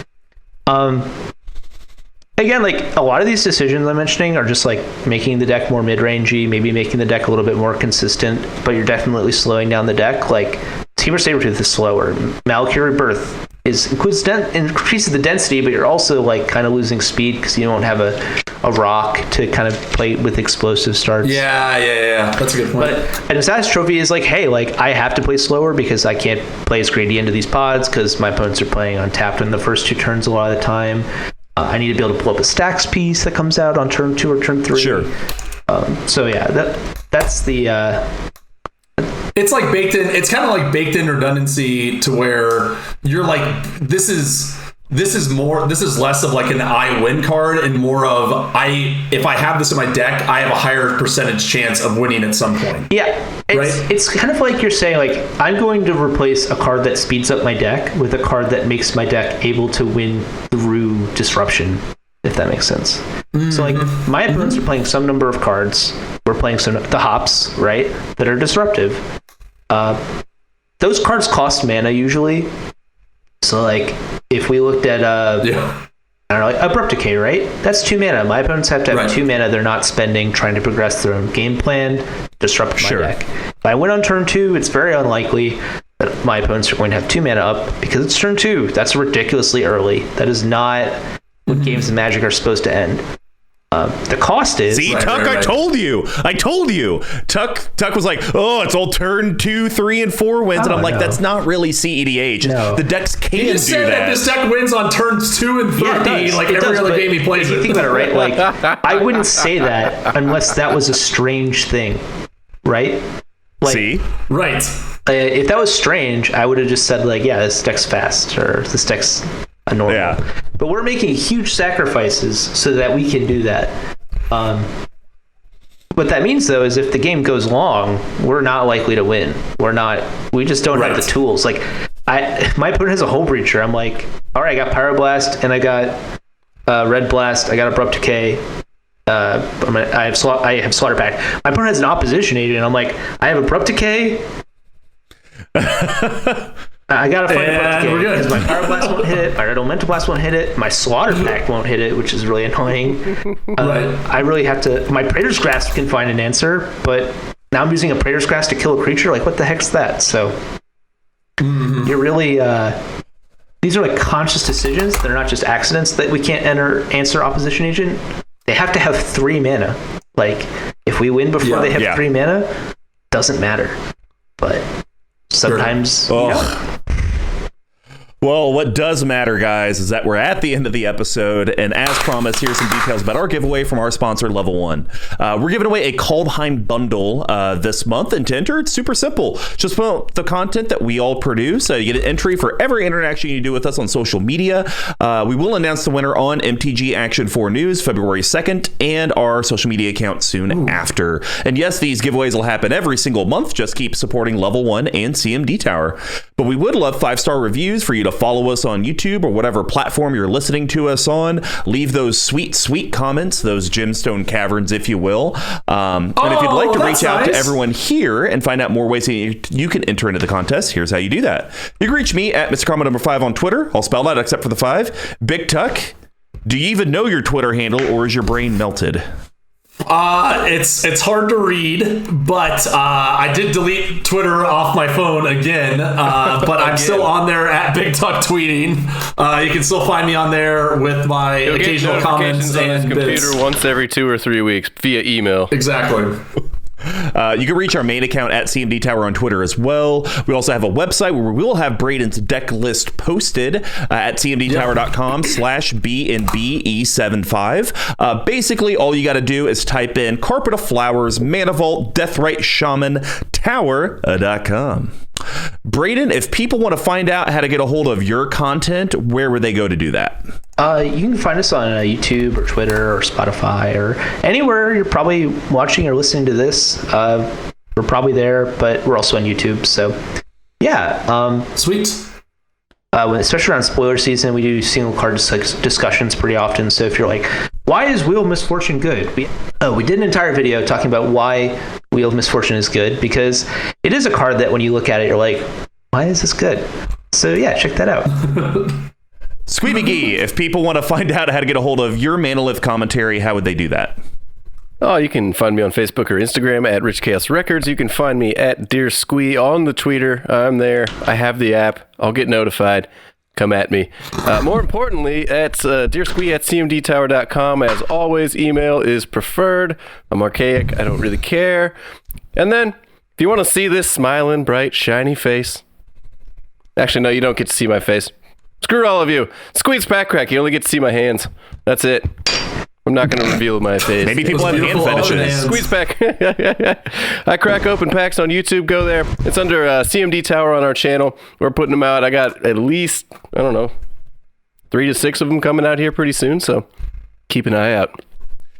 Again, a lot of these decisions I'm mentioning are just making the deck more mid-rangey, maybe making the deck a little bit more consistent, but you're definitely slowing down the deck. Temur Sabertooth is slower. Malakir Rebirth increases the density, but you're also kind of losing speed because you don't have a rock to kind of play with explosive starts. Yeah. That's a good point. But an Assassin's Trophy is I have to play slower because I can't play as greedy into these pods because my opponents are playing untapped in the first 2 turns a lot of the time. I need to be able to pull up a stacks piece that comes out on turn 2 or turn 3. Sure. That's the. It's baked in. It's kind of baked in redundancy to where you're this is less of an I win card and more of if I have this in my deck, I have a higher percentage chance of winning at some point. Yeah. It's kind of you're saying I'm going to replace a card that speeds up my deck with a card that makes my deck able to win through disruption, if that makes sense. Mm-hmm. So my opponents are playing some number of cards. We're playing the hops, right, that are disruptive. Those cards cost mana usually. So if we looked at I don't know, Abrupt Decay, right? That's 2 mana. My opponents have to have 2 mana they're not spending trying to progress their own game plan, disrupt my deck. If I win on turn 2, it's very unlikely that my opponents are going to have 2 mana up because it's turn 2. That's ridiculously early. That is not what games of Magic are supposed to end. The cost is... See, Tuck, I told you. Tuck was it's all turn 2, 3, and 4 wins. And I'm that's not really CEDh. No. The decks can do that. He just said that this deck wins on turns 2 and 30, every other game he plays it. Think about it, right? I wouldn't say that unless that was a strange thing, right? See? Right. If that was strange, I would have just said, this deck's fast, or this deck's a normal. Yeah. But we're making huge sacrifices so that we can do that. What that means, though, is if the game goes long, we're not likely to win. We just don't have the tools. My opponent has a Hull Breacher. I'm all right, I got Pyroblast, and I got Red Blast, I got Abrupt Decay. I have Slaughter Pact. My opponent has an Opposition Agent, and I'm I have Abrupt Decay. I gotta fight Abrupt Decay because my Pyroblast won't hit it, my Red Elemental Blast won't hit it, my Slaughter Pact won't hit it, which is really annoying. I really have to. My Praetor's Grasp can find an answer, but now I'm using a Praetor's Grasp to kill a creature. What the heck's that? So you're really these are conscious decisions. They're not just accidents that we can't answer Opposition Agent. They have to have 3 mana. If we win before they have 3 mana, doesn't matter. But sometimes Well, what does matter, guys, is that we're at the end of the episode, and as promised, here's some details about our giveaway from our sponsor, Level 1. We're giving away a Kaldheim bundle this month, and to enter, it's super simple. Just put the content that we all produce. You get an entry for every interaction you do with us on social media. We will announce the winner on MTG Action 4 News February 2nd, and our social media account soon after. And yes, these giveaways will happen every single month. Just keep supporting Level 1 and CMD Tower. But we would love 5-star reviews for you to follow us on YouTube or whatever platform you're listening to us on. Leave those sweet, sweet comments, those gemstone caverns, if you will. And if you'd like to reach out to everyone here and find out more ways that you can enter into the contest, here's how you do that. You can reach me at Mr. Comma number 5 on Twitter. I'll spell that except for the 5. Big Tuck, do you even know your Twitter handle, or is your brain melted? It's hard to read, but I did delete Twitter off my phone again, but I'm still on there at Big Tuck Tweeting. You can still find me on there with my occasional comments on his and computer bits. once every 2 or 3 weeks via email. Exactly. You can reach our main account at CMD Tower on Twitter as well. We also have a website where we will have Braden's deck list posted at cmdtower.com/BNBE75. Basically, all you got to do is type in Carpet of Flowers, Mana Vault, Deathrite Shaman, Tower.com. Braden, if people want to find out how to get a hold of your content, where would they go to do that? You can find us on YouTube or Twitter or Spotify or anywhere you're probably watching or listening to this. We're probably there, but we're also on YouTube. So, yeah. Sweet. Especially around spoiler season, we do single card discussions pretty often. So if you're like, why is Wheel of Misfortune good? We did an entire video talking about why Wheel of Misfortune is good, because it is a card that when you look at it, you're like, why is this good? So yeah, check that out. Squee McGee, if people want to find out how to get a hold of your Manolith commentary, how would they do that? Oh, you can find me on Facebook or Instagram at Rich Chaos Records. You can find me at Dear Squee on the Twitter. I'm there. I have the app. I'll get notified. Come at me. More importantly, at dearsquee at cmdtower.com. As always, email is preferred. I'm archaic. I don't really care. And then, if you want to see this smiling, bright, shiny face... Actually, no, you don't get to see my face. Screw all of you. Squeeze Pack Crack. You only get to see my hands. That's it. I'm not going to reveal my face. Maybe people have hand fetishes. Squeeze Pack. I crack open packs on YouTube. Go there. It's under CMD Tower on our channel. We're putting them out. I got at least, 3 to 6 of them coming out here pretty soon. So keep an eye out.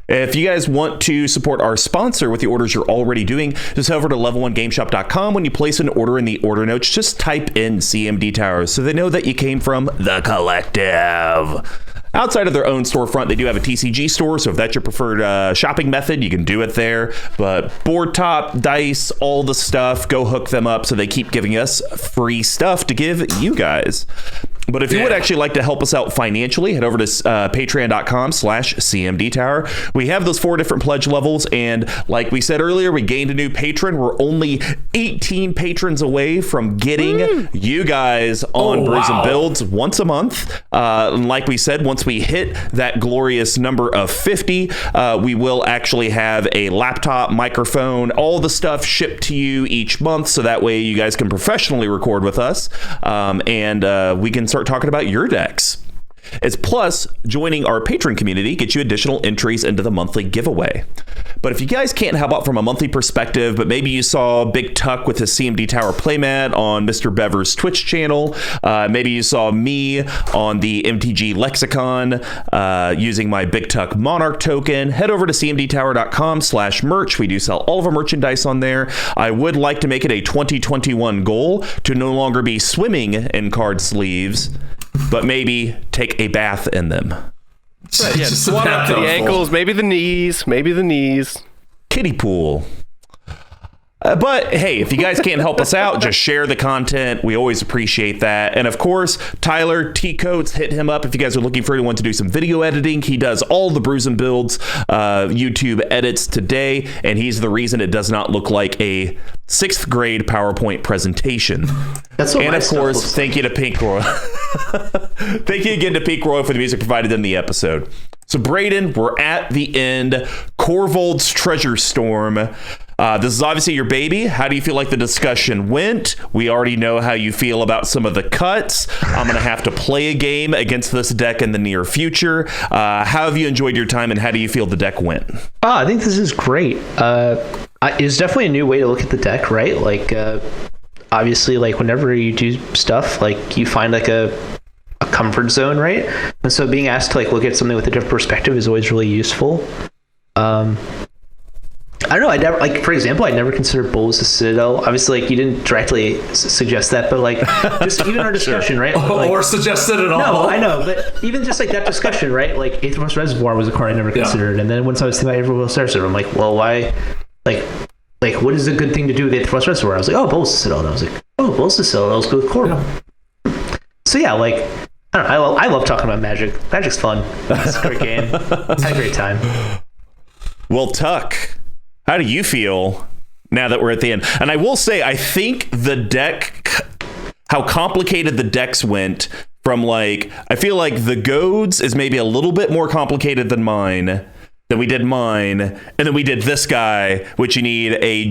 If you guys want to support our sponsor with the orders you're already doing, just head over to level1gameshop.com. When you place an order in the order notes, just type in CMD Tower so they know that you came from the collective. Outside of their own storefront, they do have a TCG store, so if that's your preferred shopping method, you can do it there. But board top, dice, all the stuff, go hook them up so they keep giving us free stuff to give you guys. But if you would actually like to help us out financially, head over to patreon.com/CMD Tower. We have those 4 different pledge levels, and like we said earlier, we gained a new patron. We're only 18 patrons away from getting you guys on Brews and Builds once a month. And like we said, once we hit that glorious number of 50, we will actually have a laptop, microphone, all the stuff shipped to you each month, so that way you guys can professionally record with us, and we can start talking about your decks. It's plus joining our patron community gets you additional entries into the monthly giveaway. But if you guys can't help out from a monthly perspective, but maybe you saw Big Tuck with his CMD Tower playmat on Mr. Bever's Twitch channel, maybe you saw me on the MTG Lexicon using my Big Tuck Monarch token, head over to cmdtower.com/merch. We do sell all of our merchandise on there. I would like to make it a 2021 goal to no longer be swimming in card sleeves, but maybe take a bath in them. Right, yeah, swap up to the ankles, maybe the knees. Kiddie pool. But hey, if you guys can't help us out, just share the content. We always appreciate that. And of course, Tyler T-Coats, hit him up if you guys are looking for anyone to do some video editing. He does all the Brews and Builds YouTube edits today, and he's the reason it does not look like a 6th grade PowerPoint presentation. That's what. And of course, thank you to Pink Roy. Thank you again to Pink Roy for the music provided in the episode. So Braden, we're at the end. Corvold's Treasure Storm. This is obviously your baby. How do you feel like the discussion went? We already know how you feel about some of the cuts. I'm going to have to play a game against this deck in the near future. How have you enjoyed your time, and how do you feel the deck went? I think this is great. It's definitely a new way to look at the deck, right? Like, obviously, like whenever you do stuff, like you find like a comfort zone, right? And so being asked to like look at something with a different perspective is always really useful. I don't know. I never, like, for example, I never considered Brews the Citadel. Obviously, like, you didn't directly suggest that, but like, just even our discussion, right? Like, or suggested it all. No, I know, but even just like that discussion, right? Like, Aethermost Reservoir was a card I never considered, and then once I was thinking about Aethermost Reservoir, I'm like, well, why? Like, what is a good thing to do with Aethermost Reservoir? I was like, oh, Brews the Citadel, and I was like, oh, Brews the Citadel, let's go with Corvold. Yeah. So yeah, like, I don't know. I love talking about Magic. Magic's fun. It's a great game. Had a great time. Well, Tuck, how do you feel now that we're at the end? And I will say, I think the deck, how complicated the decks went from, like, I feel like the Goads is maybe a little bit more complicated than mine. Then we did mine, and then we did this guy, which you need a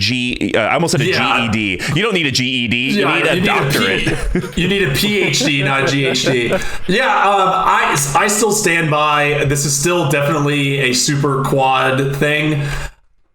I almost said a GED. You don't need a GED. You need a doctorate. You need a PhD, not a GHD. Yeah, I still stand by. This is still definitely a super quad thing.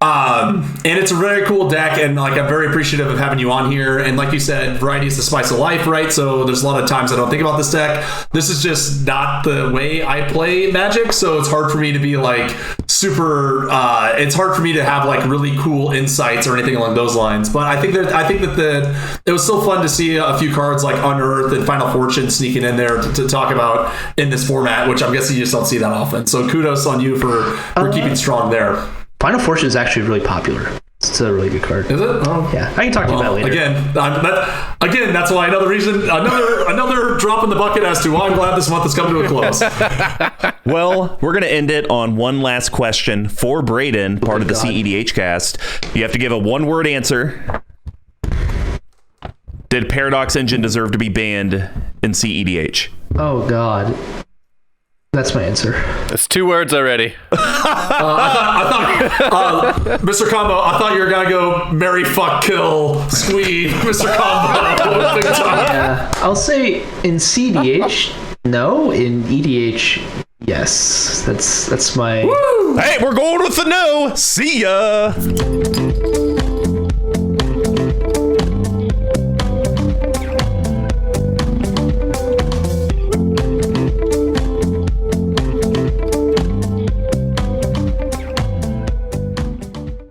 And it's a very cool deck, and like I'm very appreciative of having you on here. And like you said, variety is the spice of life, right? So there's a lot of times I don't think about this deck. This is just not the way I play Magic, so it's hard for me to be like super. It's hard for me to have like really cool insights or anything along those lines. But I think that it was still fun to see a few cards like Unearth and Final Fortune sneaking in there to talk about in this format, which I'm guessing you just don't see that often. So kudos on you for keeping strong there. Final Fortune is actually really popular. It's a really good card. Is it? Oh. Yeah, I can talk to you about it later. Again, that's why another reason, another drop in the bucket as to why I'm glad this month is coming to a close. Well, we're going to end it on one last question for Braden, part of the CEDH cast. You have to give a one-word answer. Did Paradox Engine deserve to be banned in CEDH? Oh, God. That's my answer. That's 2 words already. I thought Mr. Combo, I thought you were going to go marry, fuck, kill, squeeze, Mr. Combo. Yeah, I'll say in CEDH, no. In EDH, yes. That's my... Woo! Hey, we're going with the no. See ya.